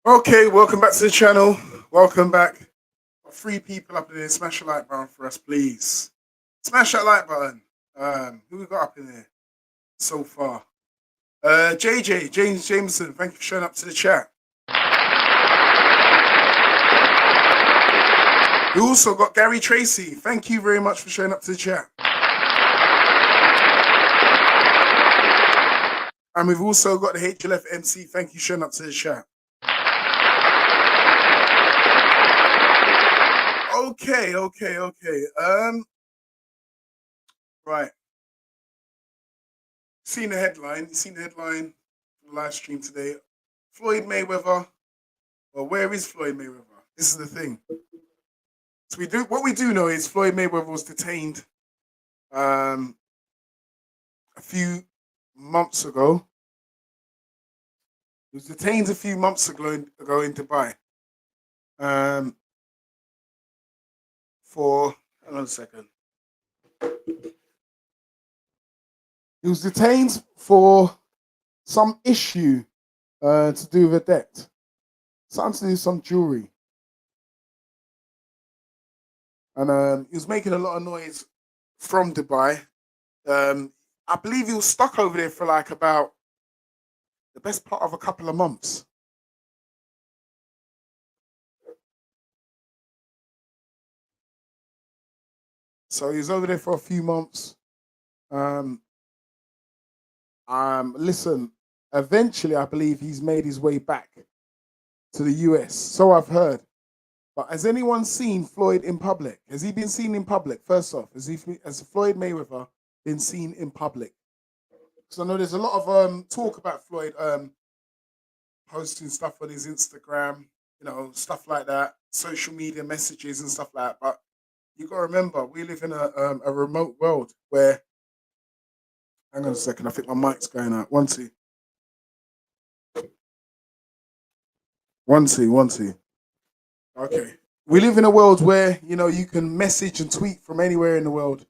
Okay, welcome back to the channel. Welcome back. Got three people up in here. Smash the like button for us, please. Smash that like button. Who we got up in here so far? JJ, James Jameson, thank you for showing up to the chat. We also got Gary Tracy. Thank you very much for showing up to the chat. And we've also got the HLF MC. Thank you for showing up to the chat. Okay. Right. Seen the headline. You seen the headline for the live stream today. Floyd Mayweather. Well, where is Floyd Mayweather? This is the thing. So what we do know is Floyd Mayweather was detained a few months ago. He was detained a few months ago in Dubai. Hang on a second. He was detained for some issue to do with a debt. Something to do with some jewelry. And he was making a lot of noise from Dubai. I believe he was stuck over there for like about the best part of a couple of months. So he was over there for a few months. Listen, eventually I believe he's made his way back to the US. So I've heard. But has anyone seen Floyd in public? Has he been seen in public? First off, has Floyd Mayweather been seen in public? Because I know there's a lot of talk about Floyd posting stuff on his Instagram, stuff like that, social media messages and stuff like that. But you got to remember, we live in a remote world where. Hang on a second, I think my mic's going out. 1 2. 1 2 1 2. Okay. We live in a world where, you can message and tweet from anywhere in the world.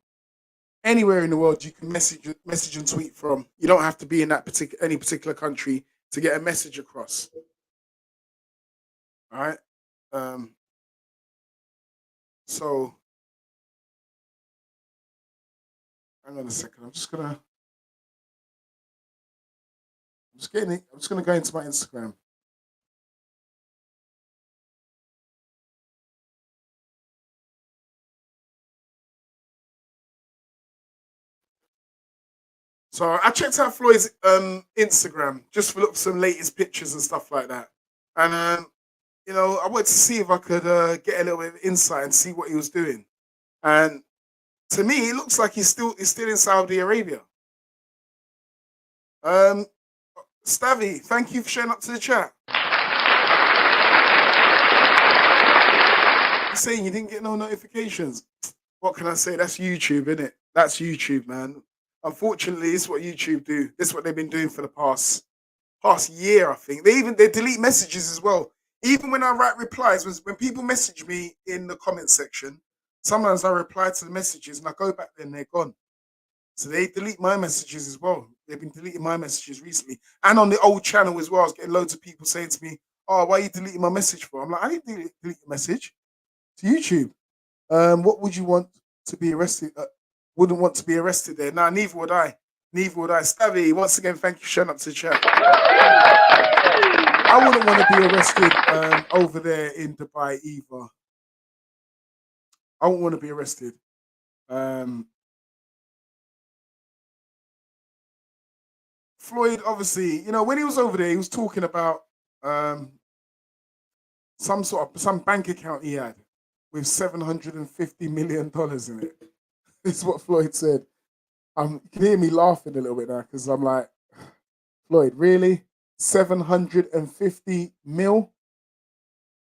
Anywhere in the world you can message and tweet from. You don't have to be in any particular country to get a message across. All right. So hang on a second. I'm just gonna go into my Instagram. So I checked out Floyd's Instagram just to look for some latest pictures and stuff like that. And I wanted to see if I could get a little bit of insight and see what he was doing. And to me, it looks like he's still in Saudi Arabia. Stavy, thank you for showing up to the chat. You're saying you didn't get no notifications. What can I say? That's YouTube, isn't it? That's YouTube, man. Unfortunately, this is what YouTube do. This is what they've been doing for the past year, I think. They delete messages as well. Even when I write replies, when people message me in the comment section, sometimes I reply to the messages and I go back there and they're gone. So they delete my messages as well. They've been deleting my messages recently. And on the old channel as well, I was getting loads of people saying to me, "Oh, why are you deleting my message for?" I'm like, I didn't delete the message. To YouTube. What would you want to be arrested? Wouldn't want to be arrested there. Nah, neither would I. Stabby, once again, thank you for showing up to the chat. I wouldn't want to be arrested over there in Dubai either. I wouldn't want to be arrested. Floyd, obviously, when he was over there, he was talking about some bank account he had with $750 million in it. This is what Floyd said. You can hear me laughing a little bit now because I'm like, Floyd, really? 750 mil?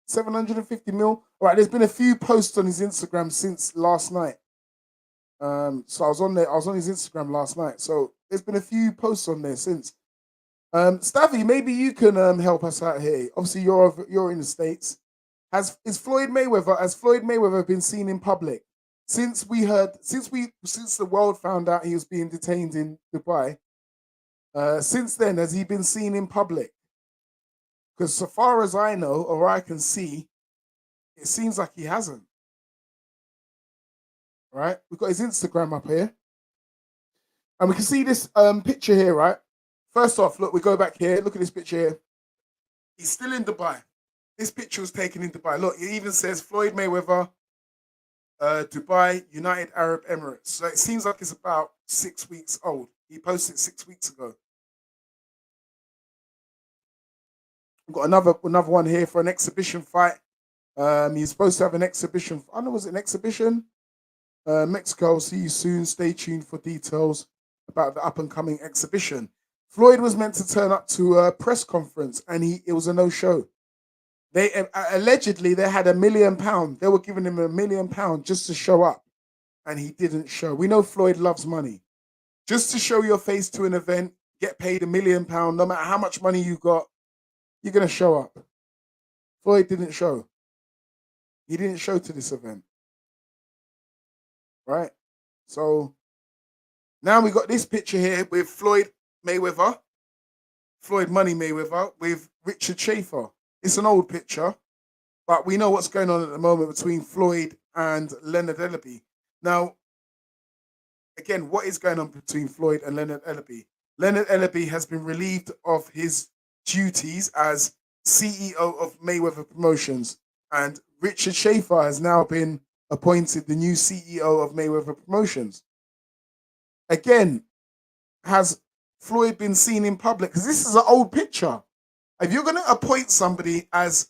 750 mil? All right, there's been a few posts on his Instagram since last night. So I was on his Instagram last night. So there's been a few posts on there since. Stavy, maybe you can help us out here. Obviously, you're in the States. Has Floyd Mayweather been seen in public? Since the world found out he was being detained in Dubai, since then, has he been seen in public? Because so far as I know, or I can see, it seems like he hasn't. Right? We've got his Instagram up here. And we can see this picture here, right? First off, look, we go back here. Look at this picture here. He's still in Dubai. This picture was taken in Dubai. Look, it even says Floyd Mayweather, Dubai, United Arab Emirates. So it seems like it's about 6 weeks old. He posted it 6 weeks ago. We've got another one here for an exhibition fight. He's supposed to have an exhibition. I don't know, was it an exhibition? Mexico, I'll see you soon. Stay tuned for details about the up and coming exhibition. Floyd was meant to turn up to a press conference, and it was a no-show. They allegedly they had £1 million. They were giving him £1 million just to show up, and he didn't show. We know Floyd loves money. Just to show your face to an event, get paid £1 million, no matter how much money you got, you're gonna show up. Floyd didn't show. He didn't show to this event, right? So now we got this picture here with Floyd Mayweather, Floyd Money Mayweather with Richard Schaefer. It's an old picture, but we know what's going on at the moment between Floyd and Leonard Ellaby. Now, again, what is going on between Floyd and Leonard Ellaby? Leonard Ellaby has been relieved of his duties as CEO of Mayweather Promotions, and Richard Schaefer has now been appointed the new CEO of Mayweather Promotions. Again, has Floyd been seen in public? Because this is an old picture. If you're going to appoint somebody as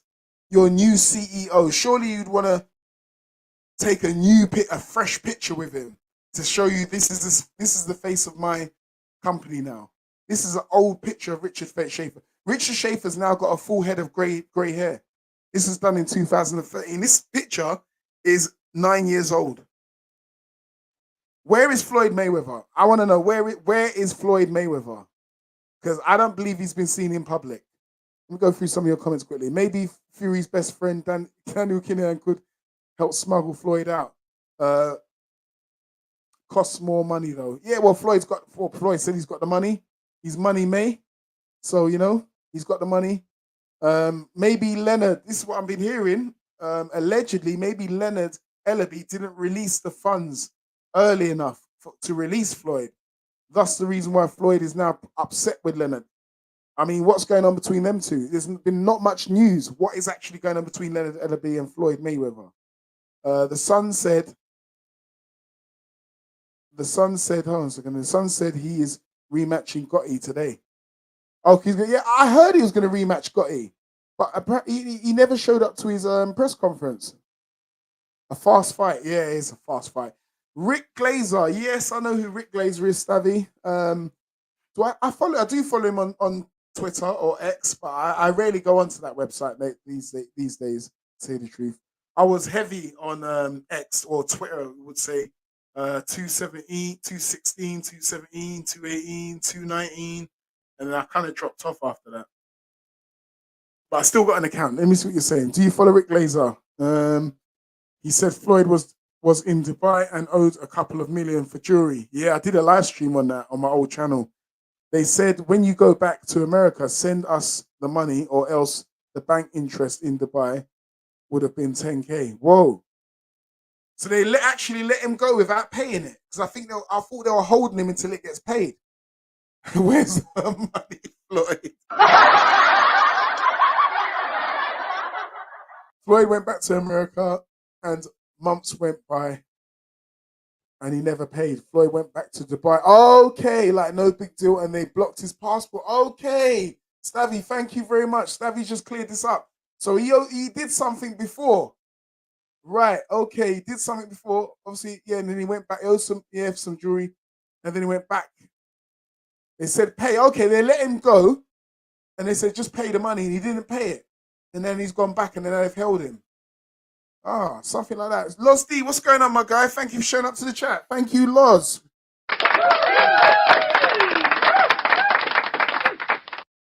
your new CEO, surely you'd want to take a fresh picture with him to show you this is the face of my company now. This is an old picture of Richard Schaefer. Richard Schaefer's now got a full head of grey hair. This was done in 2013. This picture is 9 years old. Where is Floyd Mayweather? I want to know where is Floyd Mayweather? Because I don't believe he's been seen in public. Let me go through some of your comments quickly. Maybe Fury's best friend, Daniel Kinnahan, could help smuggle Floyd out. Costs more money, though. Yeah, well, Floyd said he's got the money. He's money May. So, he's got the money. Maybe Leonard, this is what I've been hearing. Allegedly, maybe Leonard Ellaby didn't release the funds early enough to release Floyd. Thus the reason why Floyd is now upset with Leonard. I mean, what's going on between them two? There's been not much news. What is actually going on between Leonard Ellaby and Floyd Mayweather? The Sun said, hold on a second. The Sun said he is rematching Gotti today. Oh, yeah, I heard he was going to rematch Gotti, but apparently he never showed up to his press conference. A fast fight. Yeah, it's a fast fight. Rick Glazer. Yes, I know who Rick Glazer is, Stavy. I do follow him on Twitter or X, but I rarely go onto that website, mate, these days, to say the truth. I was heavy on X or Twitter, I would say, 217, 216, 217, 218, 219, and then I kind of dropped off after that. But I still got an account. Let me see what you're saying. Do you follow Rick Glazer? He said Floyd was in Dubai and owed a couple of million for jewelry. Yeah, I did a live stream on that on my old channel. They said, when you go back to America, send us the money or else the bank interest in Dubai would have been 10K. Whoa. So they actually let him go without paying it. Because I thought they were holding him until it gets paid. Where's the money, Floyd? Floyd went back to America and months went by and he never paid. Floyd went back to Dubai. Okay, like no big deal. And they blocked his passport. Okay. Stavy, thank you very much. Stavy just cleared this up. So he did something before. Right, okay. He did something before. Obviously, yeah, and then he went back. He owed some jewelry. And then he went back. They said, pay. Okay, they let him go. And they said, just pay the money. And he didn't pay it. And then he's gone back and then they've held him. Ah, something like that. Loz D, what's going on, my guy? Thank you for showing up to the chat. Thank you, Loz.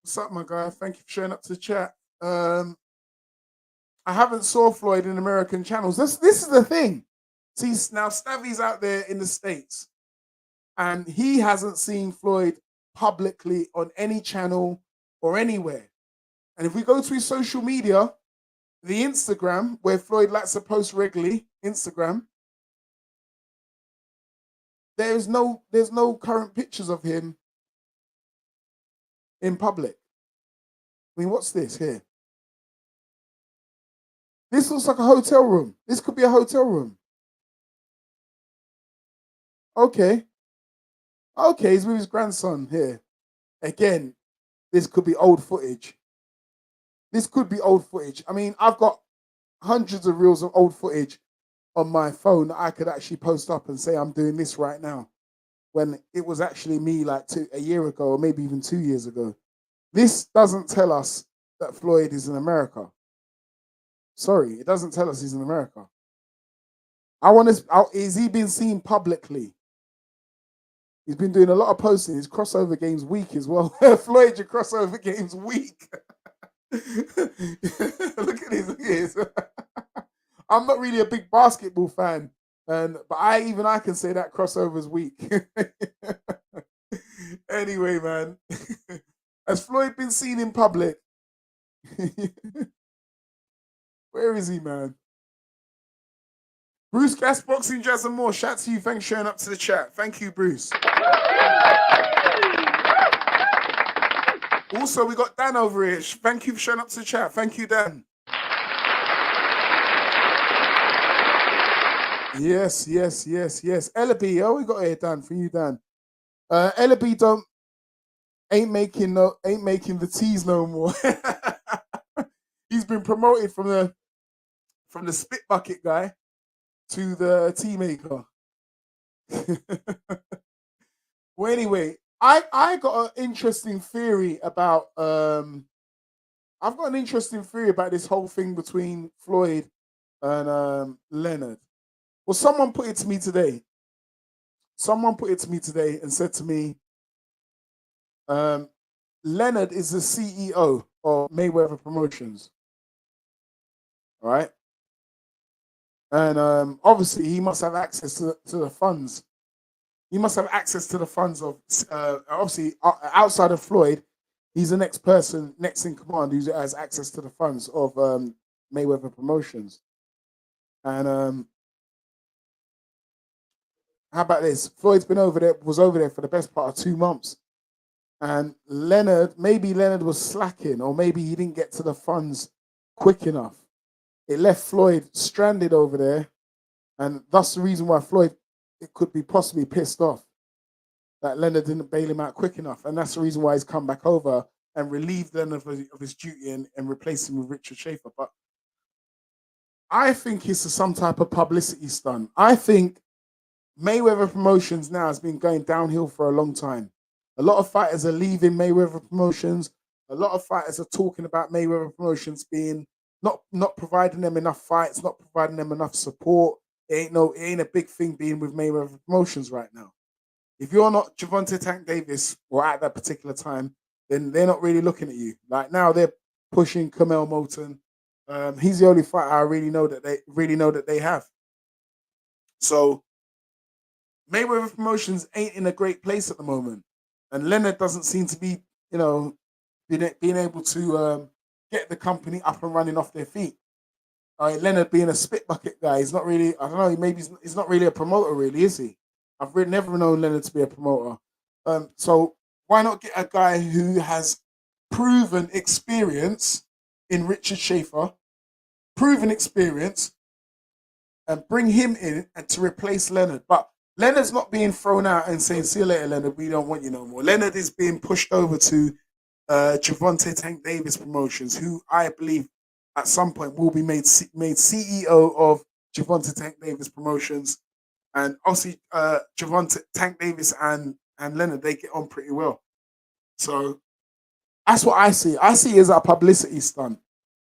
What's up, my guy? Thank you for showing up to the chat. I haven't saw Floyd in American channels. This is the thing. See, now Stavy's out there in the States, and he hasn't seen Floyd publicly on any channel or anywhere. And if we go to his social media, the Instagram, where Floyd likes to post regularly, Instagram, there's no current pictures of him in public. I mean, what's this here? This looks like a hotel room. This could be a hotel room. Okay. Okay, he's with his grandson here. Again, this could be old footage. This could be old footage. I mean, I've got hundreds of reels of old footage on my phone that I could actually post up and say I'm doing this right now, when it was actually me like a year ago or maybe even 2 years ago. This doesn't tell us that Floyd is in America. Sorry, it doesn't tell us he's in America. I want to. Is he been seen publicly? He's been doing a lot of posting. His crossover game's weak as well. Floyd, your crossover game's weak. Look at his. I'm not really a big basketball fan, but I can say that crossover's weak. Anyway, man, has Floyd been seen in public? Where is he, man? Bruce Gas Boxing Jazz and more. Shout to you. Thanks for showing up to the chat. Thank you, Bruce. Also, we got Dan over here. Thank you for showing up to the chat. Thank you, Dan. Yes. Ellaby, we got here, Dan, for you, Dan. Ellaby ain't making the teas no more. He's been promoted from the spit bucket guy to the tea maker. Well, anyway, I got an interesting theory about I've got an interesting theory about this whole thing between Floyd and Leonard. Well, someone put it to me today. Someone put it to me today and said to me, Leonard is the CEO of Mayweather Promotions. All right. And obviously, he must have access to the funds. He must have access to the funds of, obviously, outside of Floyd, he's the next person, next in command, who has access to the funds of Mayweather Promotions. And how about this? Floyd's was over there for the best part of 2 months. And maybe Leonard was slacking, or maybe he didn't get to the funds quick enough. It left Floyd stranded over there. And that's the reason why Floyd could be possibly pissed off that Leonard didn't bail him out quick enough. And that's the reason why he's come back over and relieved Leonard of his duty and replaced him with Richard Schaefer. But I think it's some type of publicity stunt. I think Mayweather Promotions now has been going downhill for a long time. A lot of fighters are leaving Mayweather Promotions. A lot of fighters are talking about Mayweather Promotions being not providing them enough fights, not providing them enough support. It ain't a big thing being with Mayweather Promotions right now. If you're not Gervonta Tank Davis, or at that particular time, then they're not really looking at you. Like now, they're pushing Kamel Moulton. He's the only fighter I really know that they have. So Mayweather Promotions ain't in a great place at the moment, and Leonard doesn't seem to be, being able to get the company up and running off their feet. Leonard being a spit bucket guy, he's not really. I don't know. Maybe he's not really a promoter, really, is he? I've never known Leonard to be a promoter. So why not get a guy who has proven experience in Richard Schaefer, proven experience, and bring him in and to replace Leonard? But Leonard's not being thrown out and saying, "See you later, Leonard. We don't want you no more." Leonard is being pushed over to Gervonta Tank Davis Promotions, who I believe at some point will be made CEO of Gervonta Tank Davis Promotions. And obviously, Gervonta Tank Davis and Leonard, they get on pretty well. So that's what I see. I see it as a publicity stunt,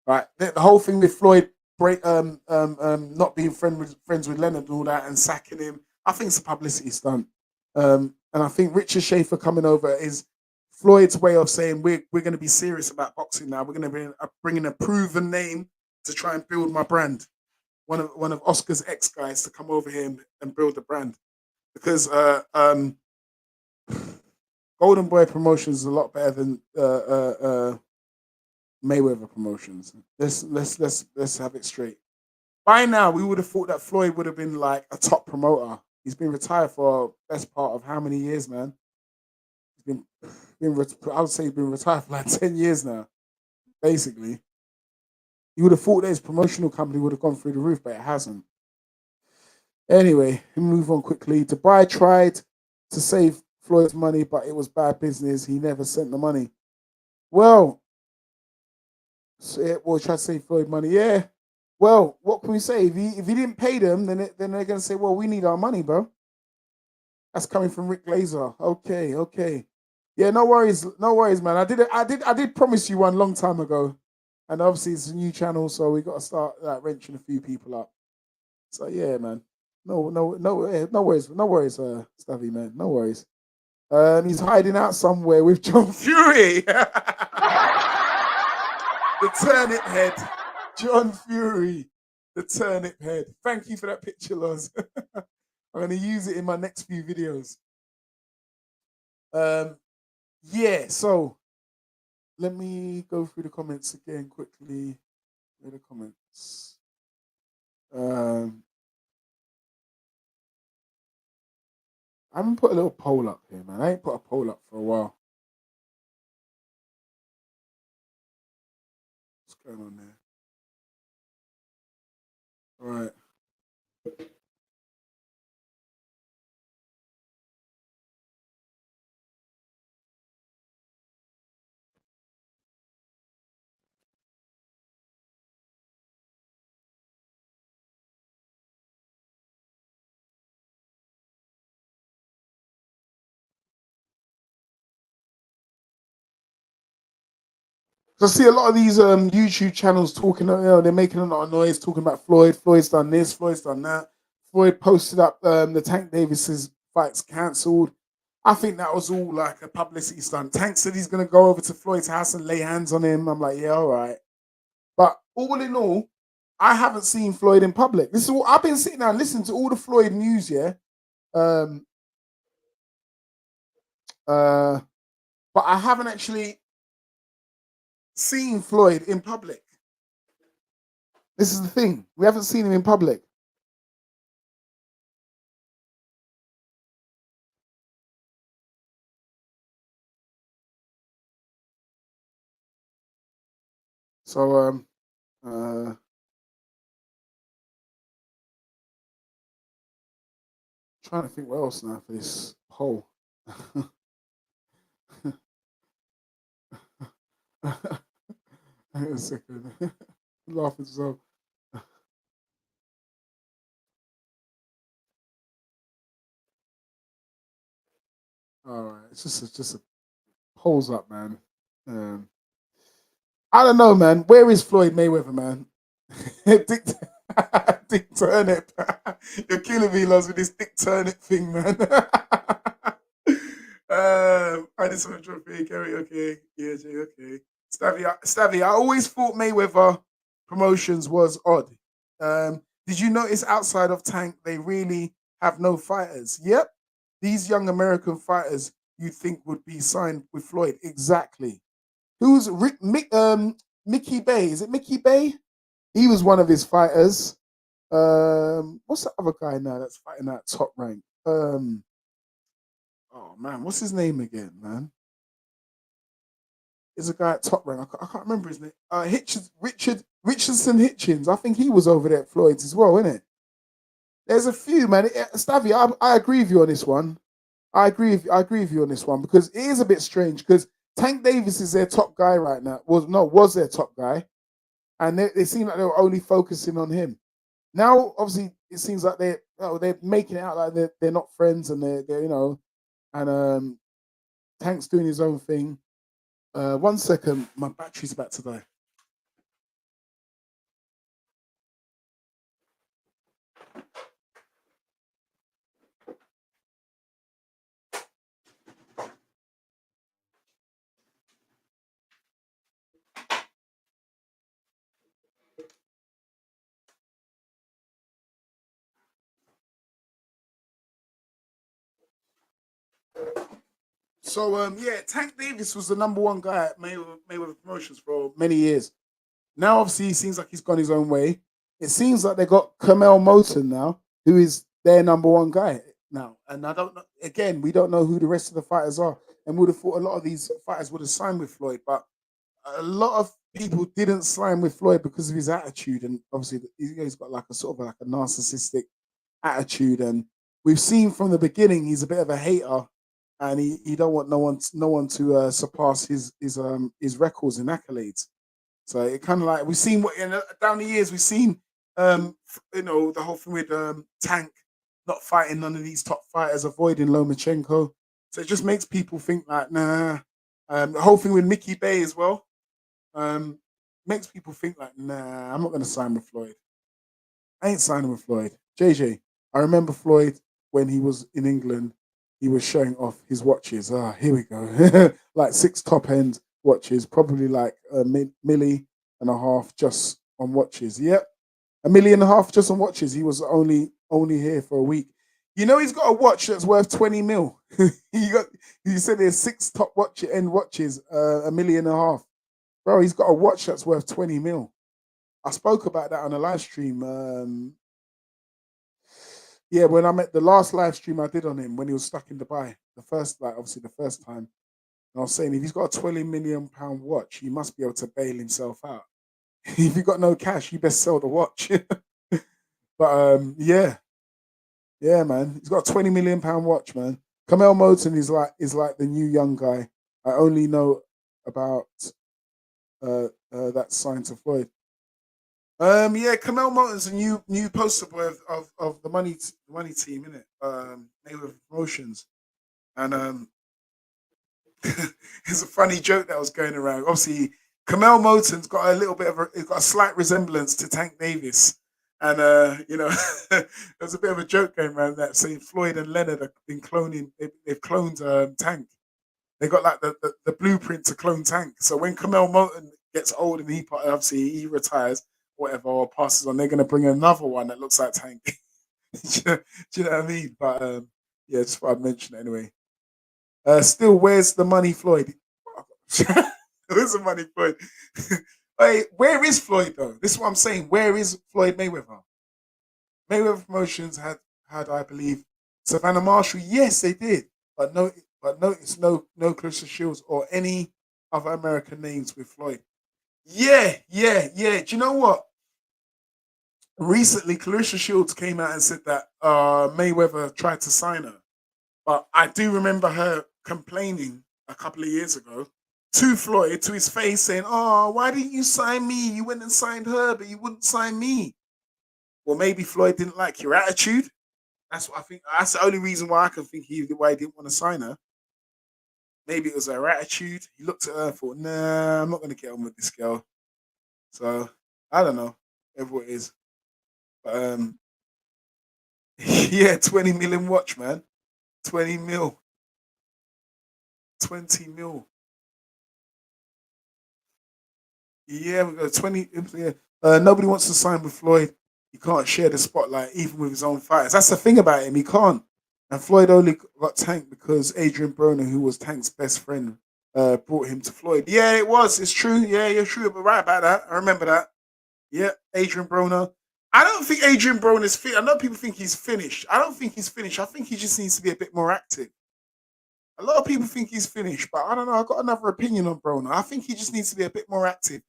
right? The whole thing with Floyd not being friends with Leonard and all that, and sacking him. I think it's a publicity stunt. And I think Richard Schaefer coming over is Floyd's way of saying we're going to be serious about boxing now. We're going to bring in a proven name to try and build my brand. One of Oscar's ex guys to come over here and build the brand, because Golden Boy Promotions is a lot better than Mayweather Promotions. Let's have it straight. By now, we would have thought that Floyd would have been like a top promoter. He's been retired for best part of how many years, man? He's I would say he's been retired for like 10 years now. Basically, you would have thought that his promotional company would have gone through the roof, but it hasn't. Anyway, we move on quickly. Dubai tried to save Floyd's money, but it was bad business. He never sent the money. Well, well, tried to save Floyd money. Yeah. Well, what can we say? If he didn't pay them, then they're gonna say, well, we need our money, bro. That's coming from Rick Glazer. Okay, okay. Yeah, no worries, man. I did promise you one long time ago, and obviously it's a new channel, so we got to start like wrenching a few people up. So yeah, man. No worries, no worries, Stabby, man. No worries. He's hiding out somewhere with John Fury. The turnip head. John Fury. The turnip head. Thank you for that picture, Loz. I'm gonna use it in my next few videos. Um, yeah, so let me go through the comments again quickly. Where are the comments? Um, I haven't put a little poll up here, man. I ain't put a poll up for a while. What's going on there? All right. So I see a lot of these YouTube channels talking, they're making a lot of noise talking about Floyd. Floyd's done this, Floyd's done that. Floyd posted up the Tank Davis's fights cancelled. I think that was all like a publicity stunt. Tank said he's gonna go over to Floyd's house and lay hands on him. I'm like, yeah, all right. But all in all, I haven't seen Floyd in public. This is all I've been sitting down listening to all the Floyd news, yeah. Um, uh, but I haven't actually seen Floyd in public. This is the thing. We haven't seen him in public. So uh trying to think what else now for this poll. Hang on a second. Laughing so. All right, it's just a polls up, man. Um, I don't know, man. Where is Floyd Mayweather, man? Dick, Dick Turnip. You're killing me, Loz, with this Dick Turnip thing, man. I just want to drop it. Carry okay. Yeah, Jay, okay. Stavy, I always thought Mayweather promotions was odd. Did you notice outside of Tank, they really have no fighters? Yep. These young American fighters you think would be signed with Floyd. Exactly. Who's Mickey Bay? Is it Mickey Bay? He was one of his fighters. What's the other guy now that's fighting at top rank? Oh man, what's his name again, man? There's a guy at top rank. I can't remember his name. Richardson Hitchens. I think he was over there at Floyd's as well, isn't it? There's a few, man. Stavy, I agree with you on this one. I agree with you on this one because it is a bit strange because Tank Davis is their top guy right now. Was their top guy, and they seem like they were only focusing on him. Now, obviously, it seems like they're making it out like they're not friends and they're and Tank's doing his own thing. 1 second, my battery's about to die. So yeah, Tank Davis was the number one guy at Mayweather Promotions for many years. Now, obviously, he seems like he's gone his own way. It seems like they got Kamel Moulton now, who is their number one guy now. And I don't know. Again, we don't know who the rest of the fighters are. And would have thought a lot of these fighters would have signed with Floyd, but a lot of people didn't sign with Floyd because of his attitude, and obviously he's got like a sort of like a narcissistic attitude, and we've seen from the beginning he's a bit of a hater, and he don't want no one to surpass his records and accolades. So it kind of like we've seen what down the years we've seen the whole thing with Tank not fighting none of these top fighters, avoiding Lomachenko. So it just makes people think like nah. The whole thing with Mickey Bay as well makes people think like nah, I'm not going to sign with Floyd. I ain't signing with Floyd. JJ, I remember Floyd when he was in England. He was showing off his watches. Ah, here we go. Like six top end watches, probably like a milli and a half just on watches. Yep, a million and a half just on watches. He was only here for a week. You know he's got a watch that's worth 20 mil. He said there's six top watch end watches, a million and a half. Bro, he's got a watch that's worth 20 mil. I spoke about that on a live stream. Yeah, when I met the last live stream I did on him when he was stuck in Dubai, the first, like obviously the first time, and I was saying if he's got a £20 million watch, he must be able to bail himself out. If you got no cash, you best sell the watch. But yeah, yeah, man, he's got a £20 million watch, man. Kamel Moton is like the new young guy. I only know about that sign to Floyd. Yeah, Kamel Moton's a new poster boy of the money team, innit? Mayweather Promotions, and it's a funny joke that was going around. Obviously, Kamel Moton's got a little bit of he's got a slight resemblance to Tank Davis, and there's a bit of a joke going around that saying Floyd and Leonard have been cloning. They've cloned Tank. They got like the blueprint to clone Tank. So when Kamel Moton gets old and obviously he retires, whatever, or passes on, they're going to bring another one that looks like Tank. Do you know what I mean? But yeah, just thought I'd mention it anyway. Still, where's the money, Floyd? Where's the money, Floyd? Hey, where is Floyd though? This is what I'm saying. Where is Floyd Mayweather? Mayweather Promotions had I believe Savannah Marshall. Yes, they did, but it's no Clarissa Shields or any other American names with Floyd. Yeah, yeah, yeah. Do you know what? Recently, Clarissa Shields came out and said that Mayweather tried to sign her. But I do remember her complaining a couple of years ago to Floyd, to his face, saying, "Oh, why didn't you sign me? You went and signed her, but you wouldn't sign me." Well, maybe Floyd didn't like your attitude. That's what I think. That's the only reason why I can think why he didn't want to sign her. Maybe it was her attitude. He looked at her and thought, "Nah, I'm not going to get on with this girl." So I don't know, whatever it is. But yeah, 20 million watch, man. 20 mil. 20 mil. Yeah, we got 20. Yeah. Nobody wants to sign with Floyd. He can't share the spotlight even with his own fighters. That's the thing about him. He can't. And Floyd only got Tank because Adrian Broner, who was Tank's best friend, brought him to Floyd. Yeah, it was. It's true. Yeah, you're true. But right about that. I remember that. Yeah, Adrian Broner. I don't think Adrian Broner is fit. I know people think he's finished. I don't think he's finished. I think he just needs to be a bit more active. A lot of people think he's finished, but I don't know. I've got another opinion on Broner. I think he just needs to be a bit more active.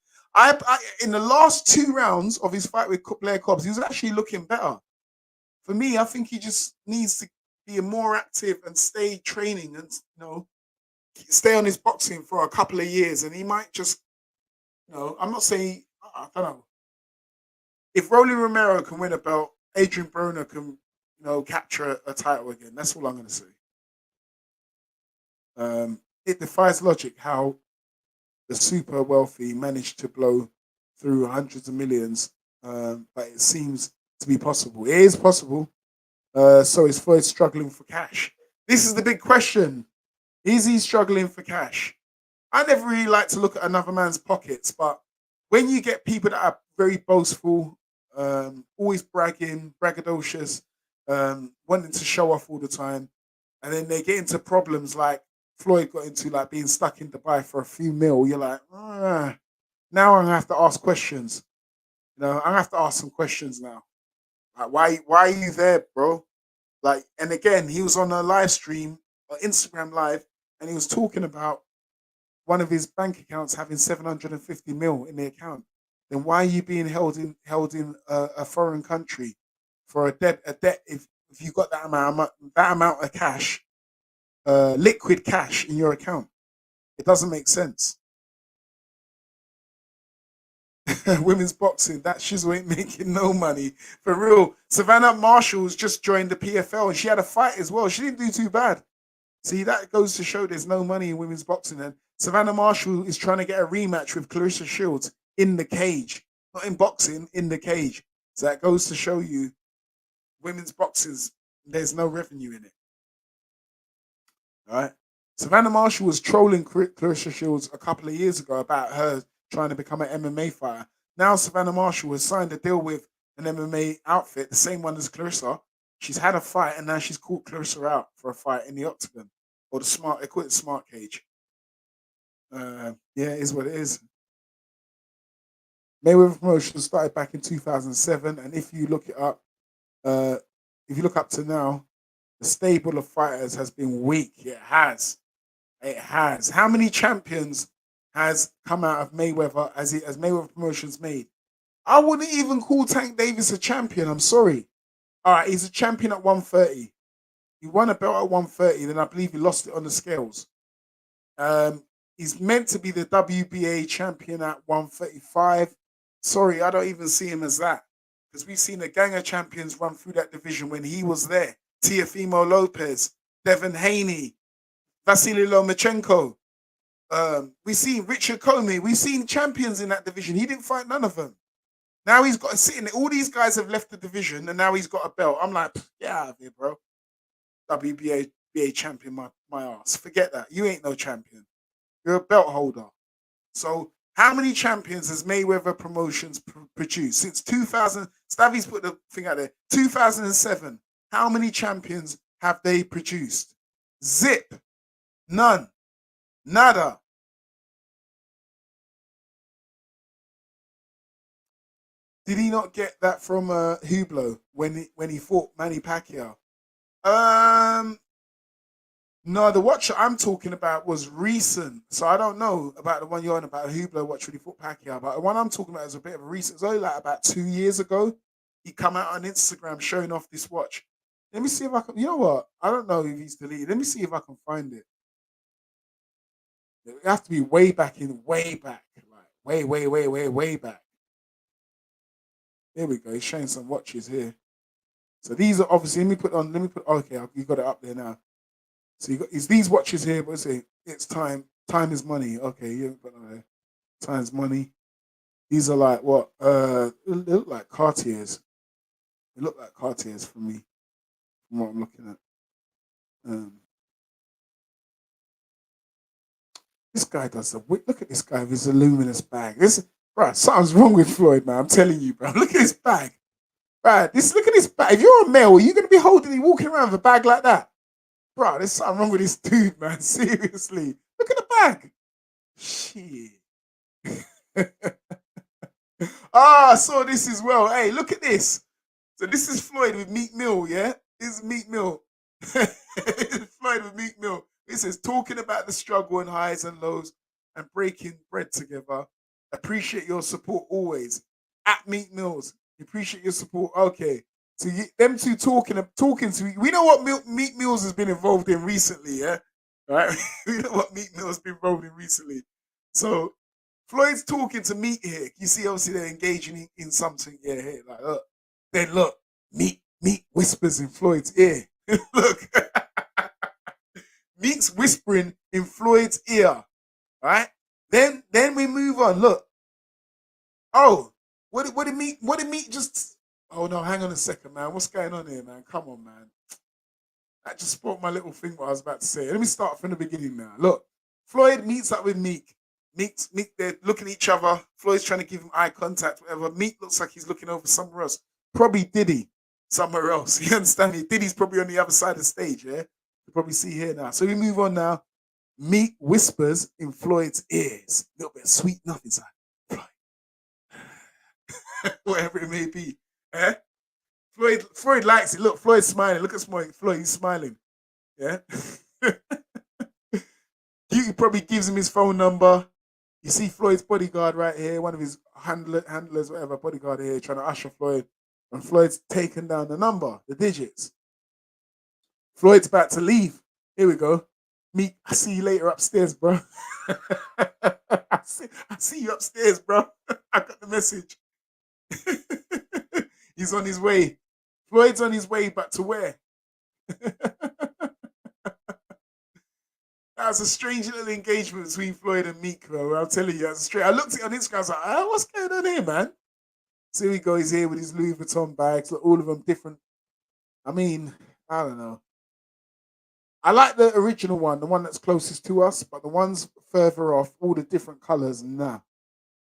In the last two rounds of his fight with Blair Cobbs, he was actually looking better. For me, I think he just needs to be more active and stay training and stay on his boxing for a couple of years, and he might just I'm not saying I don't know if Rolly Romero can win a belt, Adrian Broner can capture a title again. That's all I'm going to say. It defies logic how the super wealthy managed to blow through hundreds of millions, but it seems to be possible. It is possible. So is Floyd struggling for cash? This is the big question. Is he struggling for cash? I never really like to look at another man's pockets, but when you get people that are very boastful, always bragging, braggadocious, wanting to show off all the time, and then they get into problems like Floyd got into like being stuck in Dubai for a few mil, you're like, now I'm gonna have to ask questions. I'm gonna have to ask some questions now. Like, why are you there, bro? Like, and again, he was on a live stream, Instagram live, and he was talking about one of his bank accounts having 750 mil in the account. Then why are you being held in a foreign country for a debt if you got that amount of cash, liquid cash in your account? It doesn't make sense. Women's boxing, that shizzle ain't making no money. For real. Savannah Marshall's just joined the PFL and she had a fight as well. She didn't do too bad. See, that goes to show there's no money in women's boxing. And Savannah Marshall is trying to get a rematch with Clarissa Shields in the cage. Not in boxing, in the cage. So that goes to show you women's boxing's, there's no revenue in it. All right. Savannah Marshall was trolling Clarissa Shields a couple of years ago about her trying to become an MMA fighter. Now Savannah Marshall has signed a deal with an MMA outfit, the same one as Clarissa. She's had a fight and now she's called Clarissa out for a fight in the octagon or they call it the smart cage. Yeah, it is what it is. Mayweather promotion started back in 2007, and uh, if you look up to now, the stable of fighters has been weak. It has. It has. How many champions has come out of Mayweather as Mayweather Promotions made? I wouldn't even call Tank Davis a champion. I'm sorry. All right, he's a champion at 130. He won a belt at 130, then I believe he lost it on the scales. Um, he's meant to be the WBA champion at 135. Sorry, I don't even see him as that because we've seen a gang of champions run through that division when he was there. Teofimo Lopez, Devin Haney, Vasily Lomachenko. We've seen Richard Comey. We've seen champions in that division. He didn't fight none of them. Now he's got to sit in it. All these guys have left the division and now he's got a belt. I'm like, get out of here, bro. WBA champion, my ass. Forget that. You ain't no champion. You're a belt holder. So, how many champions has Mayweather Promotions produced since 2000? Stavi's put the thing out there. 2007. How many champions have they produced? Zip. None. Nada. Did he not get that from Hublot when he fought Manny Pacquiao? Um, No, the watch I'm talking about was recent, so I don't know about the one you're on about Hublot watch when he fought Pacquiao. But the one I'm talking about is a bit of a recent. It's only like about 2 years ago. He come out on Instagram showing off this watch. Let me see if I can. You know what? I don't know if he's deleted. Let me see if I can find it. It has to be way back, like way back. Here we go. He's showing some watches here. So these are obviously. Let me put on. Let me put. Okay, you got it up there now. So you got is these watches here, but say it's time. Time is money. Okay, yeah, but time's money. These are like what? They look like Cartiers. They look like Cartiers for me, from what I'm looking at. Um, this guy does look at this guy with his luminous bag. This, bro, something's wrong with Floyd, man. I'm telling you, bro. Look at this bag, bro. Look at this bag. If you're a male, are you gonna be walking around with a bag like that, bro? There's something wrong with this dude, man. Seriously, look at the bag. Shit. I saw this as well. Hey, look at this. So this is Floyd with Meek Mill, yeah? This is Meek Mill. This is Floyd with Meek Mill. This is talking about the struggle and highs and lows and breaking bread together. Appreciate your support always. At Meek Mills. Appreciate your support. Okay. So them two talking to we know what Meek Mills has been involved in recently, yeah? Right? We know what Meek Mills has been involved in recently. So Floyd's talking to Meek here. You see, obviously they're engaging in something. Yeah, here, like look. Then look, Meek whispers in Floyd's ear. Look, Meek's whispering in Floyd's ear. Right? Then we move on. Look. Oh, what did Meek just? Oh no, hang on a second, man. What's going on here, man? Come on, man. That just spoke my little thing what I was about to say. Let me start from the beginning now. Look, Floyd meets up with Meek. Meek, they're looking at each other. Floyd's trying to give him eye contact, whatever. Meek looks like he's looking over somewhere else. Probably Diddy somewhere else. You understand me? Diddy's probably on the other side of the stage, yeah? You probably see here now. So we move on now. Meek whispers in Floyd's ears. A little bit of sweet nothing, son. Floyd. Whatever it may be. Eh? Floyd likes it. Look, Floyd's smiling. Look at Floyd. He's smiling. Yeah. Duty probably gives him his phone number. You see Floyd's bodyguard right here, one of his handlers, whatever, bodyguard here, trying to usher Floyd. And Floyd's taken down the number, the digits. Floyd's about to leave. Here we go. Meek, I see you later upstairs, bro. I see you upstairs, bro. I got the message. He's on his way. Floyd's on his way, but to where? That was a strange little engagement between Floyd and Meek, bro. I'm telling you, that's strange. I looked at it on Instagram, I was like, oh, what's going on here, man? So here we go, he's here with his Louis Vuitton bags, all of them different. I mean, I don't know. I like the original one, the one that's closest to us, but the ones further off, all the different colours, nah.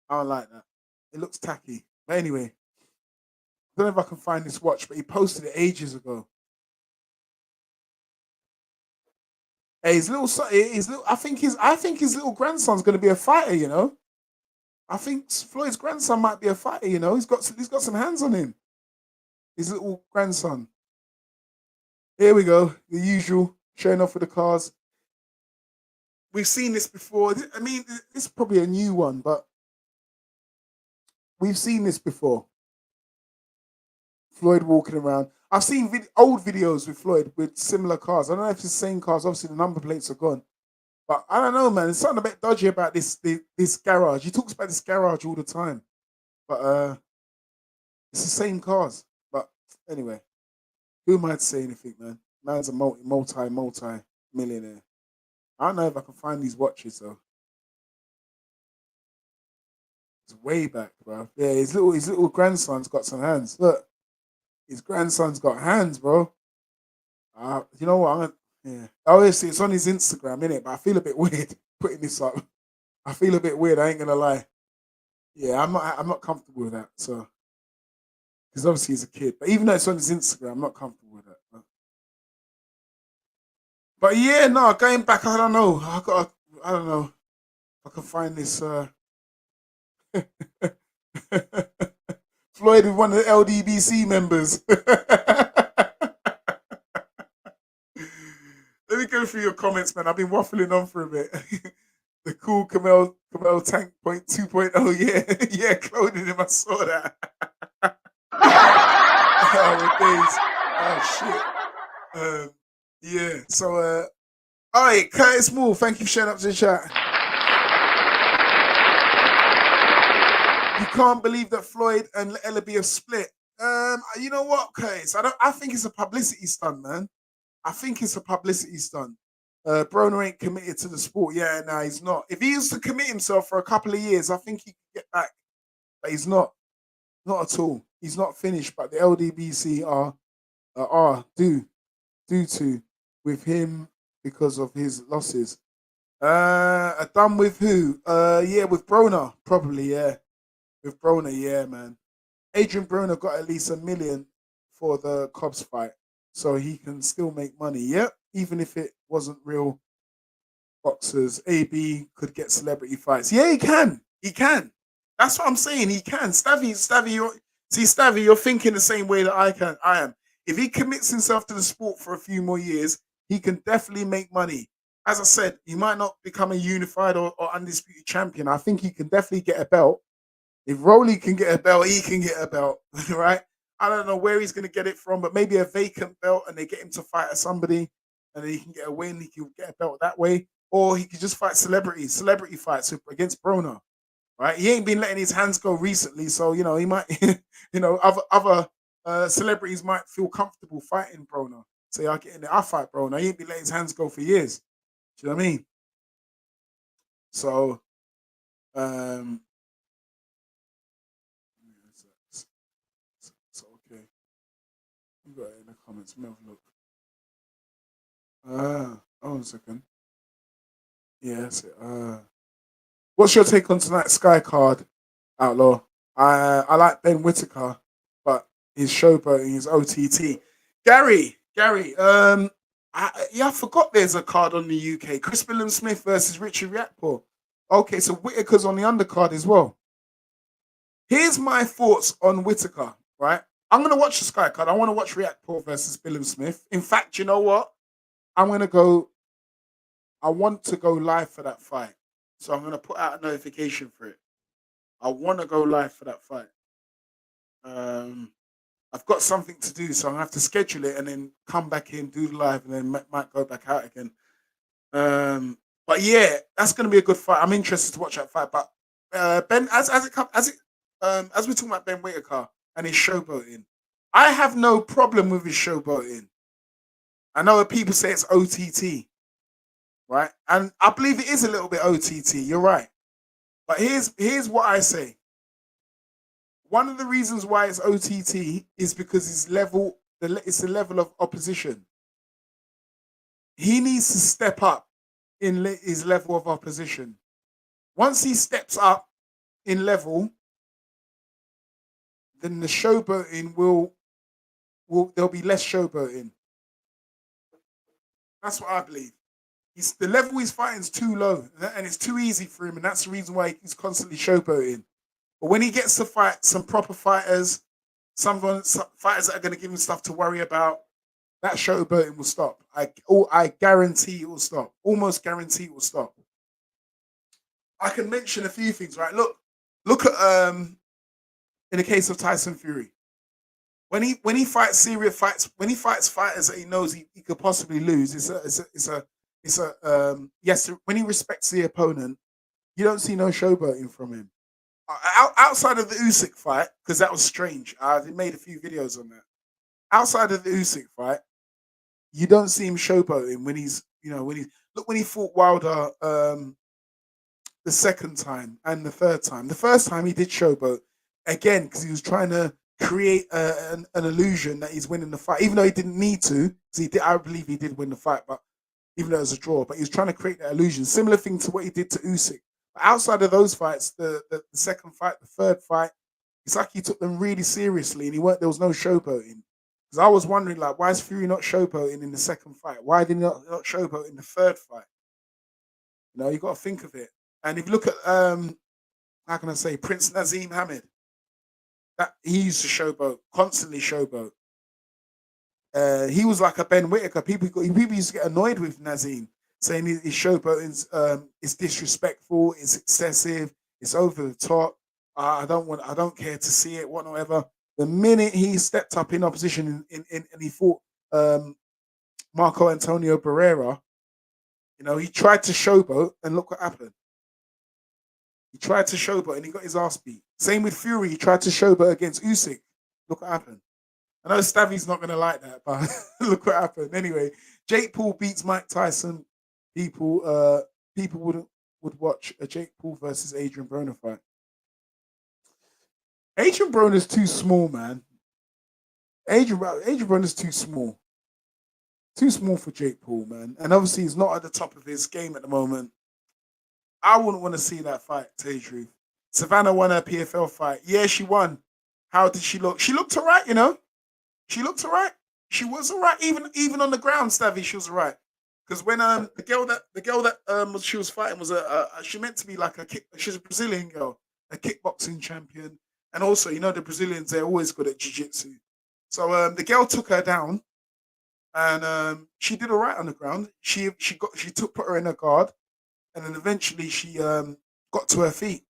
I don't like that. It looks tacky. But anyway, I don't know if I can find this watch, but he posted it ages ago. Hey, I think his little grandson's going to be a fighter. You know, I think Floyd's grandson might be a fighter. You know, he's got some hands on him. His little grandson. Here we go, the usual showing off with the cars. We've seen this before. I mean, it's probably a new one, but we've seen this before. Floyd walking around. I've seen old videos with Floyd with similar cars. I don't know if it's the same cars. Obviously, the number plates are gone. But I don't know, man. There's something a bit dodgy about this garage. He talks about this garage all the time. But it's the same cars. But anyway, who am I to say anything, man? Man's a multi-millionaire. I don't know if I can find these watches, though. It's way back, bro. Yeah, his little grandson's got some hands. Look. His grandson's got hands, bro. You know what? Yeah. Obviously, it's on his Instagram, innit? But I feel a bit weird putting this up. I feel a bit weird. I ain't gonna lie. Yeah, I'm not comfortable with that. So, because obviously he's a kid, but even though it's on his Instagram, I'm not comfortable with that. But yeah, no. Going back, I don't know. I don't know. If I can find this. Floyd with one of the LDBC members. Let me go through your comments, man. I've been waffling on for a bit. The cool Camel Tank Point 2.0. Yeah, yeah, cloning him. I saw that. Oh, days. Oh, shit. Yeah, so, all right, Curtis Moore, thank you for showing up to the chat. You can't believe that Floyd and Ellaby have split. You know what, Curtis? I think it's a publicity stunt, man. I think it's a publicity stunt. Broner ain't committed to the sport. Yeah, no, he's not. If he used to commit himself for a couple of years, I think he could get back. But he's not. Not at all. He's not finished. But the LDBC are due to with him because of his losses. Done with who? Yeah, with Broner, probably, yeah. With Broner, yeah, man. Adrian Broner got at least $1 million for the Cobbs fight, so he can still make money. Yep, even if it wasn't real boxers. AB could get celebrity fights. Yeah, he can. He can. That's what I'm saying. He can. Stavvy, you're thinking the same way that I am. If he commits himself to the sport for a few more years, he can definitely make money. As I said, he might not become a unified or undisputed champion. I think he can definitely get a belt. If Rolly can get a belt, he can get a belt, right? I don't know where he's going to get it from, but maybe a vacant belt and they get him to fight somebody and then he can get a win. He can get a belt that way. Or he could just fight celebrity fights against Broner, right? He ain't been letting his hands go recently, so, you know, he might, you know, other celebrities might feel comfortable fighting Broner. Say, I'll get in there, I'll fight Broner. He ain't been letting his hands go for years. Do you know what I mean? So, okay. You got it in the comments. Let me have a look. Hold on a second. Yeah, that's it. What's your take on tonight's Sky card, Outlaw? I like Ben Whitaker, but his showboating is OTT. Gary. Yeah, I forgot there's a card on the UK. Chris William Smith versus Richard Riakpo. Okay, so Whitaker's on the undercard as well. Here's my thoughts on Whitaker, right? I'm gonna watch the Sky card. I want to watch Riakpo versus William Smith. In fact, you know what? I'm gonna go. I want to go live for that fight, so I'm gonna put out a notification for it. I want to go live for that fight. Um, I've got something to do, so I'm gonna have to schedule it and then come back in, do the live, and then might go back out again. But yeah, that's going to be a good fight. I'm interested to watch that fight. But Ben, as we're talking about Ben Whitaker and his showboating, I have no problem with his showboating. I know that people say it's OTT, right? And I believe it is a little bit OTT. You're right. But here's what I say. One of the reasons why it's OTT is because it's the level of opposition. He needs to step up in his level of opposition. Once he steps up in level, then the showboating will there'll be less showboating. That's what I believe. He's the level he's fighting is too low, and it's too easy for him, and that's the reason why he's constantly showboating. But when he gets to fight some proper fighters, some fighters that are going to give him stuff to worry about, that showboating will stop. I guarantee it will stop. Almost guarantee it will stop. I can mention a few things, right? Look at in the case of Tyson Fury. When he fights serious fights, when he fights fighters that he knows he could possibly lose, yes, when he respects the opponent, you don't see no showboating from him. Outside of the Usyk fight, because that was strange. I made a few videos on that. Outside of the Usyk fight, you don't see him showboating when he's, when he fought Wilder the second time and the third time. The first time he did showboat again because he was trying to create an illusion that he's winning the fight, even though he didn't need to. Because he did, I believe he did win the fight, but even though it was a draw, but he was trying to create that illusion. Similar thing to what he did to Usyk. But outside of those fights, the second fight, the third fight, it's like he took them really seriously, and there was no showboating. Because I was wondering, like, why is Fury not showboating in the second fight? Why did he not showboat in the third fight? You got to think of it. And if you look at how can I say Prince Nazim Hamid, that he used to showboat, constantly showboat. He was like a Ben Whitaker. People used to get annoyed with Nazim, saying his showboating is disrespectful, it's excessive, it's over the top. I don't care to see it, whatever. The minute he stepped up in opposition and he fought Marco Antonio Barrera, he tried to showboat, and look what happened. He tried to showboat and he got his ass beat. Same with Fury. He tried to showboat against Usyk. Look what happened. I know Stavy's not going to like that, but look what happened. Anyway, Jake Paul beats Mike Tyson. People would watch a Jake Paul versus Adrian Broner fight. Adrian Broner's too small, man. Adrian Broner's too small. Too small for Jake Paul, man. And obviously he's not at the top of his game at the moment. I wouldn't want to see that fight, to tell you the truth. Savannah won her PFL fight. Yeah, she won. How did she look? She looked all right, She looked all right. She was all right. Even on the ground, Stavy, she was all right. Because when the girl that she was fighting was she meant to be like she's a Brazilian girl, a kickboxing champion, and also the Brazilians, they're always good at jiu-jitsu. So the girl took her down, and she did all right on the ground. She put her in a guard, and then eventually she got to her feet.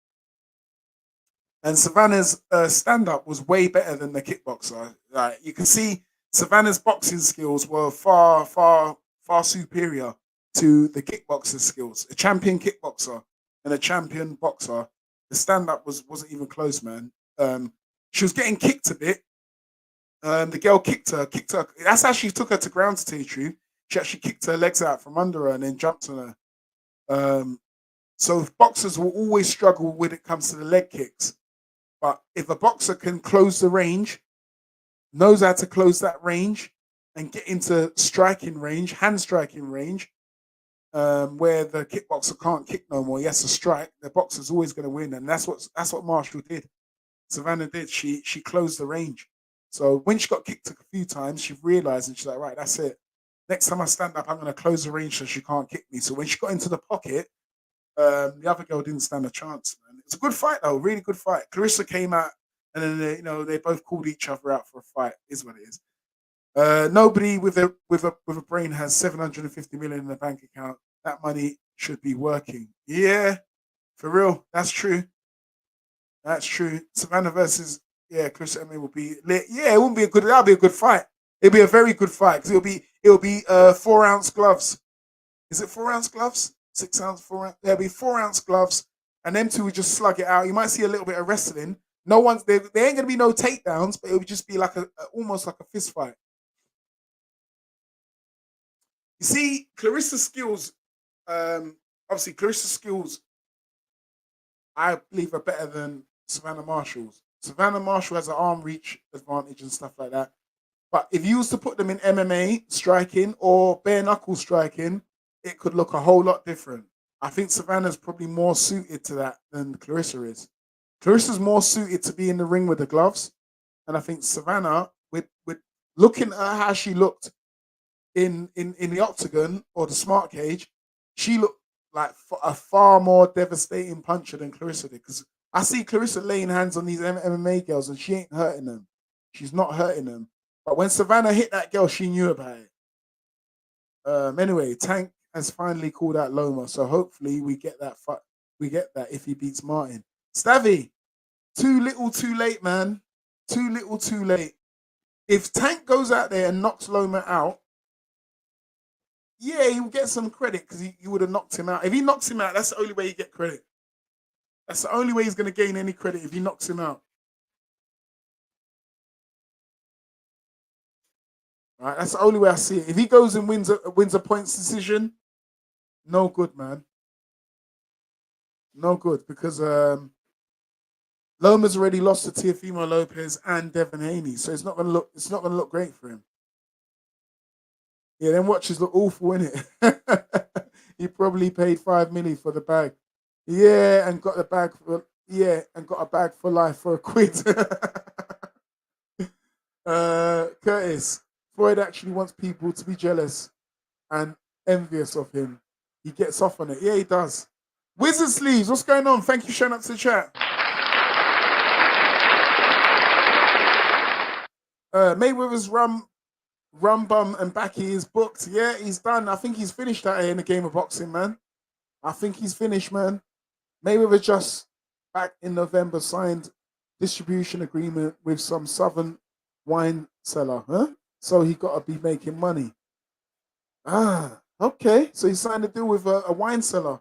And Savannah's stand-up was way better than the kickboxer. Like, you can see Savannah's boxing skills were far, far, far superior to the kickboxer skills. A champion kickboxer and a champion boxer, the stand-up wasn't even close, man. She was getting kicked a bit. The girl kicked her. That's how she took her to ground, to tell you the truth. She actually kicked her legs out from under her and then jumped on her. So boxers will always struggle when it comes to the leg kicks. But if a boxer can close the range, knows how to close that range and get into striking range, hand striking range, where the kickboxer can't kick no more, he has to strike, the boxer's always going to win. And that's what Marshall did. Savannah did. She closed the range. So when she got kicked a few times, she realized, and she's like, right, that's it. Next time I stand up, I'm going to close the range so she can't kick me. So when she got into the pocket, the other girl didn't stand a chance, man. It was a good fight, though. Really good fight. Clarissa came out, and then they both called each other out for a fight. Is what it is. Nobody with a brain has 750 million in the bank account. That money should be working. Yeah, for real. That's true. That's true. Savannah versus Chris Emmett will be lit. Yeah, it wouldn't be a good. That'll be a good fight. It'll be a very good fight because it'll be 4 ounce gloves. Is it 4 ounce gloves? 6 ounce, 4 ounce. There'll be 4 ounce gloves, and them two will just slug it out. You might see a little bit of wrestling. No one's there. There ain't gonna be no takedowns, but it would just be like almost like a fist fight. You see, Clarissa's skills. Obviously, Clarissa's skills I believe are better than Savannah Marshall's. Savannah Marshall has an arm reach advantage and stuff like that. But if you was to put them in MMA striking or bare knuckle striking, it could look a whole lot different. I think Savannah's probably more suited to that than Clarissa is. Clarissa's more suited to be in the ring with the gloves, and I think Savannah, with looking at how she looked in the octagon or the smart cage, she looked like a far more devastating puncher than Clarissa did. Because I see Clarissa laying hands on these MMA girls and she ain't hurting them. She's not hurting them. But when Savannah hit that girl, she knew about it. Anyway, Tank has finally called out Loma, so hopefully we get that. We get that if he beats Martin. Stavy, too little, too late, man. Too little, too late. If Tank goes out there and knocks Loma out, yeah, he'll get some credit because he would have knocked him out. If he knocks him out, that's the only way you get credit. That's the only way he's going to gain any credit if he knocks him out. Right, that's the only way I see it. If he goes and wins a points decision, no good, man. No good because Loma's already lost to Teofimo Lopez and Devin Haney, so it's not gonna look great for him. Yeah, them watches look awful, innit? He probably paid 5 million for the bag. Yeah, and got the bag for and got a bag for life for a quid. Curtis, Floyd actually wants people to be jealous and envious of him. He gets off on it. Yeah, he does. Wizard Sleeves, what's going on? Thank you for showing up to the chat. Mayweather's rum bum and backy is booked. Yeah, he's done. I think he's finished that in the game of boxing, man. I think he's finished, man. Mayweather just back in November signed distribution agreement with some southern wine seller, huh? So he got to be making money. Ah, okay. So he signed a deal with a wine seller.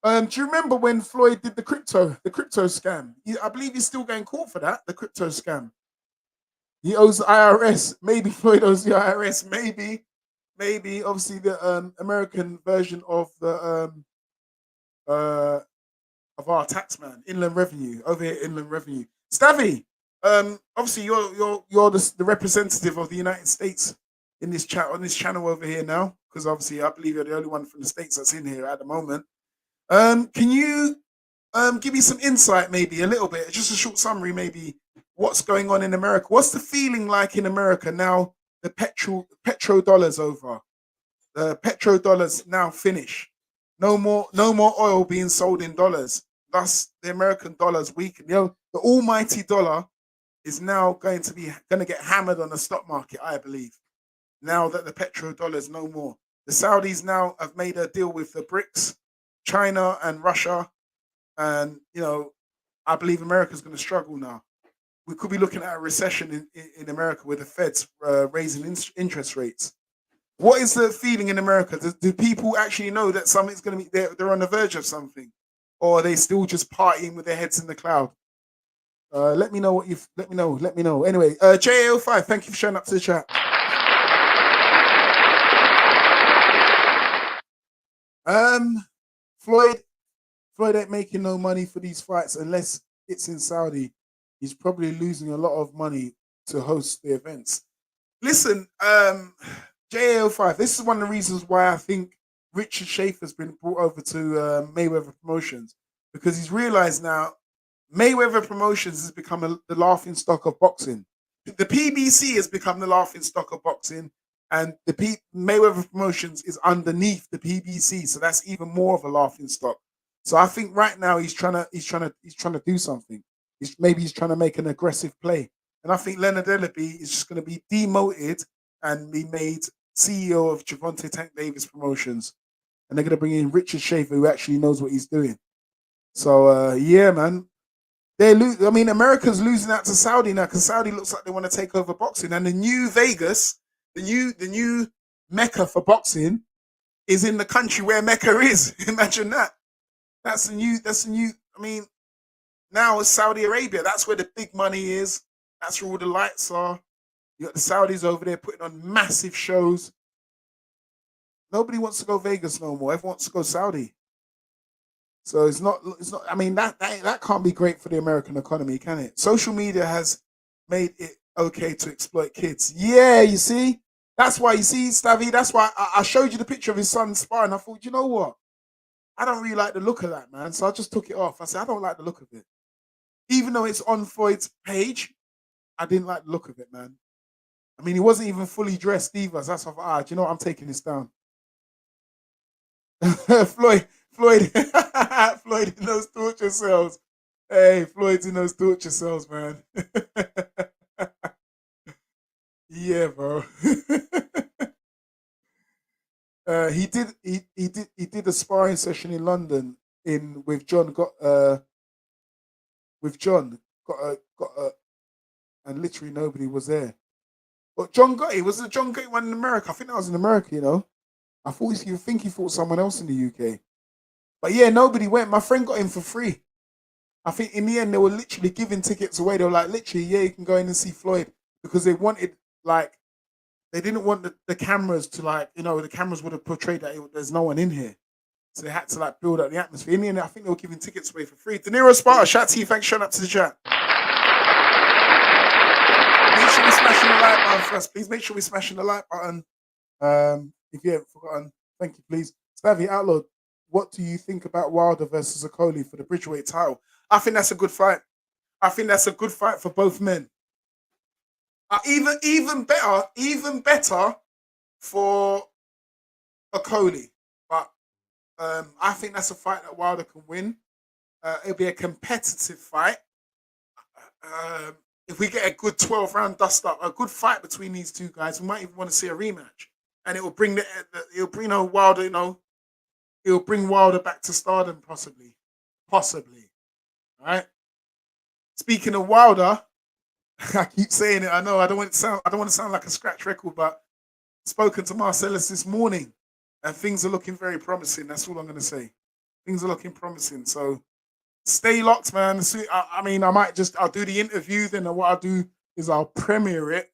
Do you remember when Floyd did the crypto scam? I believe he's still getting caught for that, the crypto scam. He owes the IRS. Maybe Floyd owes the IRS. Maybe. Obviously, the American version of the uh, of our taxman, Inland Revenue, over here, Inland Revenue. Stavy, obviously you're the representative of the United States in this chat on this channel over here now, because obviously I believe you're the only one from the States that's in here at the moment. Can you give me some insight, maybe a little bit, just a short summary, maybe what's going on in America? What's the feeling like in America now? The petrodollar's over. The petrodollar's now finished. No more oil being sold in dollars. Thus, the American dollar's weakened. The almighty dollar is now going to get hammered on the stock market, I believe. Now that the petrodollar is no more, the Saudis now have made a deal with the BRICS, China and Russia, and I believe America's going to struggle now. We could be looking at a recession in America with the Feds raising interest rates. What is the feeling in America? Do people actually know that something's going to be they're on the verge of something, or are they still just partying with their heads in the cloud? Let me know what you've. Let me know. Let me know. Anyway, JAO5, thank you for showing up to the chat. Floyd ain't making no money for these fights unless it's in Saudi. He's probably losing a lot of money to host the events. Listen, JAO5, this is one of the reasons why I think Richard Schaefer's been brought over to Mayweather Promotions, because he's realized now Mayweather Promotions has become the laughing stock of boxing. The PBC has become the laughing stock of boxing, and Mayweather Promotions is underneath the PBC, so that's even more of a laughing stock. So I think right now he's trying to do something. Maybe he's trying to make an aggressive play, and I think Leonard Ellaby is just going to be demoted and be made CEO of Javante Tank Davis Promotions, and they're going to bring in Richard Schaefer, who actually knows what he's doing. So yeah, man, I mean, America's losing out to Saudi now because Saudi looks like they want to take over boxing, and the new Vegas, the new Mecca for boxing, is in the country where Mecca is. Imagine that. That's the new. That's the new. I mean, now it's Saudi Arabia. That's where the big money is. That's where all the lights are. You got the Saudis over there putting on massive shows. Nobody wants to go Vegas no more. Everyone wants to go Saudi. So it's not. It's not. I mean, that can't be great for the American economy, can it? Social media has made it okay to exploit kids. Yeah, you see. That's why you see, Stavi. That's why I showed you the picture of his son sparring. I thought, you know what? I don't really like the look of that, man. So I just took it off. I said, I don't like the look of it. Even though it's on Floyd's page, I didn't like the look of it, man. I mean, he wasn't even fully dressed either. So that's why I thought, do you know what? I'm taking this down. Floyd, Floyd, Floyd in those torture cells. Hey, Floyd's in those torture cells, man. Yeah, bro. He did a sparring session in London in with John got with John got and literally nobody was there. But John Gotti was the John Gotti one in America. I think that was in America, you know. You think he fought someone else in the UK. But yeah, nobody went. My friend got in for free. I think in the end they were literally giving tickets away. They were like, literally, yeah, you can go in and see Floyd because they wanted like they didn't want the cameras to like the cameras would have portrayed that there's no one in here, so they had to like build up the atmosphere. In the end, I think they were giving tickets away for free. De Niro Sparta, shout to you, thanks, shut up to the chat. Make sure we're smashing the like button first, please. Make sure we're smashing the like button. If you haven't forgotten, thank you, please. Stavy Outlaw, what do you think about Wilder versus Okoli for the Bridgeweight title? I think that's a good fight. I think that's a good fight for both men. Even better for Okoli. But I think that's a fight that Wilder can win. It'll be a competitive fight. If we get a good 12-round dust up, a good fight between these two guys, we might even want to see a rematch. And it will bring it'll bring Wilder, it'll bring Wilder back to stardom, possibly. Possibly. All right. Speaking of Wilder, I keep saying it. I know I don't want to sound like a scratch record, but spoken to Marcellus this morning, and things are looking very promising. That's all I'm going to say. Things are looking promising. So stay locked, man. I mean, I'll do the interview. Then what I'll do is I'll premiere it,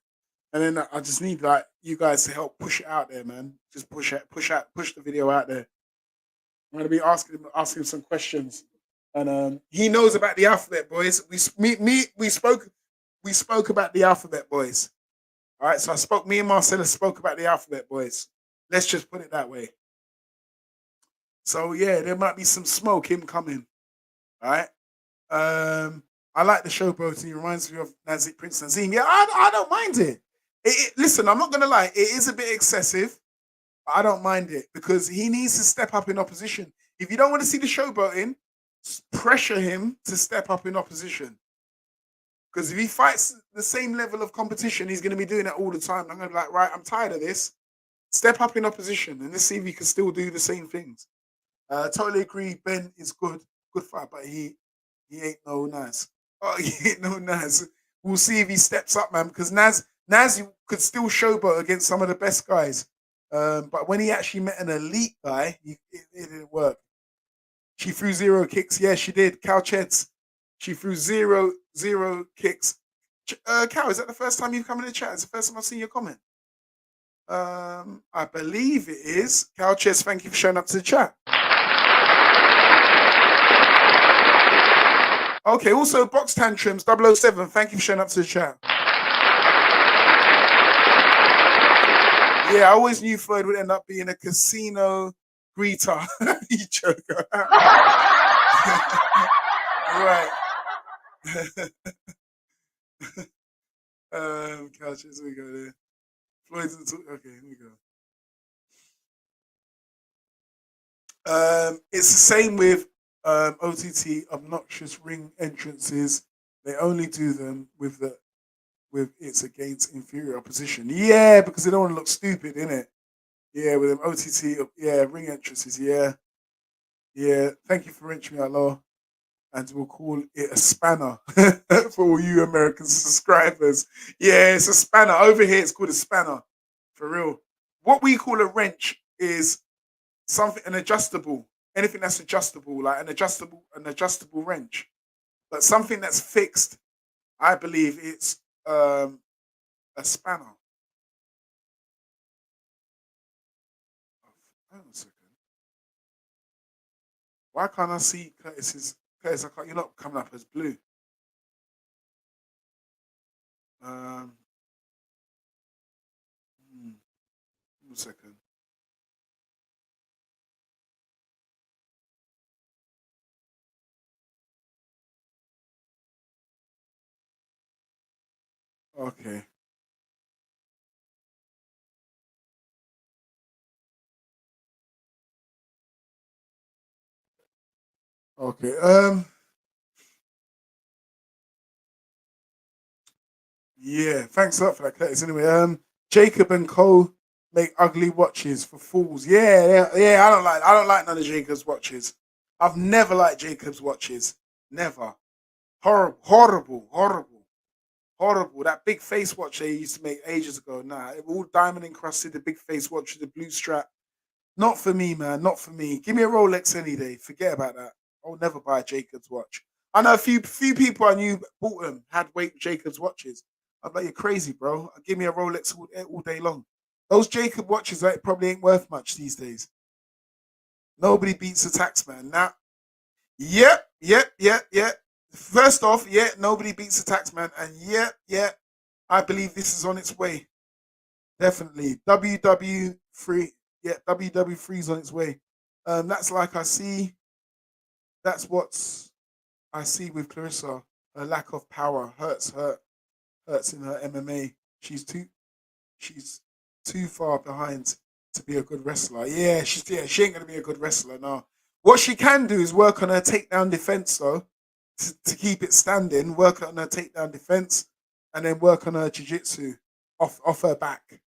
and then I just need like you guys to help push it out there, man. Just push the video out there. I'm going to be asking him some questions, and he knows about the Alphabet Boys. We spoke about the Alphabet Boys. All right, so me and Marcella spoke about the Alphabet Boys. Let's just put it that way. So yeah, there might be some smoke him coming. All right. I like the showboating. He reminds me of Nazik Prince Nazim. Yeah, I don't mind it. Listen, I'm not gonna lie. It is a bit excessive. But I don't mind it because he needs to step up in opposition. If you don't want to see the showboating, pressure him to step up in opposition. Because if he fights the same level of competition, he's going to be doing it all the time. I'm going to be like, right, I'm tired of this. Step up in opposition and let's see if he can still do the same things. Totally agree. Ben is good fight, but he ain't no nice. Oh, he ain't no nice. We'll see if he steps up, man. Because Naz could still showboat against some of the best guys. But when he actually met an elite guy, it didn't work. She threw 0 kicks. Yeah, she did. Cal Cheds. She threw zero kicks. Cal, is that the first time you've come in the chat? It's the first time I've seen your comment. I believe it is. Cal Cheds, thank you for showing up to the chat. Okay, also Box Tantrums 007, thank you for showing up to the chat. Yeah, I always knew Floyd would end up being a casino greeter. You joker. Right. Couches, we go there. Floyd's okay. Here we go. It's the same with OTT obnoxious ring entrances. They only do them with it's against inferior opposition. Yeah, because they don't want to look stupid, innit? Yeah, with them OTT, yeah, ring entrances. Yeah, yeah. Thank you for wrenching me out, Law. And we'll call it a spanner for all you American subscribers. Yeah, it's a spanner. Over here, it's called a spanner. For real. What we call a wrench is something an adjustable. Anything that's adjustable, like an adjustable wrench. But something that's fixed, I believe it's a spanner. Hang on a second. Why can't I see Curtis's Curtis? I can't, you're not coming up as blue. Um, 1 second. Okay. Okay. Yeah. Thanks a lot for that, Curtis. Anyway, Jacob and Co make ugly watches for fools. Yeah, yeah, yeah. I don't like none of Jacob's watches. I've never liked Jacob's watches. Never. Horrible, horrible, horrible, horrible. That big face watch they used to make ages ago. Nah, it all diamond encrusted. The big face watch with the blue strap. Not for me, man. Not for me. Give me a Rolex any day. Forget about that. I'll never buy a Jacobs watch. I know a few people I knew bought them had weight Jacobs watches. I'm like, you're crazy, bro. Give me a Rolex all day long. Those Jacob watches like, probably ain't worth much these days. Nobody beats the tax man. Now, yep, yep, yep, yep. First off, yeah, nobody beats the tax man, and yeah, yeah, I believe this is on its way. Definitely. WW3. Yeah, WW3 is on its way. That's like I see. That's what I see with Clarissa. Her lack of power hurts in her MMA. She's too she's too far behind to be a good wrestler. Yeah, she ain't gonna be a good wrestler now. What she can do is work on her takedown defense though, to keep it standing. Work on her takedown defense, and then work on her jiu-jitsu off her back.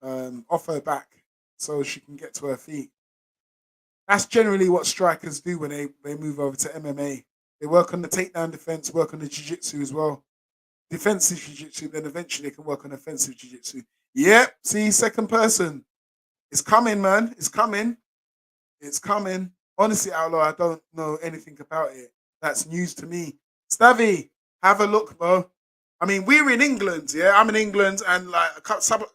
Off her back so she can get to her feet. That's generally what strikers do when they move over to MMA. They work on the takedown defense, work on the jiu-jitsu as well. Defensive jiu-jitsu, then eventually they can work on offensive jiu-jitsu. Yep, see, second person. It's coming, man. It's coming. It's coming. Honestly, Outlaw, I don't know anything about it. That's news to me. Stavy, have a look, bro. I mean, we're in England, yeah. I'm in England, and like,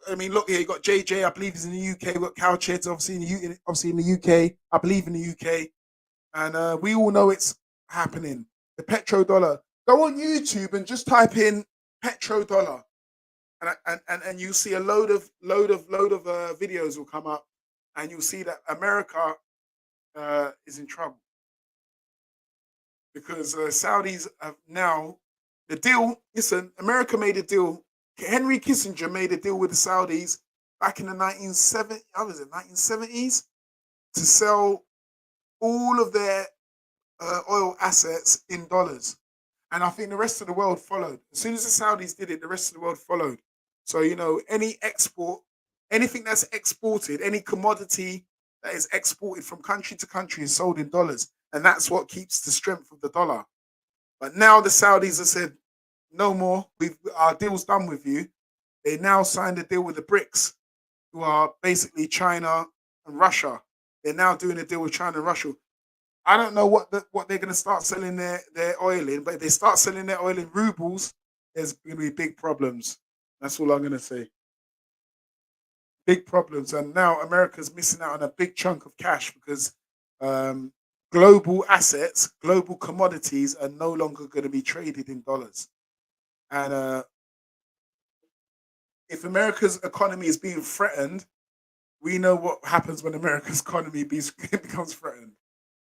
I mean, look here. You got JJ. I believe he's in the UK. We've got Cowcheds, obviously obviously in the UK. I believe in the UK, and we all know it's happening. The petrodollar. Go on YouTube and just type in petrodollar, and you see a load of videos will come up, and you'll see that America is in trouble because Saudis have now the deal. Listen, America made a deal. Henry Kissinger made a deal with the Saudis back in the 1970s. How was it 1970s to sell all of their oil assets in dollars, and I think the rest of the world followed. As soon as the Saudis did it, the rest of the world followed. So any export, anything that's exported, any commodity that is exported from country to country is sold in dollars, and that's what keeps the strength of the dollar. But now the Saudis have said, no more. Our deal's done with you. They now signed a deal with the BRICS, who are basically China and Russia. They're now doing a deal with China and Russia. I don't know what they're going to start selling their oil in, but if they start selling their oil in rubles, there's going to be big problems. That's all I'm going to say. Big problems, and now America's missing out on a big chunk of cash because um, global assets, global commodities are no longer going to be traded in dollars. And if America's economy is being threatened, we know what happens when America's economy becomes threatened.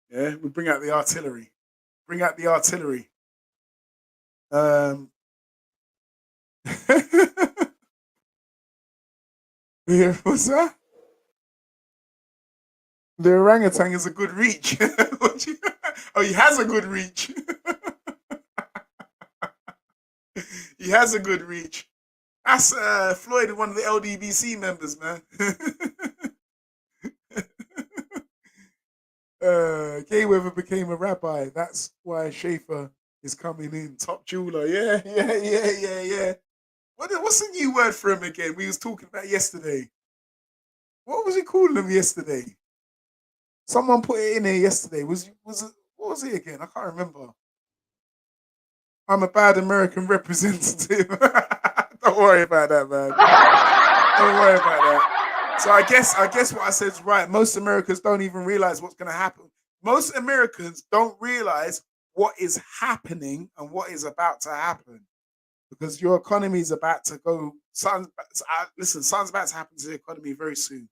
Yeah, we bring out the artillery. Bring out the artillery. Um, Yeah, what's that? The orangutan is a good reach. Oh, he has a good reach. He has a good reach. That's Floyd, one of the LDBC members, man. Mayweather became a rabbi. That's why Schaefer is coming in. Top jeweler. Yeah, yeah. What's the new word for him again? We was talking about yesterday. What was he calling him yesterday? Someone put it in here yesterday. Was it, what was it again? I can't remember. I'm a bad American representative. Don't worry about that, man. Don't worry about that. So I guess what I said is right. Most Americans don't even realize what's going to happen. Most Americans don't realize what is happening and what is about to happen because your economy is about to go. Listen, something's about to happen to the economy very soon.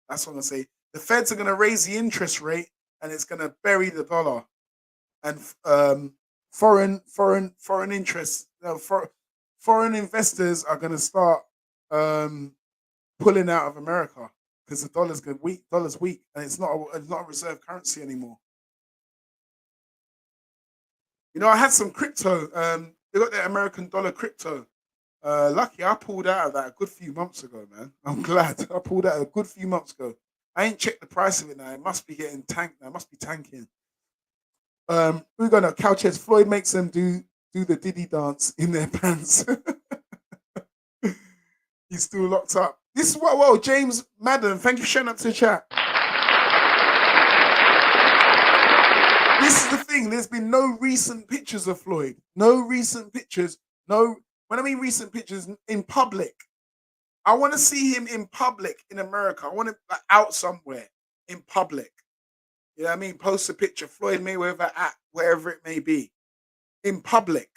That's what I'm gonna say. The Feds are going to raise the interest rate and it's going to bury the dollar and foreign interests. Foreign investors are going to start um, pulling out of America because the dollar's good weak. Dollar's weak, and it's not a reserve currency anymore. You know, I had some crypto. They got the American dollar crypto. Lucky I pulled out of that a good few months ago, man. I'm glad I pulled out a good few months ago. I ain't checked the price of it now. It must be getting tanked now. It must be tanking. We're gonna couches. Floyd makes them do the Diddy dance in their pants. He's still locked up. This is what. Whoa, James Madden. Thank you for showing up to the chat. This is the thing. There's been no recent pictures of Floyd. No recent pictures. No. When I mean recent pictures in public, I want to see him in public in America. I want him like, out somewhere in public. You know what I mean? Post a picture, Floyd Mayweather at wherever it may be in public.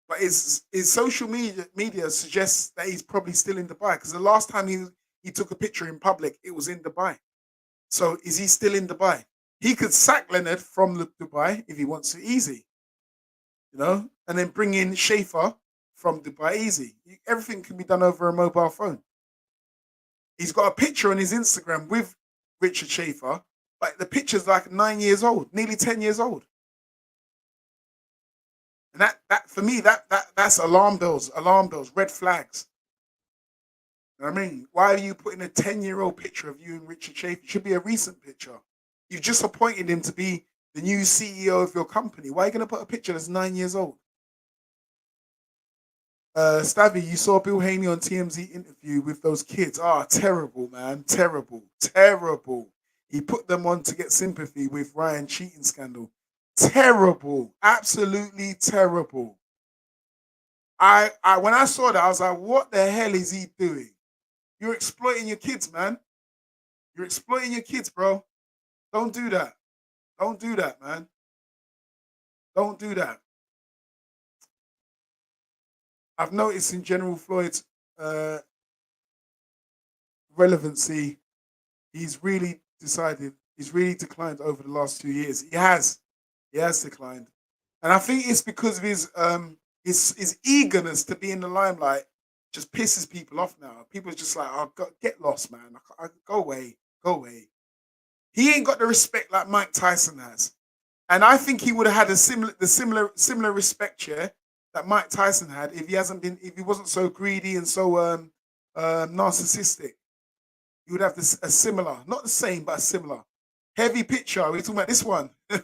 But his social media suggests that he's probably still in Dubai because the last time he took a picture in public, it was in Dubai. So is he still in Dubai? He could sack Leonard from Dubai if he wants to, easy, and then bring in Schaefer from Dubai, easy. Everything can be done over a mobile phone. He's got a picture on his Instagram with Richard Schaefer, but the picture's like 9 years old, nearly 10 years old. And that for me, that's alarm bells, red flags. You know what I mean? Why are you putting a 10-year-old picture of you and Richard Schaefer? It should be a recent picture. You've just appointed him to be the new CEO of your company. Why are you going to put a picture that's 9 years old? Stabby, you saw Bill Haney on TMZ interview with those kids. Ah, terrible, man. Terrible. Terrible. He put them on to get sympathy with Ryan cheating scandal. Terrible. Absolutely terrible. I when I saw that, I was like, what the hell is he doing? You're exploiting your kids, man. You're exploiting your kids, bro. Don't do that. Don't do that, man. Don't do that. I've noticed in General Floyd's uh, relevancy, he's really declined over the last 2 years. He has declined, and I think it's because of his eagerness to be in the limelight. Just pisses people off now. People are just like, "Oh, get lost, man. Go away, go away." He ain't got the respect like Mike Tyson has. And I think he would have had similar respect, yeah, that Mike Tyson had if he wasn't so greedy and so narcissistic. He would have a similar, not the same, but a similar. Heavy picture. We're talking about this one. You're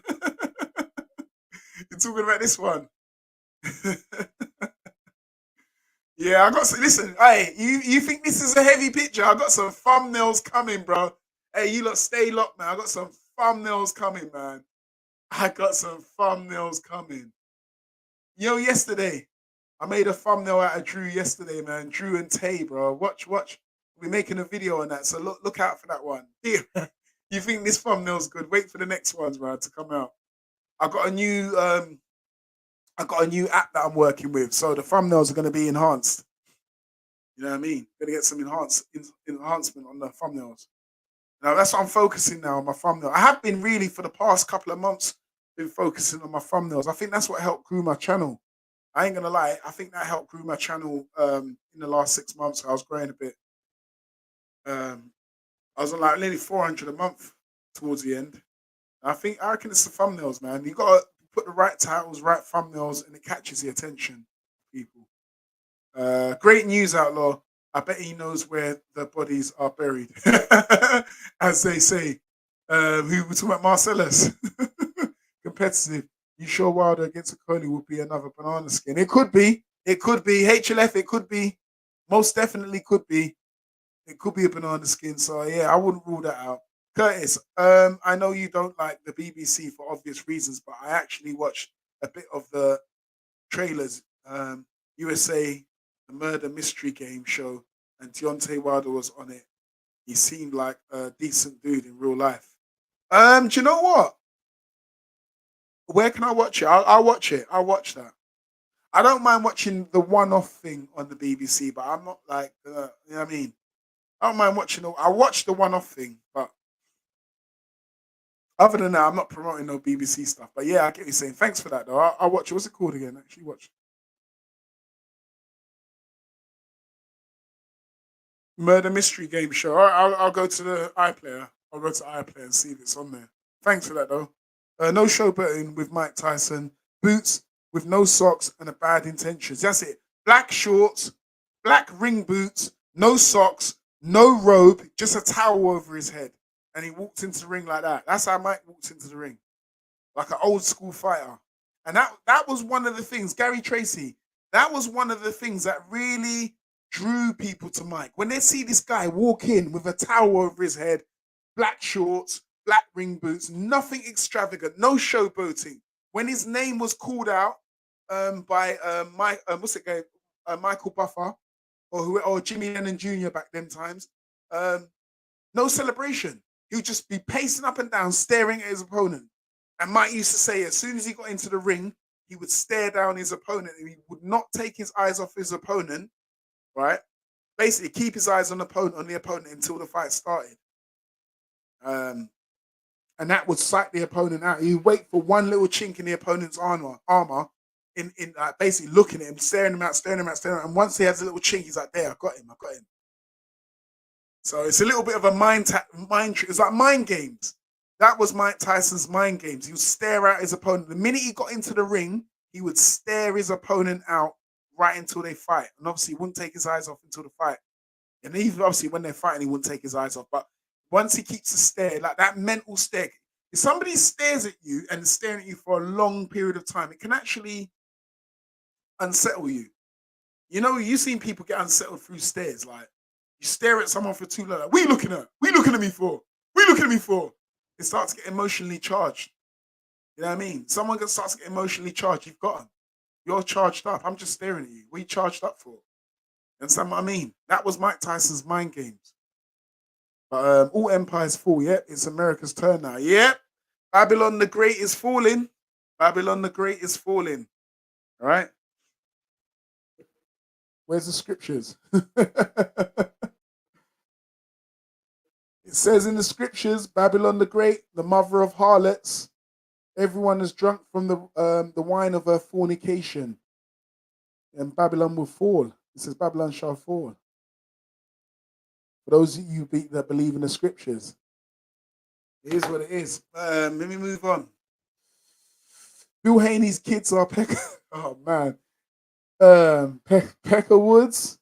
talking about this one. Yeah, I got some. Listen, hey, you think this is a heavy picture? I got some thumbnails coming, bro. Hey, you lot stay locked, man. I got some thumbnails coming, man. I got some thumbnails coming. Yesterday, I made a thumbnail out of Drew yesterday, man. Drew and Tay, bro. Watch. We're making a video on that, so look out for that one. You think this thumbnail's good? Wait for the next ones, man, to come out. I got a new app that I'm working with, so the thumbnails are going to be enhanced. You know what I mean? Going to get some enhancement on the thumbnails. Now that's what I'm focusing now on my thumbnail. I have been really for the past couple of months been focusing on my thumbnails. I think that's what helped grow my channel. I ain't gonna lie. I think that helped grow my channel in the last 6 months. I was growing a bit. Um, I was on like nearly 400 a month towards the end. I reckon it's the thumbnails, man. You gotta put the right titles, right thumbnails, and it catches the attention of people. Great news, Outlaw. I bet he knows where the bodies are buried, as they say. Who we're talking about? Marcellus. Competitive. You sure Wilder against a Coley would be another banana skin? It could be. It could be. HLF, it could be. Most definitely could be. It could be a banana skin. So yeah, I wouldn't rule that out. Curtis, I know you don't like the BBC for obvious reasons, but I actually watched a bit of the trailers. USA, the murder mystery game show, and Deontay Wilder was on it. He seemed like a decent dude in real life. Do you know what? Where can I watch it? I'll watch it. I'll watch that. I don't mind watching the one-off thing on the BBC, but I'm not like, you know what I mean? I don't mind watching. I watch the one-off thing, but other than that, I'm not promoting no BBC stuff. But yeah, I get what you're saying. Thanks for that, though. I'll watch it. What's it called again? Actually, watch Murder Mystery Game Show. I'll go to the iPlayer. I'll go to iPlayer and see if it's on there. Thanks for that, though. No showboating with Mike Tyson. Boots with no socks and a bad intentions. That's it. Black shorts, black ring boots, no socks, no robe, just a towel over his head. And he walked into the ring like that. That's how Mike walked into the ring, like an old school fighter. And that was one of the things, Gary Tracy, that was one of the things that really drew people to Mike. When they see this guy walk in with a towel over his head, black shorts, black ring boots, nothing extravagant, no showboating. When his name was called out by what's it going, Michael Buffer or Jimmy Lennon Jr. back then times, um, no celebration. He would just be pacing up and down, staring at his opponent. And Mike used to say, as soon as he got into the ring, he would stare down his opponent and he would not take his eyes off his opponent, right? Basically, keep his eyes on the opponent until the fight started. Um, and that would psych the opponent out. You wait for one little chink in the opponent's armor in basically looking at him, staring him out, staring him out, staring him out. And once he has a little chink, he's like, there, I got him, I got him. So it's a little bit of a mind trick. It's like mind games. That was Mike Tyson's mind games. He would stare out his opponent. The minute he got into the ring, he would stare his opponent out right until they fight. And obviously, he wouldn't take his eyes off until the fight. And even obviously, when they're fighting, he wouldn't take his eyes off. But once he keeps a stare, like that mental stare, if somebody stares at you and is staring at you for a long period of time, it can actually unsettle you. You know, you've seen people get unsettled through stares. Like, you stare at someone for too long. Like, what are you looking at? What are you looking at me for? What are you looking at me for? It starts to get emotionally charged. You know what I mean? Someone starts to get emotionally charged. You've got them. You're charged up. I'm just staring at you. What are you charged up for? You understand what I mean? That was Mike Tyson's mind games. But all empires fall. Yep, it's America's turn now. Yep. Babylon the Great is falling. Babylon the Great is falling. All right. Where's the scriptures? It says in the scriptures, Babylon the Great, the mother of harlots, everyone is drunk from the wine of her fornication, and Babylon will fall. It says Babylon shall fall. For those of you that believe in the scriptures, it is what it is. Let me move on. Bill Haney's kids are Pecker. Oh man, Pecker Woods,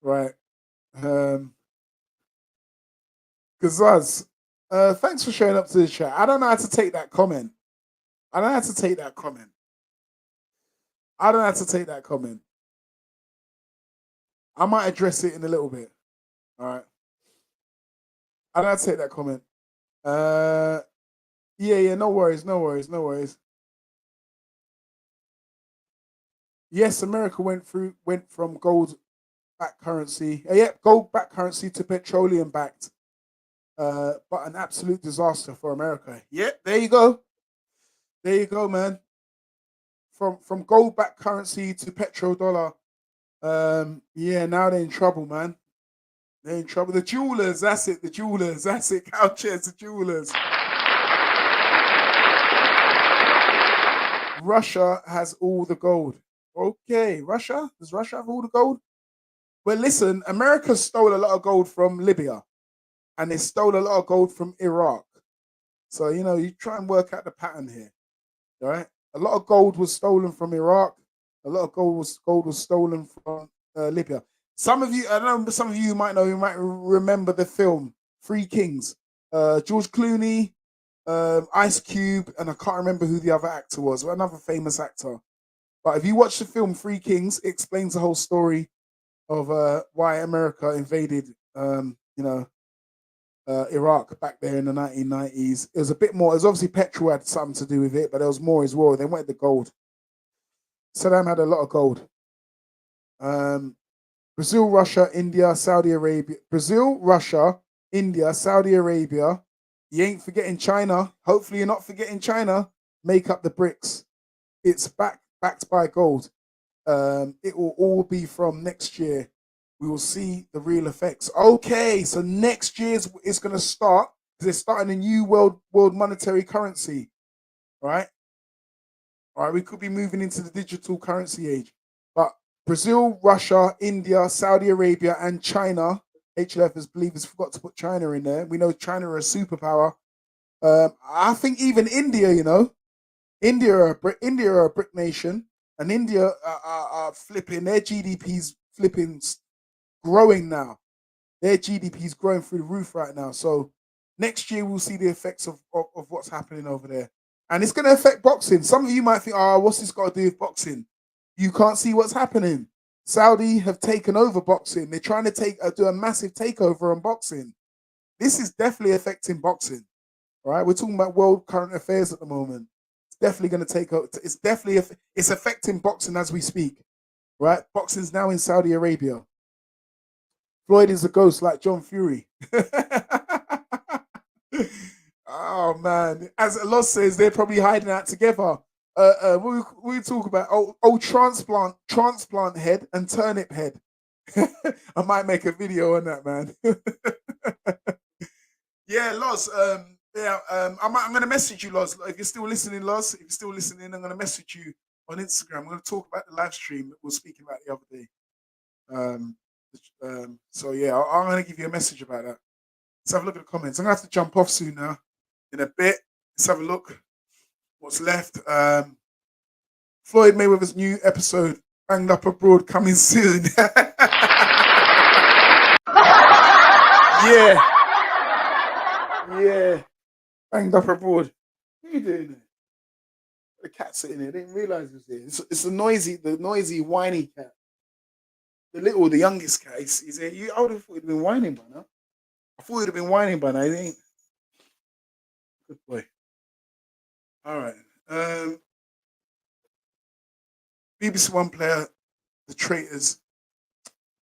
right? Gazaz, thanks for showing up to the chat. I don't know how to take that comment. I don't know how to take that comment. I don't know how to take that comment. I might address it in a little bit. All right. I don't know how to take that comment. Yeah, no worries, no worries, no worries. Yes, America went from gold back currency. Yep, gold back currency to petroleum backed. But an absolute disaster for America. Yep, there you go. There you go, man. From gold back currency to petrodollar. Yeah, now they're in trouble, man. They're in trouble. The jewelers, that's it. The jewelers, that's it. Couches, the jewelers. Russia has all the gold. Okay, Russia? Does Russia have all the gold? Well, listen, America stole a lot of gold from Libya, and they stole a lot of gold from Iraq. So you try and work out the pattern here, right? A lot of gold was stolen from Iraq. A lot of gold was stolen from Libya. Some of you, I don't know, some of you might know, you might remember the film Three Kings. George Clooney, Ice Cube, and I can't remember who the other actor was, but another famous actor. But if you watch the film Three Kings, it explains the whole story of why America invaded, Iraq back there in the 1990s. It was a bit more. It was obviously petrol had something to do with it, but there was more as well. They wanted the gold. Saddam had a lot of gold. Um, Brazil, Russia, India, Saudi Arabia. Brazil, Russia, India, Saudi Arabia. You ain't forgetting China. Hopefully, you're not forgetting China. Make up the bricks. It's backed by gold. It will all be from next year. We will see the real effects. Okay, so next year's it's going to start because they're starting a new world monetary currency, right? All right, we could be moving into the digital currency age, but Brazil, Russia, India, Saudi Arabia, and China. HLF has believers forgot to put China in there. We know China are a superpower. I think even India, India are a brick nation, and India are flipping their GDP's flipping growing now. Their GDP is growing through the roof right now. So next year we'll see the effects of what's happening over there. And it's going to affect boxing. Some of you might think, oh, what's this got to do with boxing? You can't see what's happening. Saudi have taken over boxing. They're trying to do a massive takeover on boxing. This is definitely affecting boxing. All right, we're talking about world current affairs at the moment. It's definitely going to take over. It's affecting boxing as we speak. Right, boxing's now in Saudi Arabia. Floyd is a ghost like John Fury. Oh man, as Allah says, they're probably hiding out together. We talk about transplant head and turnip head. I might make a video on that, man. Yeah, Loz. I'm gonna message you, Loz. If you're still listening, Loz. If you're still listening, I'm gonna message you on Instagram. I'm gonna talk about the live stream that we were speaking about the other day. Um, so yeah, I'm gonna give you a message about that. Let's have a look at the comments. I'm gonna have to jump off soon now. In a bit. Let's have a look. What's left? Floyd Mayweather's new episode, Banged Up Abroad, coming soon. Yeah. Yeah. Banged Up Abroad. What are you doing there? The cat's sitting there. I didn't realise it was there. It's the noisy, whiny cat. The youngest cat. He's there. I would have thought he'd been whining by now. I thought he'd have been whining by now. He ain't. Good boy. All right. BBC One player, the traitors,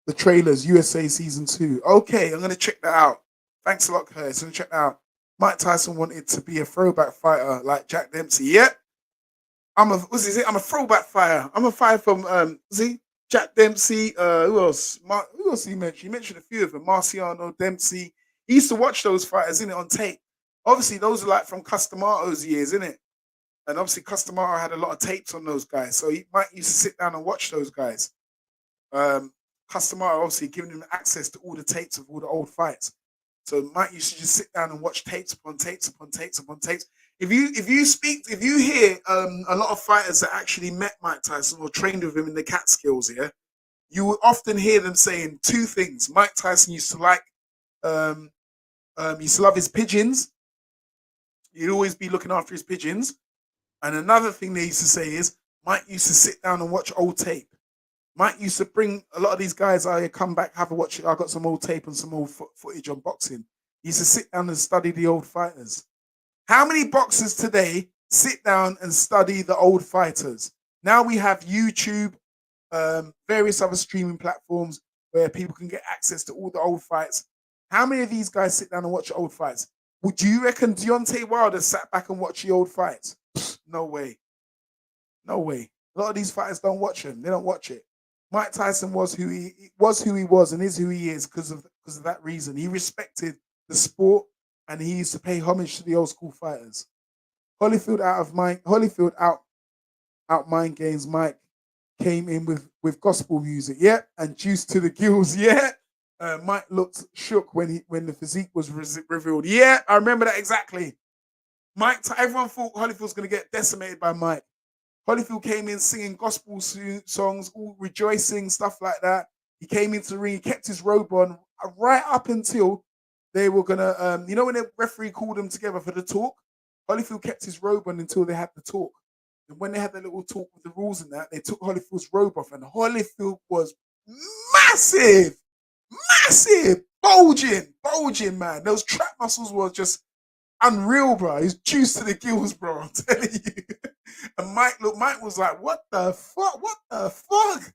the trailers, USA season 2. Okay, I'm gonna check that out. Thanks a lot, Curtis. I'm gonna check that out. Mike Tyson wanted to be a throwback fighter like Jack Dempsey. Yep. I'm a throwback fighter. I'm a fighter from Jack Dempsey. Who else? Who else he mentioned? He mentioned a few of them. Marciano, Dempsey. He used to watch those fighters, in it on tape. Obviously, those are like from Customato's years, isn't it? And obviously, Customato had a lot of tapes on those guys. So he might used to sit down and watch those guys. Customato obviously giving him access to all the tapes of all the old fights. So Mike used to just sit down and watch tapes upon tapes upon tapes upon tapes. If you hear a lot of fighters that actually met Mike Tyson or trained with him in the Catskills, yeah, you will often hear them saying two things. Mike Tyson used to used to love his pigeons. He'd always be looking after his pigeons. And another thing they used to say is Mike used to sit down and watch old tape. Mike used to bring a lot of these guys. I come back, have a watch. I got some old tape and some old footage on boxing. He used to sit down and study the old fighters. How many boxers today sit down and study the old fighters? Now we have YouTube, various other streaming platforms where people can get access to all the old fights. How many of these guys sit down and watch old fights? Would you reckon Deontay Wilder sat back and watched the old fights? No way. No way. A lot of these fighters don't watch them. They don't watch it. Mike Tyson was who he was and is who he is because of that reason. He respected the sport and he used to pay homage to the old school fighters. Holyfield out mind games, Mike. came in with gospel music, yeah, and juice to the gills, yeah. Mike looked shook when the physique was revealed. Yeah, I remember that exactly. Everyone thought Holyfield was going to get decimated by Mike. Holyfield came in singing gospel songs, all rejoicing, stuff like that. He came into the ring, he kept his robe on right up until they were gonna, when the referee called them together for the talk. Holyfield kept his robe on until they had the talk. And when they had the little talk with the rules and that, they took Holyfield's robe off, and Holyfield was massive, massive, bulging, man. Those trap muscles were just unreal, bro. He's juiced to the gills, bro. I'm telling you. And Mike was like, "What the fuck? What the fuck?"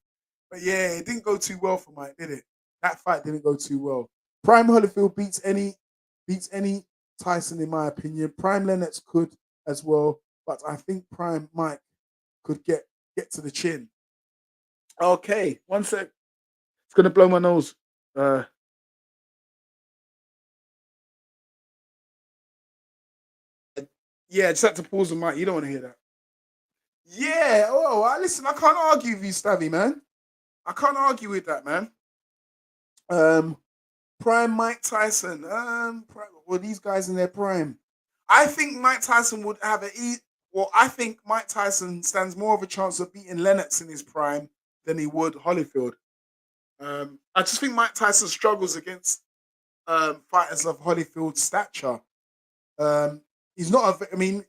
But yeah, it didn't go too well for Mike, did it? That fight didn't go too well. Prime Holyfield beats any Tyson in my opinion. Prime Lennox could as well, but I think Prime Mike could get to the chin. Okay, one sec. It's gonna blow my nose. Uh, yeah, just had to pause the mic. You don't want to hear that. Yeah. Oh, listen. I can't argue with you, Stabby, man. I can't argue with that, man. Um, Prime Mike Tyson. Well, these guys in their prime. I think Mike Tyson would have Well, I think Mike Tyson stands more of a chance of beating Lennox in his prime than he would Holyfield. I just think Mike Tyson struggles against fighters of Holyfield's stature. Um, he's not. I mean,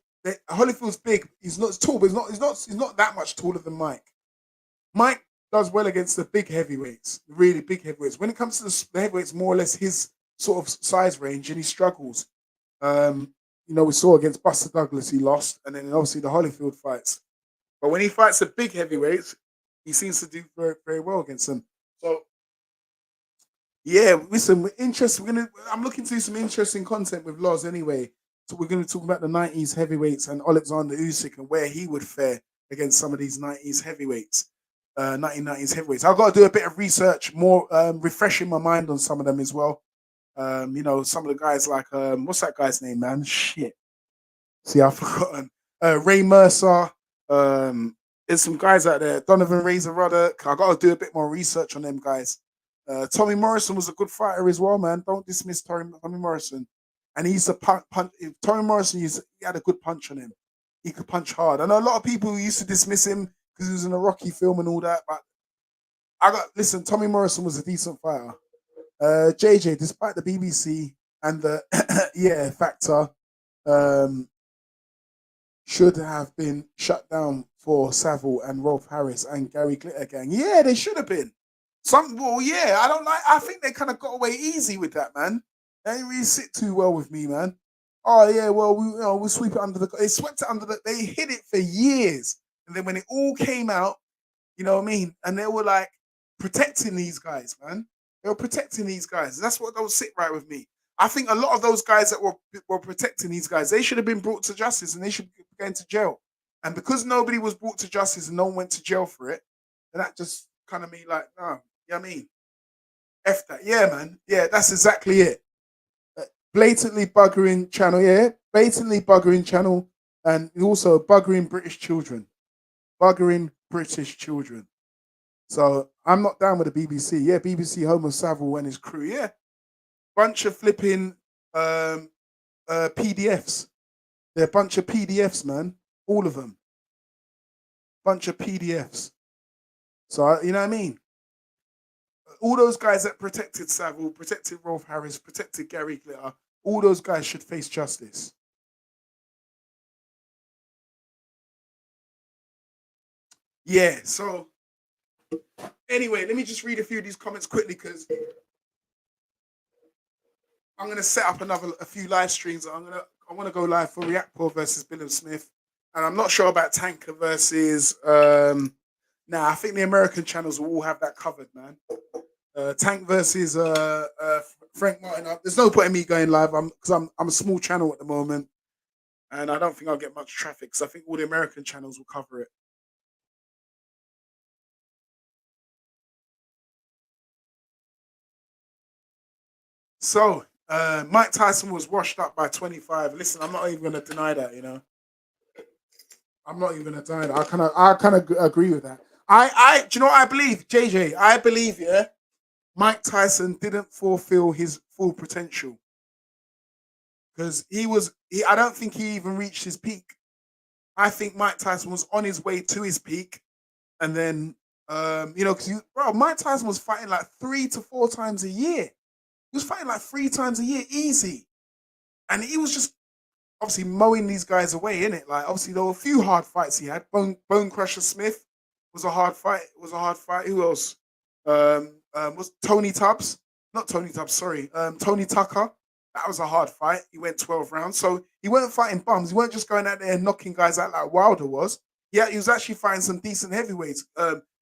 Holyfield's big. He's not tall, but he's not that much taller than Mike. Mike does well against the big heavyweights, the really big heavyweights. When it comes to the heavyweights, more or less his sort of size range, and he struggles. Um, we saw against Buster Douglas, he lost, and then obviously the Holyfield fights. But when he fights the big heavyweights, he seems to do very, very well against them. So yeah, listen, we're interested. I'm looking to do some interesting content with Loz anyway. So we're going to talk about the '90s heavyweights and Oleksandr Usyk and where he would fare against some of these '90s heavyweights, 1990s heavyweights. I've got to do a bit of research, more refreshing my mind on some of them as well. Some of the guys like what's that guy's name, man? Shit. See, I've forgotten. Ray Mercer. There's some guys out there. Donovan Razor Ruddock. I got to do a bit more research on them guys. Tommy Morrison was a good fighter as well, man. Don't dismiss Tommy Morrison. And he's a punch. Tommy Morrison, he had a good punch on him. He could punch hard. I know a lot of people used to dismiss him because he was in a Rocky film and all that. But listen. Tommy Morrison was a decent fighter. JJ, despite the BBC and the factor, um, should have been shut down for Savile and Rolf Harris and Gary Glitter gang. Yeah, they should have been. I don't like. I think they kind of got away easy with that, man. They didn't really sit too well with me, man. Oh yeah, well we'll sweep it under the. They swept it under the. They hid it for years, and then when it all came out, you know what I mean, and they were like protecting these guys, man. They were protecting these guys. That's what don't sit right with me. I think a lot of those guys that were protecting these guys, they should have been brought to justice and they should be going to jail. And because nobody was brought to justice and no one went to jail for it, then that just kind of me like, no, you know what I mean? F that. Yeah, man. Yeah, that's exactly it. Blatantly buggering channel, yeah. Blatantly buggering channel and also buggering British children. Buggering British children. So I'm not down with the BBC. Yeah, BBC home of Savile and his crew. Yeah. Bunch of flipping PDFs. They're a bunch of PDFs, man. All of them. Bunch of PDFs. So, you know what I mean? All those guys that protected Savile, protected Rolf Harris, protected Gary Glitter, all those guys should face justice. Yeah, so anyway, let me just read a few of these comments quickly because I'm gonna set up a few live streams. I want to go live for Reactpor versus Billam Smith, and I'm not sure about Tanker versus. I think the American channels will all have that covered, man. Tank versus Frank Martin. There's no point in me going live. Because I'm a small channel at the moment, and I don't think I'll get much traffic. Because I think all the American channels will cover it. So Mike Tyson was washed up by 25. Listen, I'm not even going to deny that. I'm not even going to deny that. I kind of agree with that. do you know what I believe, JJ? I believe, yeah, Mike Tyson didn't fulfill his full potential because I don't think he even reached his peak. I think Mike Tyson was on his way to his peak, and then, because bro, Mike Tyson was fighting like 3 to 4 times a year. He was fighting like 3 times a year, easy, and he was just obviously mowing these guys away, in it. Like obviously there were a few hard fights he had. Bone Crusher Smith was a hard fight. It was a hard fight. Who else? Was Tony Tubbs? Not Tony Tubbs. Sorry, Tony Tucker. That was a hard fight. He went 12 rounds. So he weren't fighting bums. He weren't just going out there and knocking guys out like Wilder was. Yeah, he was actually fighting some decent heavyweights.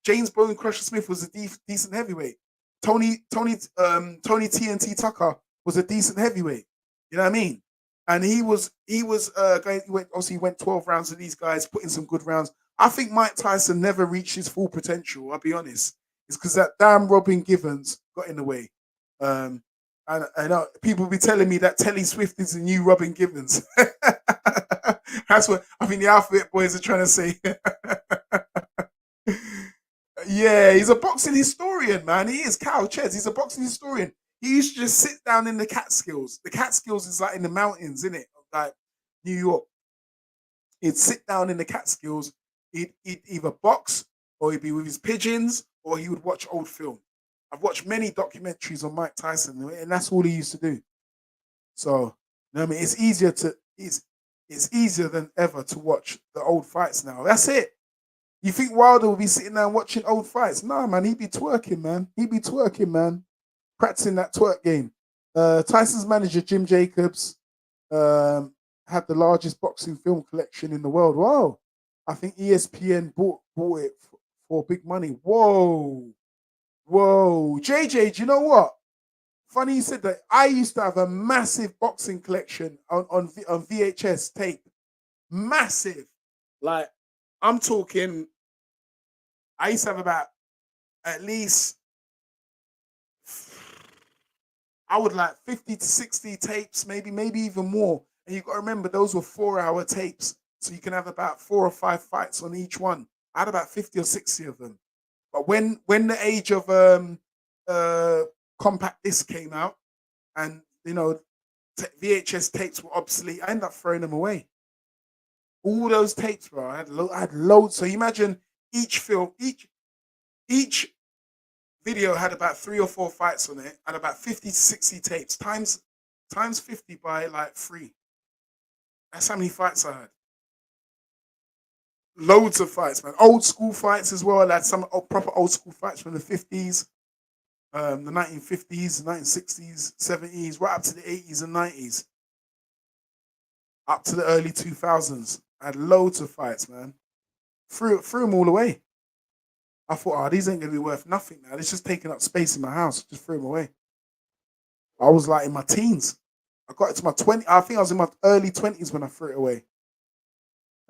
James Bone Crusher Smith was a decent heavyweight. Tony TNT Tucker was a decent heavyweight. You know what I mean? And he was going. He went 12 rounds with these guys, putting some good rounds. I think Mike Tyson never reached his full potential. I'll be honest. It's because that damn Robin Givens got in the way. Um, and I know people be telling me that Telly Swift is the new Robin Givens. That's what I think the Alphabet Boys are trying to say. Yeah, he's a boxing historian, man. He is Cal Ches. He's a boxing historian. He used to just sit down in the Catskills. The Catskills is like in the mountains, isn't it? Like New York. He'd sit down in the Catskills. He'd either box or he'd be with his pigeons or he would watch old film. I've watched many documentaries on Mike Tyson, and that's all he used to do. So, you know what I mean, it's easier than ever to watch the old fights now. That's it. You think Wilder will be sitting there watching old fights? No, man, he'd be twerking, man. He'd be twerking, man. Practicing that twerk game. Tyson's manager, Jim Jacobs, had the largest boxing film collection in the world. Wow. I think ESPN bought it for big money. Whoa. Whoa. JJ, do you know what? Funny you said that. I used to have a massive boxing collection on VHS tape. Massive. Like, I'm talking, I used to have about at least, I would like 50 to 60 tapes, maybe even more. And you got to remember, those were 4 hour tapes. So you can have about 4 or 5 fights on each one. I had about 50 or 60 of them. But when the age of uh, compact disc came out and, VHS tapes were obsolete, I ended up throwing them away. All those tapes, bro. I had loads. So you imagine each film, each video had about 3 or 4 fights on it, and about 50 to 60 tapes times 50 by like three. That's how many fights I had. Loads of fights, man. Old school fights as well. I had some proper old school fights from the 50s, the 1950s, the 1960s, 70s, right up to the 80s and 90s, up to the early 2000s. I had loads of fights, man. Threw them all away. I thought, oh, these ain't gonna be worth nothing now. It's just taking up space in my house. Just threw them away. I was like in my teens. I got it to my 20. I think I was in my early 20s when I threw it away.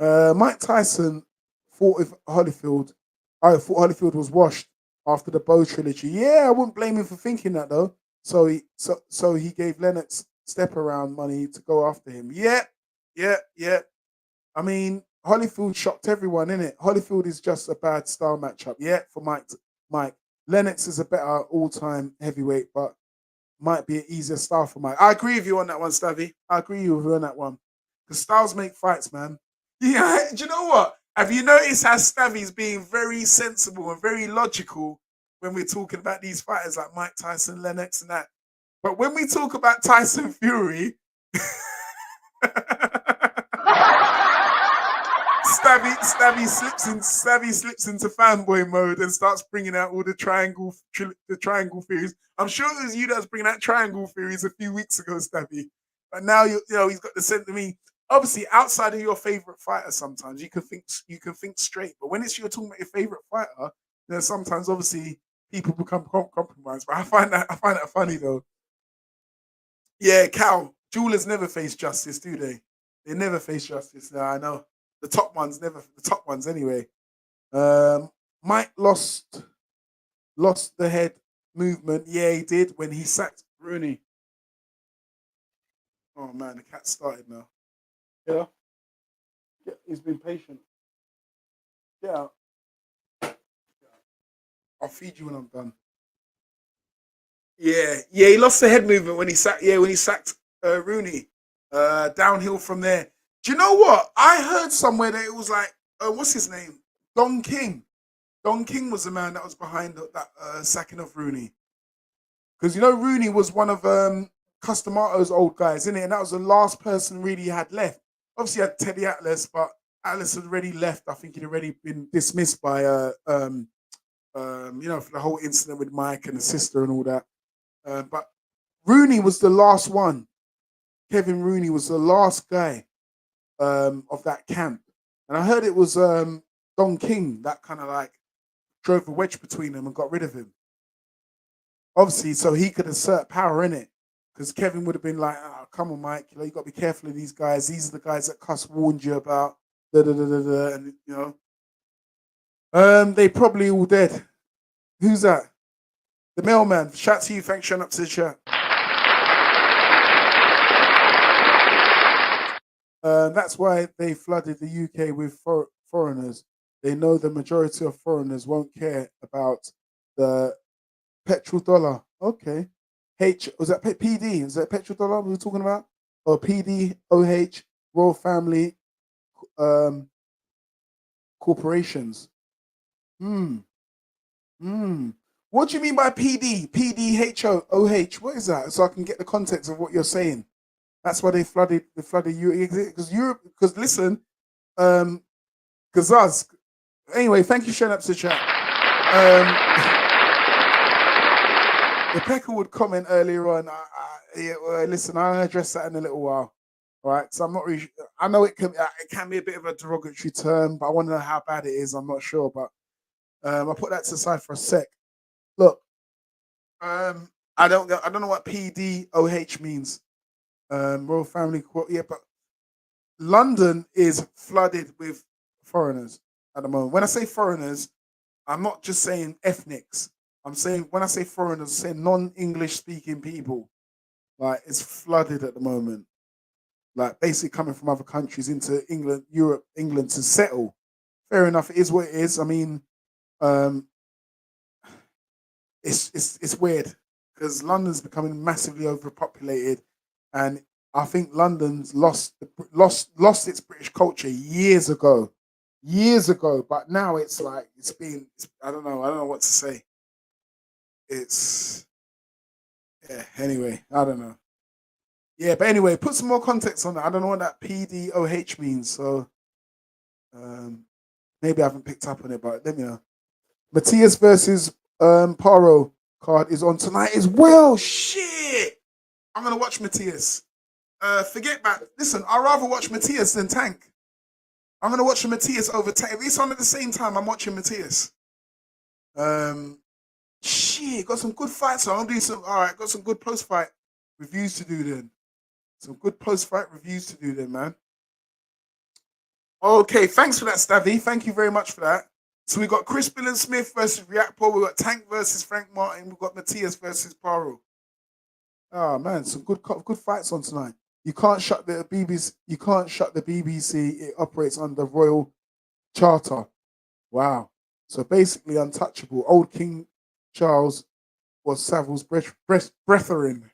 Mike Tyson fought with Holyfield. I thought Holyfield was washed after the Bow trilogy. Yeah, I wouldn't blame him for thinking that though. So he gave Lennox step around money to go after him. Yeah, yeah, yeah. I mean, Holyfield shocked everyone, innit? Holyfield is just a bad style matchup. Yeah, for Mike. Lennox is a better all-time heavyweight, but might be an easier style for Mike. I agree with you on that one, Stabby. I agree with you on that one. Because styles make fights, man. Yeah, do you know what? Have you noticed how Stabby's being very sensible and very logical when we're talking about these fighters like Mike Tyson, Lennox, and that? But when we talk about Tyson Fury, Stabby slips into fanboy mode and starts bringing out all the triangle theories. I'm sure it was you that was bringing out triangle theories a few weeks ago, Stabby. But now he's got the sense to me. Obviously, outside of your favorite fighter, sometimes you can think straight. But when it's you're talking about your favorite fighter, sometimes obviously people become compromised. But I find that funny though. Yeah, Cal, jewelers never face justice, do they? They never face justice. Yeah, I know. The top ones never. The top ones anyway. Um, Mike lost the head movement. Yeah, he did when he sacked Rooney. Oh man, the cat started now. Yeah, yeah, he's been patient. Yeah, I'll feed you when I'm done. Yeah, yeah, he lost the head movement when he sacked. Yeah, when he sacked Rooney. Downhill from there. Do you know what? I heard somewhere that it was like, what's his name? Don King. Don King was the man that was behind that sacking of Rooney. Because you know Rooney was one of Customato's old guys, isn't it? And that was the last person really he had left. Obviously, he had Teddy Atlas, but Atlas had already left. I think he'd already been dismissed by for the whole incident with Mike and the sister and all that. But Rooney was the last one. Kevin Rooney was the last guy of that camp. And I heard it was Don King that kind of like drove a wedge between them and got rid of him. Obviously, so he could assert power in it. Because Kevin would have been like, oh, come on, Mike, you got to be careful of these guys. These are the guys that Cuss warned you about. Da, da, da, da, da, and, they probably all dead. Who's that? The mailman. Shout to you. Thanks for showing up to the chat. That's why they flooded the UK with foreigners. They know the majority of foreigners won't care about the petrol dollar. Okay. Was that PD? Was that petrol dollar we were talking about? Or PD, OH, Royal Family corporations. Hmm. Hmm. What do you mean by PD? PDHO, OH? What is that? So I can get the context of what you're saying. That's why they flooded Europe. Because Europe, because listen, Gazaz. Anyway, thank you for showing up to the chat. The Pecker would comment earlier on. Listen, I'll address that in a little while. All right, so I'm not really. I know it can be a bit of a derogatory term, but I want to know how bad it is. I'm not sure, but I'll put that to the side for a sec. Look, I don't know what PDOH means. Royal Family Court. Yeah, but London is flooded with foreigners at the moment. When I say foreigners, I'm not just saying ethnics. I'm saying when I say foreigners, I'm saying non-English speaking people. Like it's flooded at the moment. Like basically coming from other countries into England, Europe, England to settle. Fair enough, it is what it is. I mean, um, it's weird because London's becoming massively overpopulated, and I think London's lost its British culture years ago. But now it's like I don't know what to say. It's yeah. Anyway, I don't know. Yeah, but anyway, put some more context on that. I don't know what that PDOH means, so um, maybe I haven't picked up on it. But let me know. Matthias versus Paro card is on tonight as well. Shit, I'm gonna watch Matthias. Forget that. Listen, I'd rather watch Matthias than Tank. I'm gonna watch Matthias over Tank. If it's on at the same time, I'm watching Matthias. Shit, got some good fights. So I'm doing some. All right, got some good post fight reviews to do then. Some good post fight reviews to do then, man. Okay, thanks for that, Stavy. Thank you very much for that. So we got Chris Billen Smith versus Reactpo. We got Tank versus Frank Martin. We got Matthias versus Paro. Oh man, some good fights on tonight. You can't shut the BBC. You can't shut the BBC. It operates under Royal Charter. Wow. So basically untouchable. Old King Charles was Savile's brethren.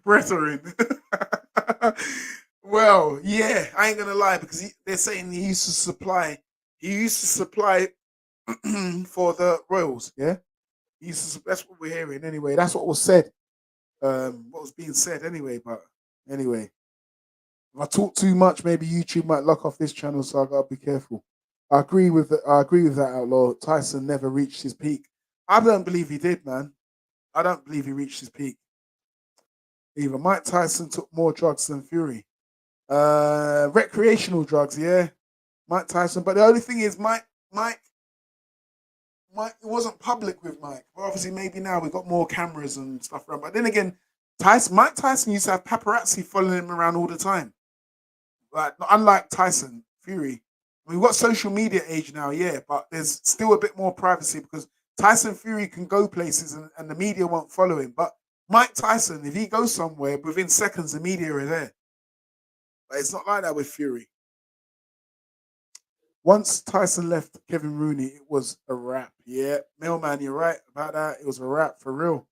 Brethren. Well, yeah, I ain't gonna lie because they're saying he used to supply. He used to supply for the Royals. Yeah, that's what we're hearing anyway. That's what was said. What was being said anyway. But anyway, if I talk too much, maybe YouTube might lock off this channel, so I gotta be careful. I agree with that, Outlaw. Tyson never reached his peak. I don't believe he did, man. I don't believe he reached his peak. Either Mike Tyson took more drugs than Fury. Recreational drugs, yeah. Mike Tyson. But the only thing is Mike it wasn't public with Mike. Well, obviously maybe now we've got more cameras and stuff around. But then again, Mike Tyson used to have paparazzi following him around all the time. Like unlike Tyson Fury. We've got social media age now, yeah, but there's still a bit more privacy because Tyson Fury can go places and the media won't follow him. But Mike Tyson, if he goes somewhere, within seconds the media are there. But it's not like that with Fury. Once Tyson left Kevin Rooney, it was a wrap. Yeah, Mailman, you're right about that. It was a wrap for real.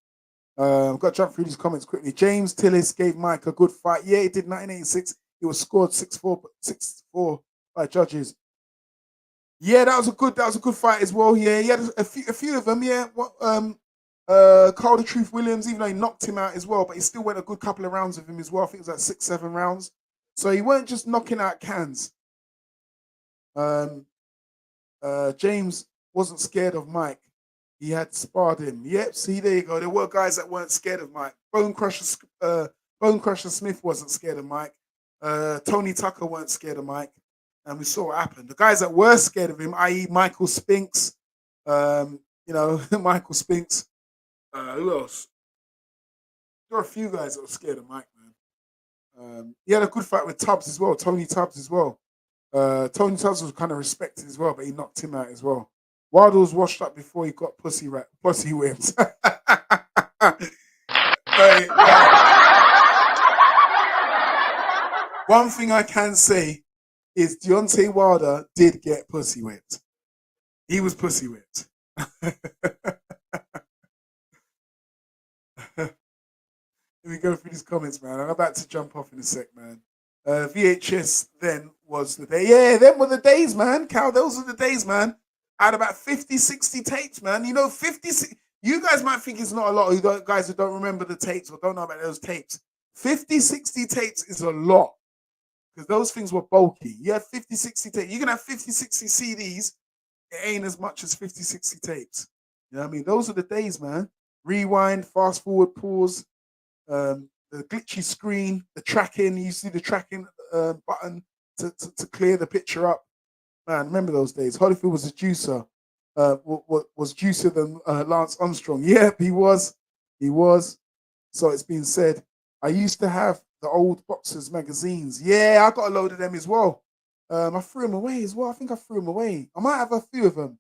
Got to jump through these comments quickly. James Tillis gave Mike a good fight. Yeah, he did 1986. He was scored 6-4 by judges. Yeah, that was a good fight as well. Yeah, he had a few of them. Yeah, Carl the Truth Williams, even though he knocked him out as well, but he still went a good couple of rounds with him as well. I think it was like 6, 7 rounds. So he weren't just knocking out cans. Um, James wasn't scared of Mike. He had sparred him. Yep, see, there you go. There were guys that weren't scared of Mike. Bone Crusher Smith wasn't scared of Mike. Tony Tucker weren't scared of Mike. And we saw what happened. The guys that were scared of him, i.e., Michael Spinks, Michael Spinks. Who else? There were a few guys that were scared of Mike, man. He had a good fight with Tubbs as well, Tony Tubbs as well. Tony Tubbs was kind of respected as well, but he knocked him out as well. Wilder was washed up before he got pussy whipped. Hey, one thing I can say is Deontay Wilder did get pussy whipped. He was pussy whipped. Let me go through these comments, man. I'm about to jump off in a sec, man. VHS then was the day. Yeah, them were the days, man. Cal, those were the days, man. I had about 50, 60 tapes, man. You know, 50, you guys might think it's not a lot. You guys who don't remember the tapes or don't know about those tapes. 50, 60 tapes is a lot because those things were bulky. You had 50, 60 tapes. You can have 50, 60 CDs. It ain't as much as 50, 60 tapes. You know what I mean? Those are the days, man. Rewind, fast forward, pause. The glitchy screen, the tracking. You see the tracking button to clear the picture up. Man, remember those days? Holyfield was a juicer. Was juicier than Lance Armstrong. Yep, he was. He was. So it's been said. I used to have the old boxers magazines. Yeah, I got a load of them as well. I threw them away as well. I think I threw them away. I might have a few of them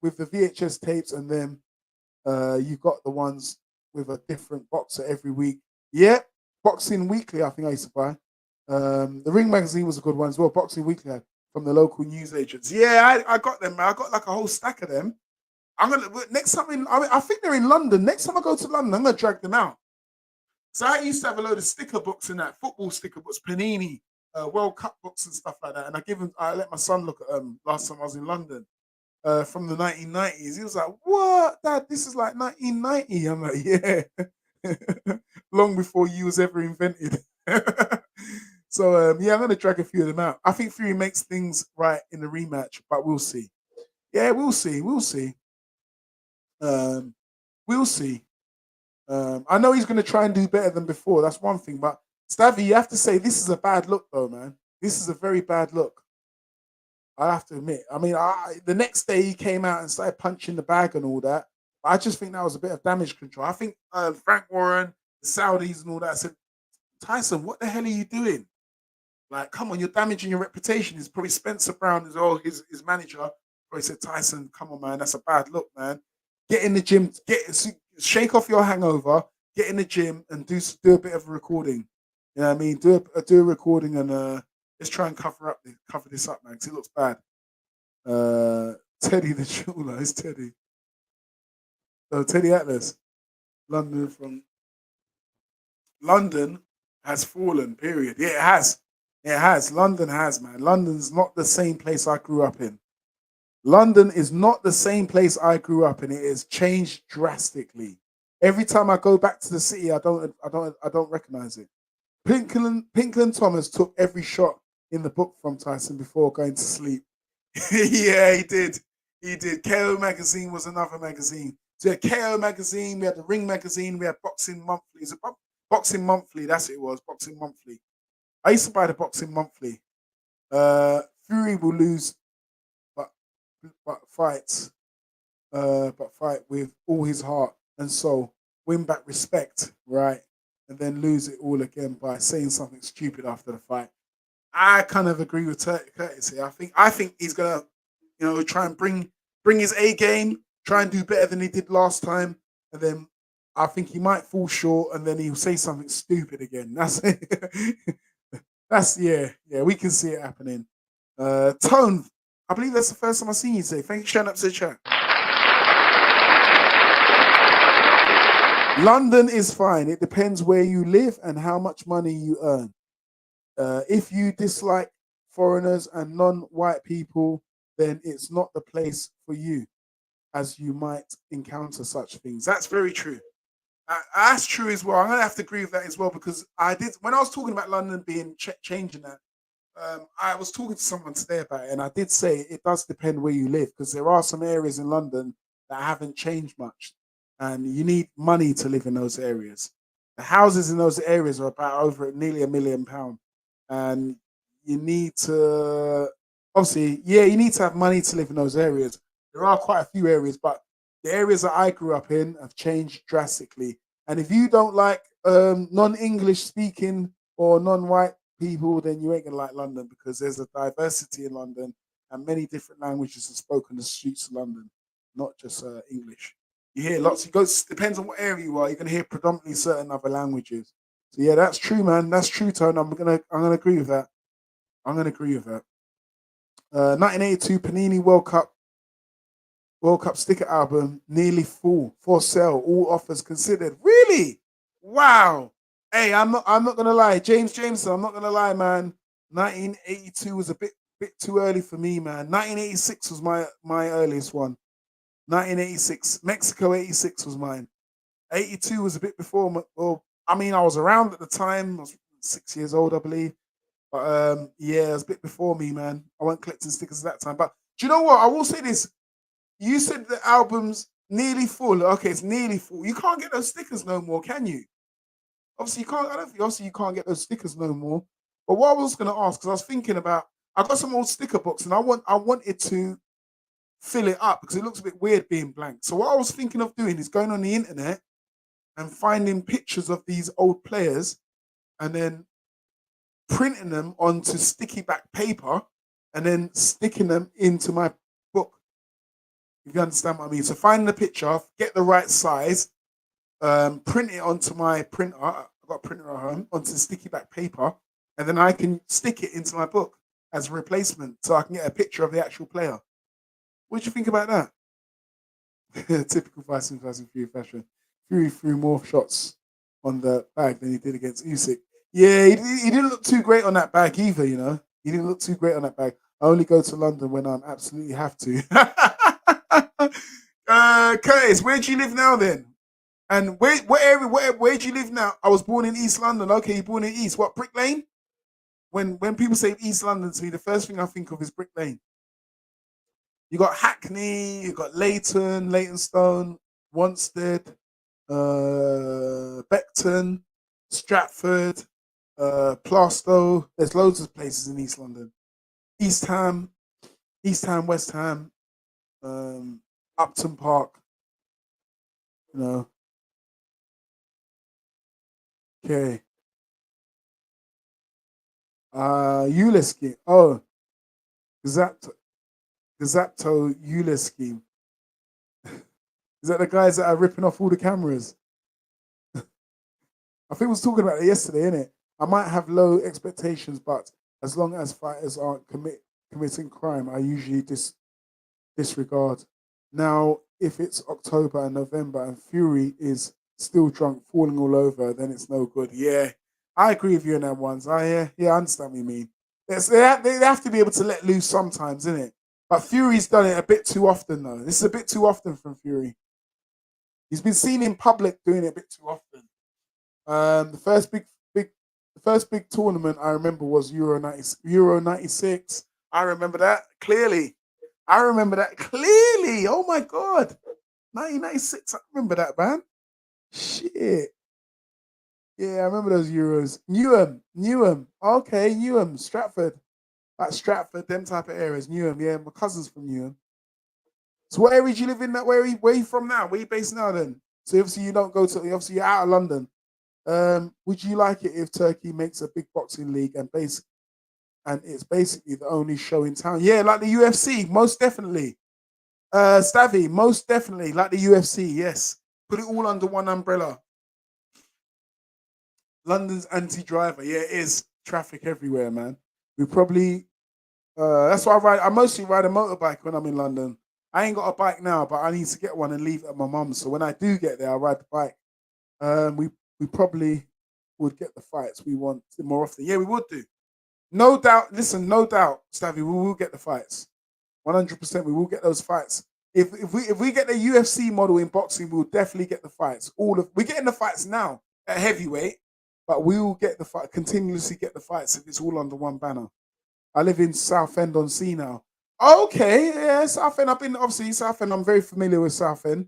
with the VHS tapes, and then you got the ones with a different boxer every week. Yeah, Boxing Weekly, I think I used to buy. The Ring magazine was a good one as well. Boxing Weekly from the local news agents. Yeah, I got them, man. I got like a whole stack of them. I'm gonna next time I think they're in London. Next time I go to London, I'm gonna drag them out. So I used to have a load of sticker books in that, football sticker books, Panini, World Cup books and stuff like that. And I let my son look at them last time I was in London. From the 1990s. He was like, "What, Dad? This is like 1990." I'm like, "Yeah, long before you was ever invented." So yeah, I'm gonna drag a few of them out. I think Fury makes things right in the rematch, but we'll see. Yeah, we'll see. We'll see. Um, we'll see. I know he's gonna try and do better than before. That's one thing, but Stavy, you have to say this is a bad look, though, man. This is a very bad look. I have to admit. I mean, the next day he came out and started punching the bag and all that. I just think that was a bit of damage control. I think Frank Warren, the Saudis, and all that said, Tyson, what the hell are you doing? Like, come on, you're damaging your reputation. He's probably Spencer Brown as well, his manager. Probably said, Tyson, come on, man, that's a bad look, man. Get in the gym, shake off your hangover, get in the gym, and do a bit of a recording. You know what I mean? Do a recording and let's try and cover this up, man, because it looks bad. Teddy the jeweler is Teddy. So Teddy Atlas, London has fallen. Period. Yeah, it has. It has. London has, man. London's not the same place I grew up in. London is not the same place I grew up in. It has changed drastically. Every time I go back to the city, I don't recognize it. Pinkland Thomas took every shot in the book from Tyson before going to sleep. Yeah, he did. He did. KO magazine was another magazine. So we had KO magazine, we had the Ring magazine, we had Boxing Monthly. Is it Boxing Monthly? That's what it was. Boxing Monthly. I used to buy the Boxing Monthly. Fury will lose, but fights, but fight with all his heart and soul. Win back respect, right? And then lose it all again by saying something stupid after the fight. I kind of agree with Curtis here. I think he's gonna, try and bring his A game, try and do better than he did last time, and then I think he might fall short, and then he'll say something stupid again. That's that's yeah. We can see it happening. Tone, I believe that's the first time I've seen you say. Thank you for showing up to the chat. London is fine. It depends where you live and how much money you earn. If you dislike foreigners and non-white people, then it's not the place for you, as you might encounter such things. That's very true. That's true as well. I'm gonna have to agree with that as well because I did when I was talking about London being changing that. I was talking to someone today about it, and I did say it does depend where you live because there are some areas in London that haven't changed much, and you need money to live in those areas. The houses in those areas are about over nearly £1 million, and you need to obviously, yeah, you need to have money to live in those areas. There are quite a few areas, but the areas that I grew up in have changed drastically. And if you don't like non-English speaking or non-white people, then you ain't gonna like London because there's a diversity in London and many different languages are spoken in the streets of London, not just English. You hear lots. You go. Depends on what area you are. You're gonna hear predominantly certain other languages. So yeah, that's true, man. That's true, Tone. I'm gonna agree with that. I'm gonna agree with that. 1982 Panini World Cup sticker album nearly full for sale. All offers considered. Really? Wow. Hey, I'm not gonna lie, Jameson. I'm not gonna lie, man. 1982 was a bit too early for me, man. 1986 was my earliest one. 1986, Mexico 86 was mine. 82 was a bit before. Well, I mean, I was around at the time. I was 6 years old, I believe. But yeah, it was a bit before me, man. I wasn't collecting stickers at that time. But do you know what? I will say this. You said the album's nearly full. Okay, it's nearly full. You can't get those stickers no more, can you? Obviously, you can't. I don't think. Obviously, you can't get those stickers no more. But what I was going to ask, because I was thinking about, I got some old sticker books, and I wanted to fill it up because it looks a bit weird being blank. So what I was thinking of doing is going on the internet and finding pictures of these old players, and then printing them onto sticky back paper, and then sticking them into my book. If you understand what I mean. So find the picture, get the right size, print it onto my printer. I've got a printer at home onto sticky back paper, and then I can stick it into my book as a replacement, so I can get a picture of the actual player. What do you think about that? Typical Tyson Fury fashion. Fury threw more shots on the bag than he did against Usyk. Yeah, he didn't look too great on that bag either. You know, he didn't look too great on that bag. I only go to London when I absolutely have to. Curtis, where do you live now then? And what area? Where do you live now? I was born in East London. Okay, you're born in East. What, Brick Lane? When people say East London to me, the first thing I think of is Brick Lane. You got Hackney, you got Leighton, Leytonstone, Wanstead, Beckton, Stratford, Plaistow. There's loads of places in East London. East Ham, East Ham, West Ham, Upton Park. You know, okay. Euler scheme. Oh, Zapto, Euler scheme. Is that the guys that are ripping off all the cameras? I think we was talking about it yesterday, innit? I might have low expectations, but as long as fighters aren't committing crime, I usually disregard. Now, if it's October and November and Fury is still drunk, falling all over, then it's no good. Yeah, I agree with you on that ones. Yeah, I understand what you mean. They have to be able to let loose sometimes, innit? But Fury's done it a bit too often, though. This is a bit too often from Fury. He's been seen in public doing it a bit too often. The first big tournament I remember was Euro 96. I remember that clearly. I remember that clearly. Oh my god. 1996. I remember that, man. Shit. Yeah, I remember those Euros. Newham. Okay, Newham, Stratford. Like Stratford, them type of areas. Newham, yeah. My cousin's from Newham. So what area do you live in? That where are you from now? Where are you based now then? So obviously you don't go to obviously you're out of London. Would you like it if Turkey makes a big boxing league and it's basically the only show in town? Yeah, like the UFC, most definitely. Stavy, most definitely, like the UFC. Yes, put it all under one umbrella. London's anti-driver. Yeah, it is traffic everywhere, man. We probably That's why I ride. I mostly ride a motorbike when I'm in London. I ain't got a bike now, but I need to get one and leave it at my mum's. So when I do get there, I ride the bike. We probably would get the fights we want more often. Yeah, we would do. No doubt. Listen, no doubt, Stavy, we will get the fights. 100%, we will get those fights. If we get the UFC model in boxing, we'll definitely get the fights. We're getting the fights now at heavyweight, but we will get the fight continuously get the fights if it's all under one banner. I live in Southend on Sea now. Okay, yeah, Southend. I've been obviously Southend. I'm very familiar with Southend.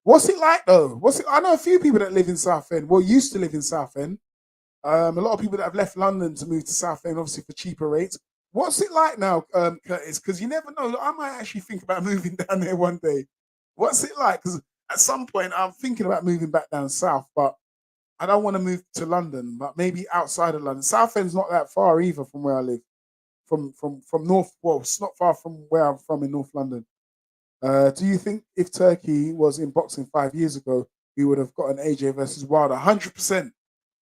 What's it like though? What's it? I know a few people that live in Southend. Well, used to live in Southend. A lot of people that have left London to move to Southend, obviously for cheaper rates. What's it like now, Curtis? Because you never know. I might actually think about moving down there one day. What's it like? Because at some point I'm thinking about moving back down south, but I don't want to move to London. But maybe outside of London. Southend's not that far either from where I live. From North. Well, it's not far from where I'm from in North London. Do you think if Turkey was in boxing 5 years ago, we would have gotten AJ versus Wilder? 100%.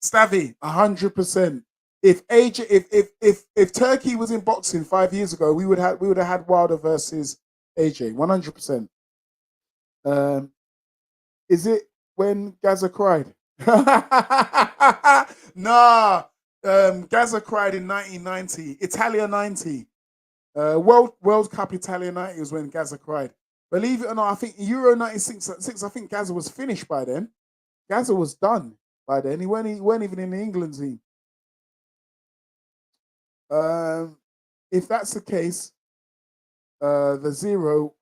Stavy, 100%. If AJ, if Turkey was in boxing 5 years ago, we would have had Wilder versus AJ. 100%. Um, is it when Gaza cried? Nah. Gaza cried in 1990. Italia 90. World Cup Italia 90 was when Gaza cried. Believe it or not, I think Euro 96, I think Gaza was finished by then. Gaza was done by then. He weren't even in the England team. Um, if that's the case, the zero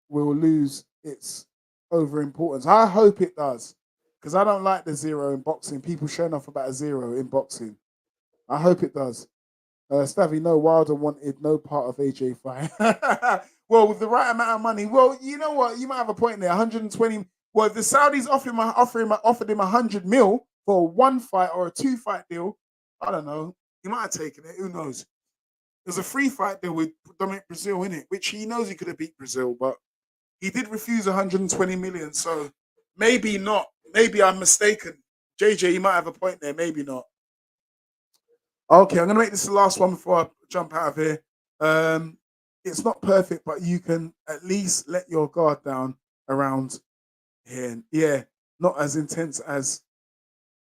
will lose its over importance. I hope it does, because I don't like the zero in boxing. People showing off about a zero in boxing. I hope it does. Stavy, no, Wilder wanted no part of AJ fight. Well, with the right amount of money, well, you know what? You might have a point there. 120. Well, if the Saudis offered him 100 mil for a one fight or a two fight deal, I don't know. He might have taken it. Who knows? There's a free fight deal with Dominic Brazil in it, which he knows he could have beat Brazil, but he did refuse 120 million. So maybe not. Maybe I'm mistaken. JJ, you might have a point there. Maybe not. Okay, I'm gonna make this the last one before I jump out of here. Um, it's not perfect, but you can at least let your guard down around here. Yeah, not as intense as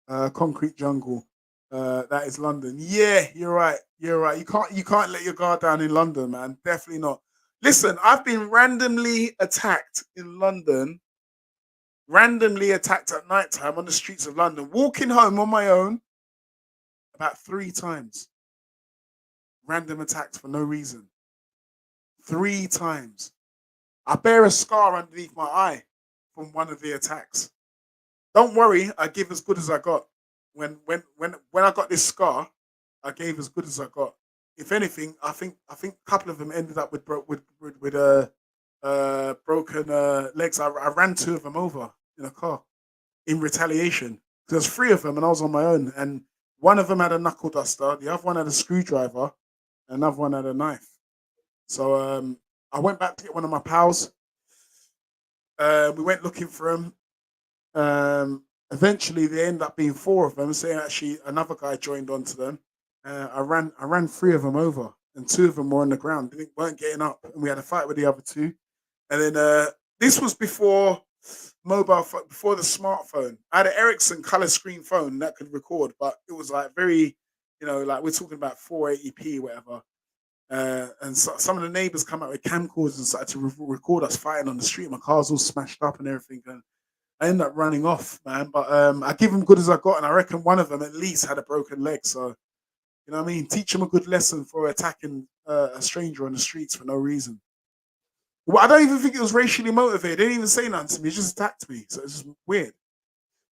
concrete jungle. That is London. Yeah, you're right. You're right. You can't let your guard down in London, man. Definitely not. Listen, I've been randomly attacked in London, randomly attacked at night time on the streets of London, walking home on my own about 3 times. Random attacks for no reason. 3 times. I bear a scar underneath my eye from one of the attacks. Don't worry, I give as good as I got. When I got this scar, I gave as good as I got. If anything, I think a couple of them ended up with broken legs. I ran 2 of them over in a car in retaliation. There's 3 of them, and I was on my own. And one of them had a knuckle duster, the other one had a screwdriver, another one had a knife. So I went back to get one of my pals. We went looking for him. Eventually, they ended up being 4 of them. Saying actually another guy joined onto them. I ran 3 of them over, and 2 of them were on the ground. They weren't getting up, and we had a fight with the other 2. And then this was before before the smartphone. I had an Ericsson color screen phone that could record, but it was like very, like we're talking about 480p, whatever. And so, some of the neighbors come out with camcorders and started to record us fighting on the street. My car's all smashed up and everything. And I ended up running off, man. But I give them good as I got, and I reckon one of them at least had a broken leg. So you know what I mean? Teach them a good lesson for attacking a stranger on the streets for no reason. Well, I don't even think it was racially motivated. They didn't even say nothing to me. It just attacked me. So it's just weird.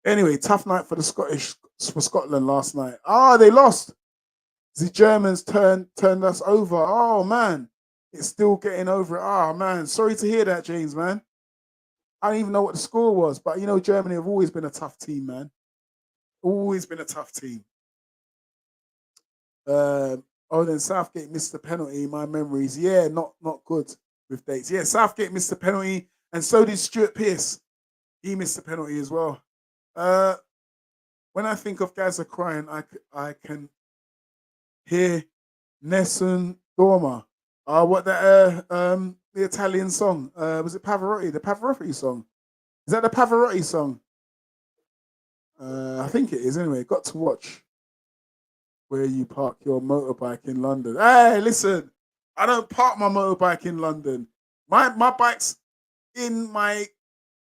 Anyway, tough night for the Scottish for Scotland last night. Ah, they lost. The Germans turned us over. Oh man, it's still getting over it. Oh man, sorry to hear that, James. Man, I don't even know what the score was, but Germany have always been a tough team, man. Always been a tough team. Oh, then Southgate missed the penalty. My memories, yeah, not good with dates. Yeah, Southgate missed the penalty, and so did Stuart Pearce. He missed the penalty as well. Uh, when I think of Gaza crying, I can hear Nessun Dorma. What the Italian song? Was it Pavarotti? The Pavarotti song? Is that the Pavarotti song? I think it is. Anyway, got to watch where you park your motorbike in London. Hey, listen, I don't park my motorbike in London. My bike's in my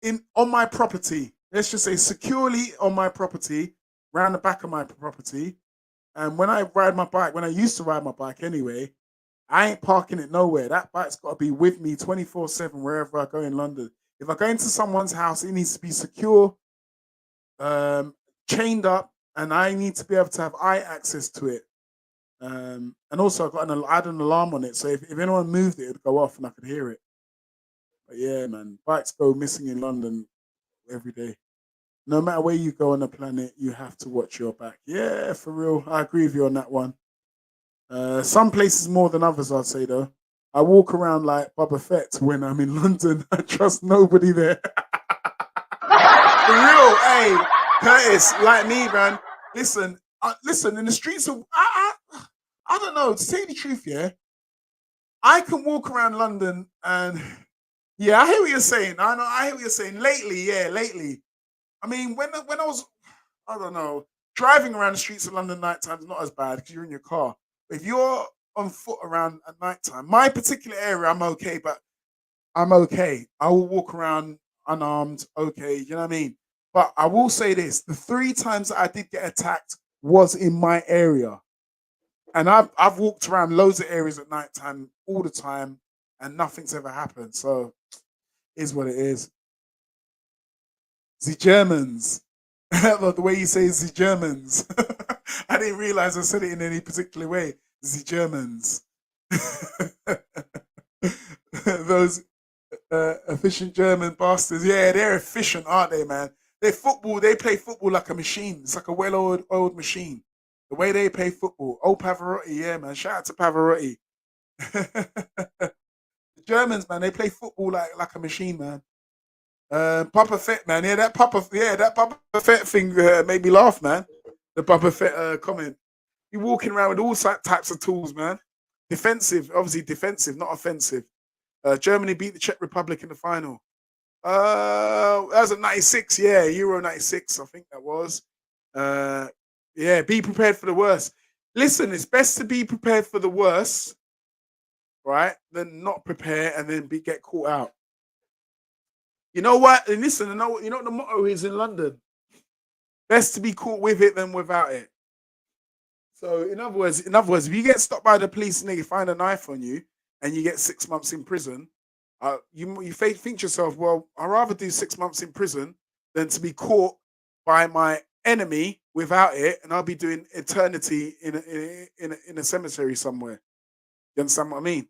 in on my property. Let's just say securely on my property, round the back of my property. And when I ride my bike, when I used to ride my bike anyway, I ain't parking it nowhere. That bike's got to be with me 24/7 wherever I go in London. If I go into someone's house, it needs to be secure, um, chained up, and I need to be able to have eye access to it. And also, I had an alarm on it, so if anyone moved it, it'd go off and I could hear it. But yeah, man, bikes go missing in London every day. No matter where you go on the planet, you have to watch your back. Yeah, for real. I agree with you on that one. Some places more than others, I'd say though. I walk around like Boba Fett when I'm in London. I trust nobody there. For real, hey, Curtis, like me, man. Listen. In the streets of, I don't know. To tell you the truth, yeah, I can walk around London and yeah, I hear what you're saying. I know, I hear what you're saying. Lately, yeah, lately. I mean, when I was, I don't know, driving around the streets of London nighttime is not as bad because you're in your car. But if you're on foot around at nighttime, my particular area, I'm okay, but I'm okay. I will walk around unarmed, okay, you know what I mean? But I will say this, the three times that I did get attacked was in my area. And I've walked around loads of areas at nighttime all the time and nothing's ever happened. So is what it is. The Germans. The way you say the Germans. I didn't realize I said it in any particular way. The Germans. Those efficient German bastards. Yeah, they're efficient, aren't they, man? They play football like a machine. It's like a well-oiled machine. The way they play football. Oh, Pavarotti, yeah, man. Shout out to Pavarotti. The Germans, man, they play football like a machine, man. Papa Fett, man. That Papa Fett thing made me laugh, man. The Papa Fett comment. You walking around with all types of tools, man. Defensive, obviously defensive, not offensive. Germany beat the Czech Republic in the final. That was at 96, yeah, Euro 96, I think that was. Uh, yeah, be prepared for the worst. Listen, it's best to be prepared for the worst, right, than not prepare and then get caught out. You know what? And listen, you know what the motto is in London? Best to be caught with it than without it. So in other words, if you get stopped by the police and they find a knife on you and you get 6 months in prison, you think to yourself, well, I'd rather do 6 months in prison than to be caught by my enemy without it, and I'll be doing eternity in a cemetery somewhere. You understand what I mean?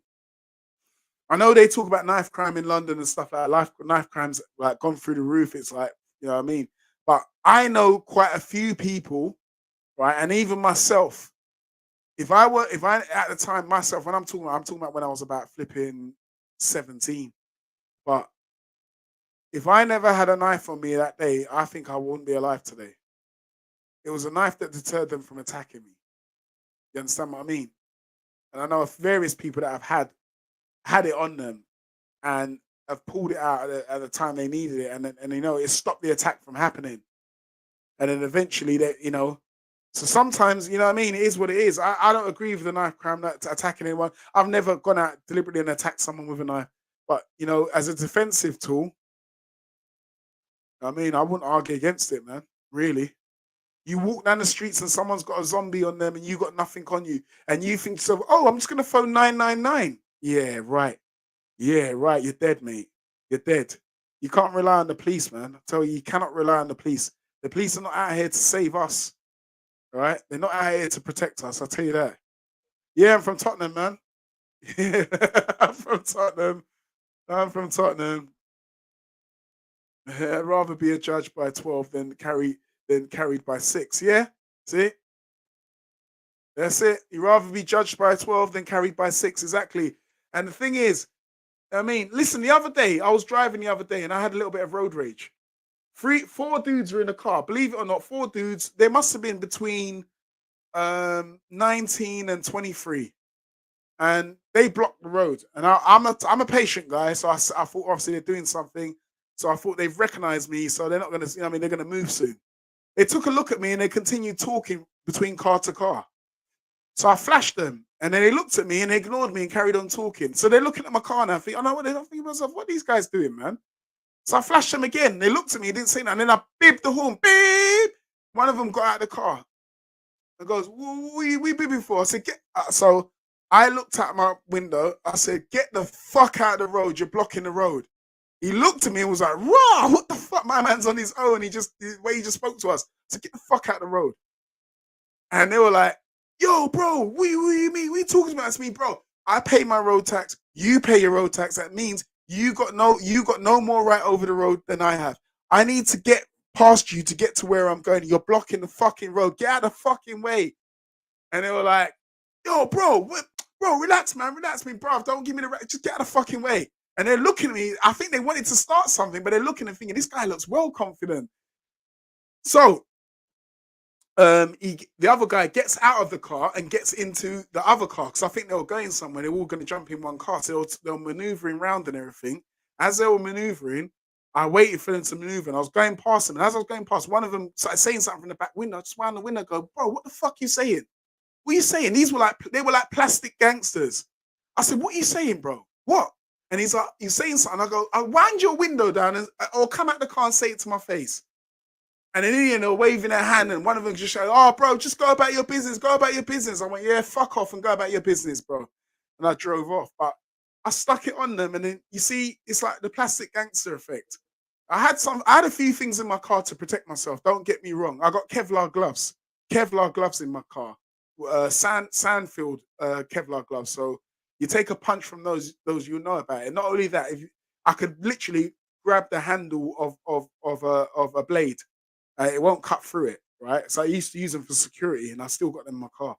I know they talk about knife crime in London and stuff like that. Knife crimes like gone through the roof. It's like, you know what I mean? But I know quite a few people, right? And even myself, if I at the time myself, when I'm talking about when I was about flipping 17. But if I never had a knife on me that day, I think I wouldn't be alive today. It was a knife that deterred them from attacking me. You understand what I mean? And I know of various people that have had it on them and have pulled it out at the time they needed it, and it stopped the attack from happening. And then eventually, so sometimes, you know what I mean? It is what it is. I don't agree with the knife crime, that attacking anyone. I've never gone out deliberately and attacked someone with a knife. But, as a defensive tool, I mean, I wouldn't argue against it, man. Really. You walk down the streets and someone's got a zombie on them and you got nothing on you. And you think, so, oh, I'm just going to phone 999. Yeah, right. Yeah, right. You're dead, mate. You're dead. You can't rely on the police, man. I tell you, you cannot rely on the police. The police are not out here to save us. All right? They're not out here to protect us. I'll tell you that. Yeah, I'm from Tottenham, man. Yeah, I'm from Tottenham. I'm from Tottenham. I'd rather be a judge by 12 than carried by 6. Yeah? See? That's it. You'd rather be judged by 12 than carried by 6. Exactly. And the thing is, I mean, listen, the other day, I was driving the other day and I had a little bit of road rage. Four dudes were in the car. Believe it or not, four dudes. They must have been between 19 and 23. And they blocked the road, and I'm a patient guy, so I thought obviously they're doing something, so I thought they've recognised me, so they're not going to, they're going to move soon. They took a look at me and they continued talking between car to car. So I flashed them, and then they looked at me and they ignored me and carried on talking. So they're looking at my car now. I think, I know what they're thinking to myself, what are these guys doing, man? So I flashed them again. They looked at me, didn't say nothing. And then I bibbed the horn, beep. One of them got out of the car and goes, we bibbing for? I said, get. So I looked out my window. I said, get the fuck out of the road. You're blocking the road. He looked at me and was like, raw, what the fuck? My man's on his own. The way he just spoke to us. So get the fuck out of the road. And they were like, yo, bro, what you mean? What you talking about? It's me, bro. I pay my road tax. You pay your road tax. That means you got no more right over the road than I have. I need to get past you to get to where I'm going. You're blocking the fucking road. Get out of the fucking way. And they were like, yo, bro, relax, man. Relax, me, bro. Don't give me the right. Just get out of the fucking way. And they're looking at me. I think they wanted to start something, but they're looking and thinking, this guy looks well confident. So the other guy gets out of the car and gets into the other car because I think they were going somewhere. They were all going to jump in one car. So they were maneuvering around and everything. As they were maneuvering, I waited for them to maneuver and I was going past them. And as I was going past, one of them started saying something from the back window. I just wound the window and go, bro, what the fuck are you saying? What are you saying? They were like plastic gangsters. I said, what are you saying, bro? What? And he's like, you're saying something. I go, I'll wind your window down or come out the car and say it to my face. And then, waving their hand, and one of them just shouted, oh, bro, just go about your business. Go about your business. I went, yeah, fuck off and go about your business, bro. And I drove off. But I stuck it on them. And then, you see, it's like the plastic gangster effect. I had a few things in my car to protect myself. Don't get me wrong. I got Kevlar gloves in my car. Sandfield Kevlar gloves. So you take a punch from those you know about it. Not only that, I could literally grab the handle of a blade. It won't cut through it, right? So I used to use them for security, and I still got them in my car.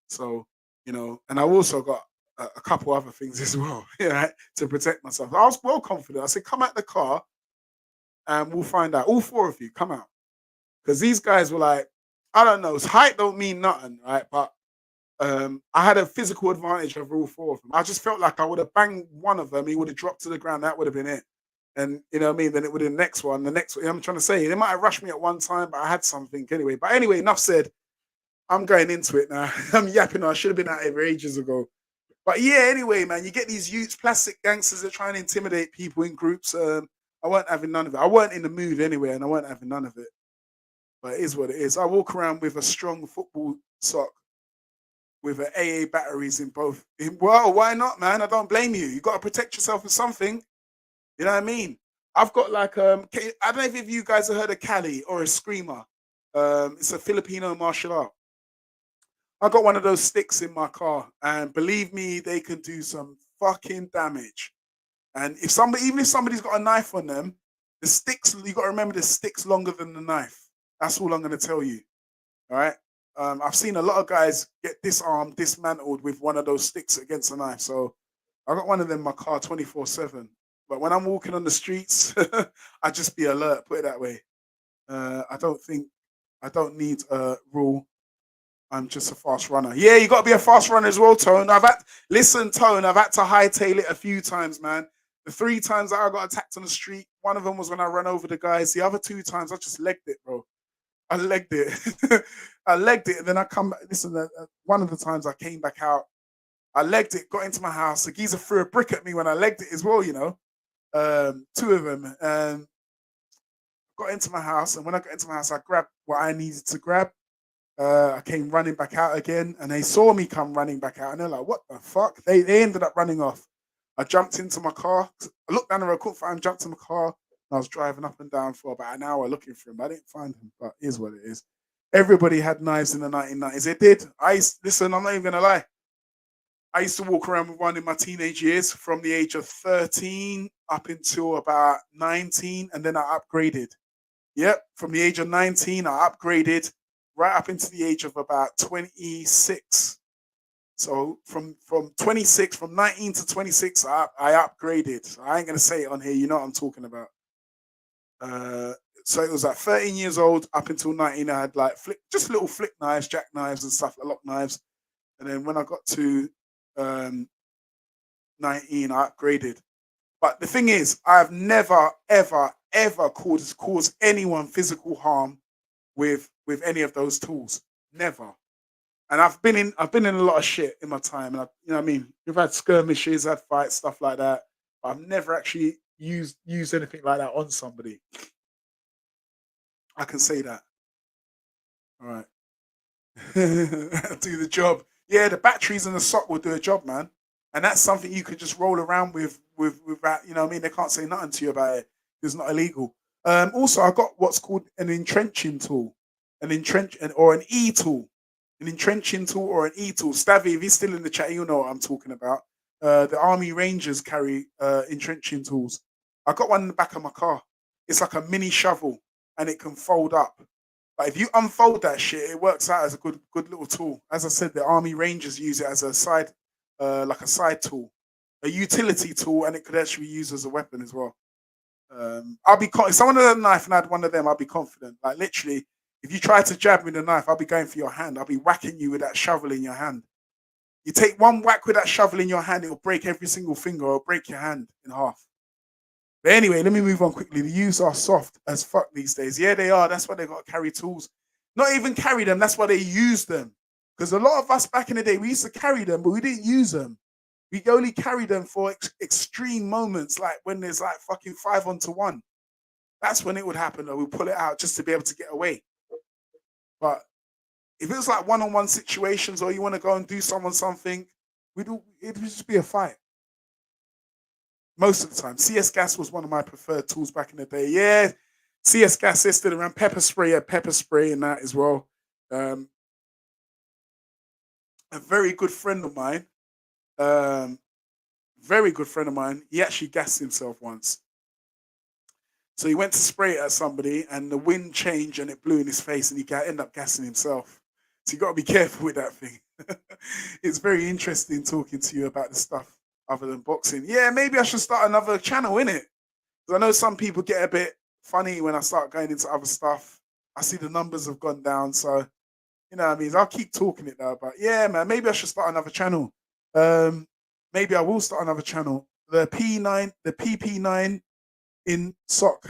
So, and I also got a couple other things as well, right, to protect myself. I was well confident. I said, come out the car and we'll find out. All four of you, come out. Because these guys were like, I don't know, height don't mean nothing, right? But I had a physical advantage over all four of them. I just felt like I would have banged one of them, he would have dropped to the ground, that would have been it. And you know what I mean? Then it would have the next one. I'm trying to say, they might have rushed me at one time, but I had something anyway. But anyway, enough said. I'm going into it now. I'm yapping. I should have been out here ages ago. But yeah, anyway, man, you get these huge plastic gangsters that try and intimidate people in groups. I weren't having none of it. I weren't in the mood anyway, and I weren't having none of it. But it is what it is. I walk around with a strong football sock with an AA batteries in both. Well, why not, man? I don't blame you. You got to protect yourself with something. You know what I mean? I've got like I don't know if you guys have heard of Cali or a screamer. It's a Filipino martial art. I got one of those sticks in my car, and believe me, they can do some fucking damage. And even if somebody's got a knife on them, the sticks, you got to remember the stick's longer than the knife. That's all I'm going to tell you. All right. I've seen a lot of guys get disarmed, dismantled with one of those sticks against a knife. So I got one of them in my car 24/7. But when I'm walking on the streets, I just be alert. Put it that way. I don't need a rule. I'm just a fast runner. Yeah, you got to be a fast runner as well, Tone. Tone. I've had to hightail it a few times, man. The 3 times that I got attacked on the street, one of them was when I ran over the guys. The other 2 times, I just legged it, bro. I legged it. I legged it, and then I come back. Listen, one of the times I came back out, I legged it, got into my house. The geezer threw a brick at me when I legged it as well, 2 of them. Got into my house, and when I got into my house, I grabbed what I needed to grab. I came running back out again, and they saw me come running back out, and they're like, "What the fuck?" They ended up running off. I jumped into my car. I looked down the road, couldn't find him, jumped in my car. And I was driving up and down for about an hour looking for him. I didn't find him, but it is what it is. Everybody had knives in the 1990s. They did. Listen, I'm not even gonna lie. I used to walk around with one in my teenage years from the age of 13 up until about 19, and then I upgraded. Yep, from the age of 19, I upgraded right up into the age of about 26. So from 26, from 19 to 26, I upgraded. So I ain't gonna say it on here. You know what I'm talking about. So it was like 13 years old up until 19. I had like just little flick knives, jack knives, and stuff, lock knives. And then when I got to 19, I upgraded. But the thing is, I've never, ever, ever caused anyone physical harm with any of those tools. Never. And I've been in a lot of shit in my time, and you know what I mean. We've had skirmishes, had fights, stuff like that. But I've never actually used anything like that on somebody. I can say that. All right. Do the job. Yeah, the batteries in the sock will do a job, man. And that's something you could just roll around with that. You know what I mean? They can't say nothing to you about it. It's not illegal. Also, I got what's called an entrenching tool, or an E tool, an entrenching tool or an E tool. Stavy, if he's still in the chat, you know what I'm talking about. The Army Rangers carry entrenching tools. I got one in the back of my car. It's like a mini shovel, and it can fold up. But if you unfold that shit, it works out as a good little tool. As I said, the Army Rangers use it as a side, like a side tool, a utility tool, and it could actually be used as a weapon as well. If someone had a knife and I had one of them, I'll be confident. Like literally, if you try to jab me with a knife, I'll be going for your hand. I'll be whacking you with that shovel in your hand. You take one whack with that shovel in your hand, it'll break every single finger or break your hand in half. But anyway, let me move on quickly. The youths are soft as fuck these days. Yeah, they are. That's why they got to carry tools. Not even carry them. That's why they use them. Because a lot of us back in the day, we used to carry them, but we didn't use them. We only carry them for extreme moments, like when there's like fucking 5-on-1. That's when it would happen, or we'll pull it out just to be able to get away. But if it was like one-on-one situations, or you want to go and do someone something, it would just be a fight. Most of the time. CS gas was one of my preferred tools back in the day. Yeah, CS gas system around pepper spray, pepper spray and that as well. Um, a very good friend of mine, um, very good friend of mine, he actually gassed himself once. So he went to spray it at somebody, and the wind changed and it blew in his face, and he ended up gassing himself. So you got to be careful with that thing. It's very interesting talking to you about the stuff other than boxing. Yeah, maybe I should start another channel in it. Because I know some people get a bit funny when I start going into other stuff. I see the numbers have gone down, so you know what I mean. I'll keep talking it though. But yeah, man, maybe I should start another channel. Maybe I will start another channel. The PP9 in sock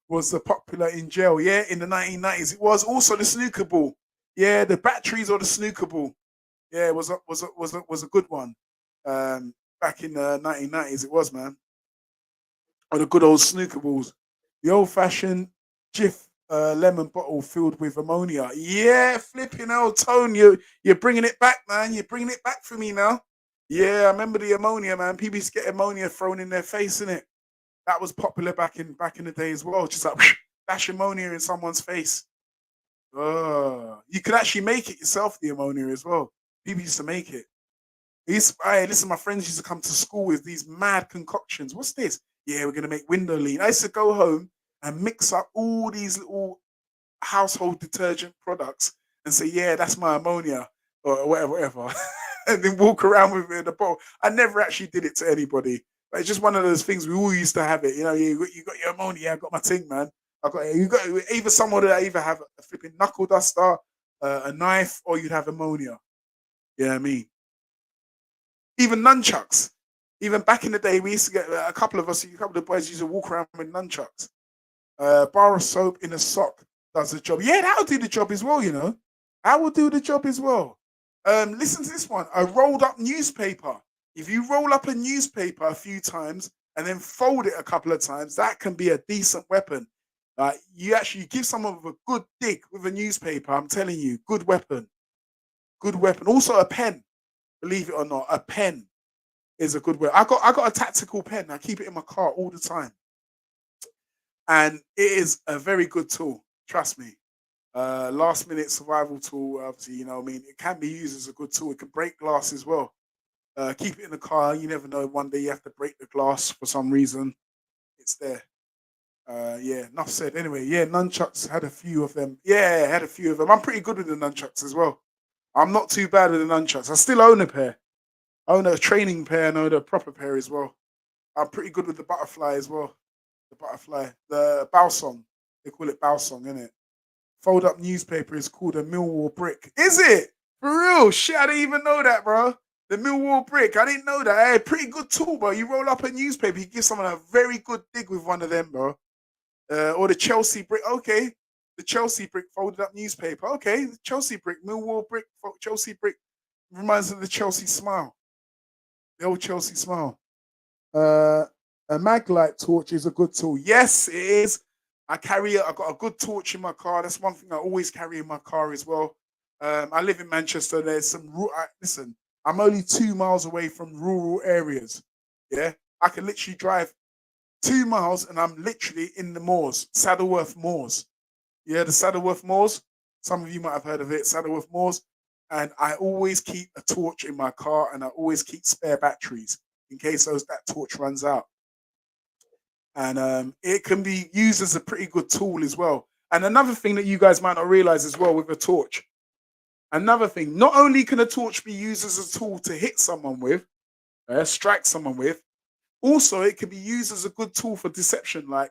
was the popular in jail. Yeah, in the 1990s, it was also the snooker ball. Yeah, the batteries or the snooker ball. Yeah, it was a good one. Back in the 1990s, it was, man. Or the good old snooker balls. The old fashioned Jif lemon bottle filled with ammonia. Yeah, flipping hell, Tone, you're bringing it back, man. You're bringing it back for me now. Yeah, I remember the ammonia, man. People used to get ammonia thrown in their face, innit? That was popular back in the day as well. Just like dash ammonia in someone's face. You could actually make it yourself, the ammonia as well. People used to make it. Listen, my friends used to come to school with these mad concoctions. What's this? Yeah, we're gonna make window lean. I used to go home and mix up all these little household detergent products and say, yeah, that's my ammonia or whatever, and then walk around with it in a bowl. I never actually did it to anybody. But it's just one of those things we all used to have it. You know, you got your ammonia, I got my ting, man. I got you got either someone that either have a flipping knuckle duster, a knife, or you'd have ammonia. You know what I mean? Even nunchucks. Even back in the day, we used to get a couple of the boys used to walk around with nunchucks. Bar of soap in a sock does the job. Yeah, that'll do the job as well, you know. That will do the job as well. Listen to this one. A rolled up newspaper. If you roll up a newspaper a few times and then fold it a couple of times, that can be a decent weapon. You actually give someone with a good dig with a newspaper, I'm telling you, good weapon. Good weapon. Also a pen, believe it or not, a pen is a good weapon. I got a tactical pen. I keep it in my car all the time. And it is a very good tool. Trust me. Last minute survival tool, obviously, you know what I mean? It can be used as a good tool. It can break glass as well. Keep it in the car. You never know. One day you have to break the glass for some reason. It's there. Yeah, enough said. Anyway, yeah, nunchucks had a few of them. Yeah, had a few of them. I'm pretty good with the nunchucks as well. I'm not too bad with the nunchucks. I still own a pair. I own a training pair and I own a proper pair as well. I'm pretty good with the butterfly as well. The butterfly, the balsam. They call it balsam, innit? Fold up newspaper is called a Millwall brick. Is it? For real? Shit, I didn't even know that, bro. The Millwall brick. I didn't know that. Hey, pretty good tool, bro. You roll up a newspaper, you give someone a very good dig with one of them, bro. Or the Chelsea brick. Okay. The Chelsea brick folded up newspaper. Okay. The Chelsea brick, Millwall brick, Chelsea brick reminds me of the Chelsea smile. The old Chelsea smile. Uh, a maglite torch is a good tool. Yes, it is. I got a good torch in my car. That's one thing I always carry in my car as well. I live in Manchester. There's some listen. I'm only 2 miles away from rural areas. Yeah, I can literally drive 2 miles and I'm literally in the moors, Saddleworth Moors. Yeah, the Saddleworth Moors. Some of you might have heard of it, Saddleworth Moors. And I always keep a torch in my car and I always keep spare batteries in case that torch runs out. And it can be used as a pretty good tool as well. And another thing that you guys might not realize as well with a torch, another thing, not only can a torch be used as a tool to hit someone with, strike someone with, also it can be used as a good tool for deception. Like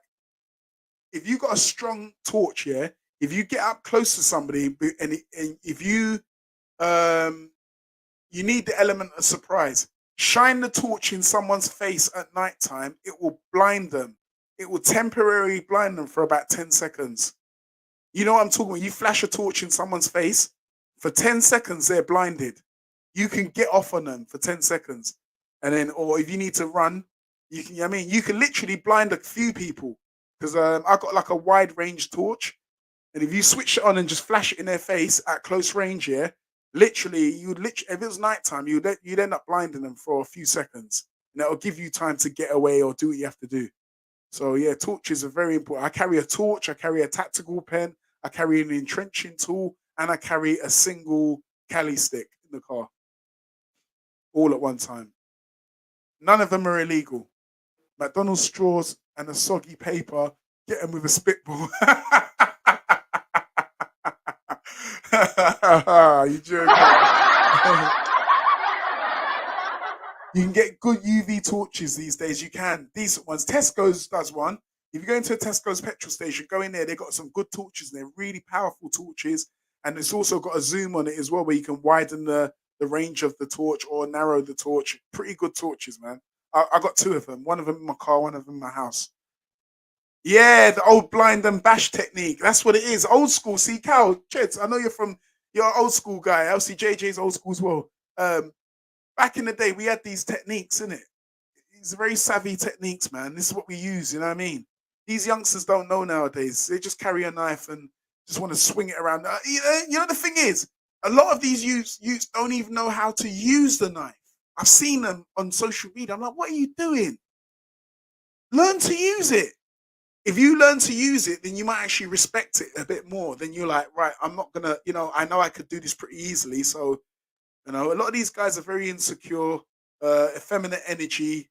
if you got a strong torch, yeah, if you get up close to somebody and if you you need the element of surprise. Shine the torch in someone's face at nighttime, it will blind them. It will temporarily blind them for about 10 seconds. You know what I'm talking about? You flash a torch in someone's face, for 10 seconds, they're blinded. You can get off on them for 10 seconds. And then, or if you need to run, you can, I mean, you can literally blind a few people. Because I got like a wide range torch. And if you switch it on and just flash it in their face at close range, yeah, literally, if it was nighttime, you'd end up blinding them for a few seconds. And that'll give you time to get away or do what you have to do. So yeah, torches are very important. I carry a torch, I carry a tactical pen, I carry an entrenching tool, and I carry a single Cali stick in the car. All at one time. None of them are illegal. McDonald's straws and a soggy paper, get them with a spitball. You joking? You can get good UV torches these days. You can. Decent ones. Tesco's does one. If you go into a Tesco's petrol station, go in there. They've got some good torches. They're really powerful torches. And it's also got a zoom on it as well, where you can widen the range of the torch or narrow the torch. Pretty good torches, man. I got two of them. One of them in my car, one of them in my house. Yeah, the old blind and bash technique. That's what it is. Old school. See, Cal, Cheds, I know you're an old school guy. LCJJ's old school as well. Back in the day, we had these techniques, innit? These very savvy techniques, man. This is what we use, you know what I mean? These youngsters don't know nowadays. They just carry a knife and just want to swing it around. You know, the thing is, a lot of these youths don't even know how to use the knife. I've seen them on social media. I'm like, what are you doing? Learn to use it. If you learn to use it, then you might actually respect it a bit more. Then you're like, right, I'm not going to, I know I could do this pretty easily. So, a lot of these guys are very insecure, effeminate energy.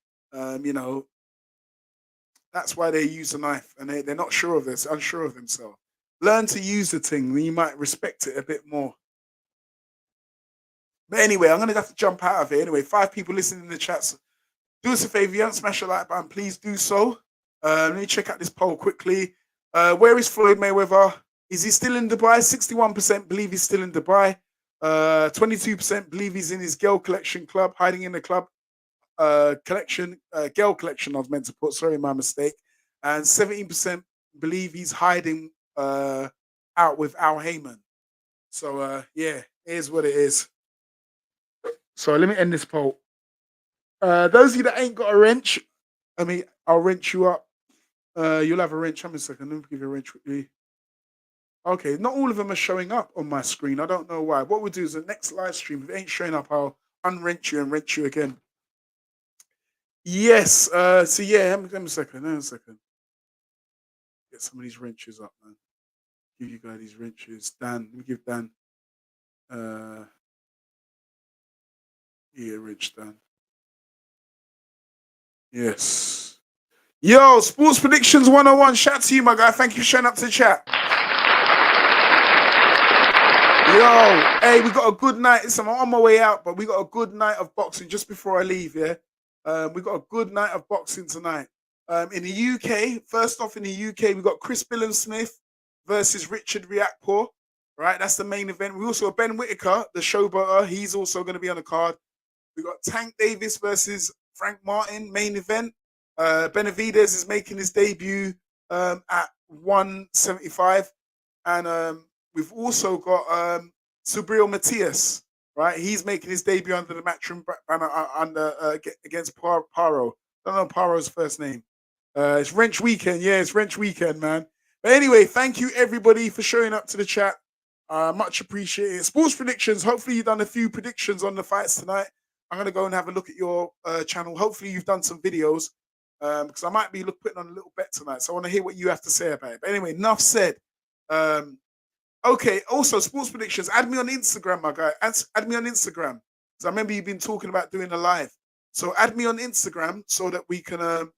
That's why they use a knife and they're not sure of this, unsure of themselves. Learn to use the thing, then you might respect it a bit more. But anyway, I'm going to have to jump out of it. Anyway, 5 people listening in the chats. Do us a favor, if you don't smash the like button, please do so. Let me check out this poll quickly. Where is Floyd Mayweather? Is he still in Dubai? 61% believe he's still in Dubai. 22% believe he's in his girl collection club, hiding in the club collection, girl collection, I was meant to put, sorry, my mistake. And 17% believe he's hiding out with Al Heyman. So, yeah, here's what it is. So, let me end this poll. Those of you that ain't got a wrench, I'll wrench you up. You'll have a wrench. Hang on a second. Let me give you a wrench quickly. Okay, not all of them are showing up on my screen. I don't know why. What we'll do is the next live stream, if it ain't showing up, I'll unwrench you and wrench you again. Yes. So yeah, hang on a second. Get some of these wrenches up, man. Give you guys these wrenches. Dan, let me give Dan. Yeah, wrench Dan. Yes. Yo, Sports Predictions 101. Shout to you, my guy. Thank you for showing up to the chat. Yo, hey, we got a good night. Listen, I'm on my way out, but we got a good night of boxing just before I leave, yeah? We got a good night of boxing tonight. In the UK, first off in the UK, we got Chris Billam-Smith versus Richard Riakporhe, right? That's the main event. We also have Ben Whittaker, the showboater. He's also going to be on the card. We got Tank Davis versus Frank Martin main event. Benavidez is making his debut at 175, and we've also got Subriel Matias. Right, he's making his debut under the Matchroom banner against Paro. I don't know Paro's first name. It's Wrench Weekend. Yeah, it's Wrench Weekend, man. But anyway, thank you everybody for showing up to the chat. Much appreciated. Sports predictions. Hopefully you've done a few predictions on the fights tonight. I'm gonna go and have a look at your channel. Hopefully you've done some videos because I might be putting on a little bet tonight. So I want to hear what you have to say about it. But anyway, enough said. Okay. Also, sports predictions. Add me on Instagram, my guy. Add me on Instagram because I remember you've been talking about doing a live. So add me on Instagram so that we can have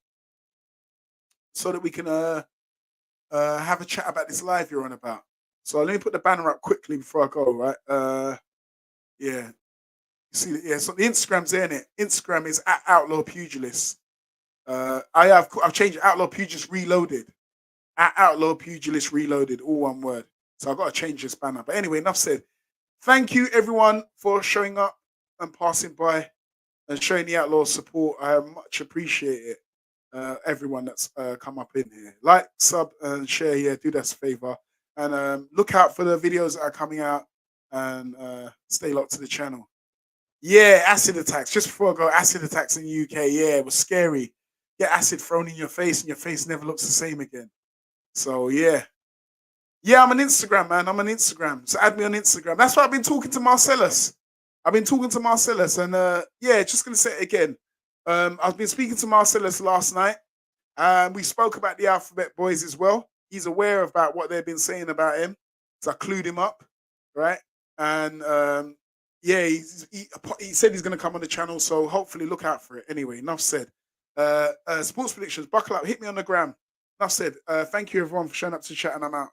a chat about this live you're on about. So let me put the banner up quickly before I go. Right. Yeah. You see that? Yeah. So the Instagram's there, innit? Instagram is at Outlaw Pugilist. I've changed it, Outlaw Pugilist Reloaded. At Outlaw Pugilist Reloaded, all one word. So I've got to change this banner. But anyway, enough said. Thank you everyone for showing up and passing by and showing the Outlaw support. I much appreciate it. Everyone that's come up in here. Like, sub, and share. Yeah, do that a favor. And look out for the videos that are coming out and stay locked to the channel. Yeah, acid attacks. Just before I go, acid attacks in the UK. Yeah, it was scary. Get acid thrown in your face and your face never looks the same again. So yeah. Yeah, I'm on Instagram, man. I'm on Instagram. So add me on Instagram. That's why I've been talking to Marcellus. I've been talking to Marcellus and yeah, just gonna say it again. I've been speaking to Marcellus last night. We spoke about the Alphabet Boys as well. He's aware about what they've been saying about him. So I clued him up, right? And yeah, he said he's going to come on the channel. So hopefully look out for it. Anyway, enough said. Sports predictions, buckle up, hit me on the gram. Enough said. Thank you everyone for showing up to chat and I'm out.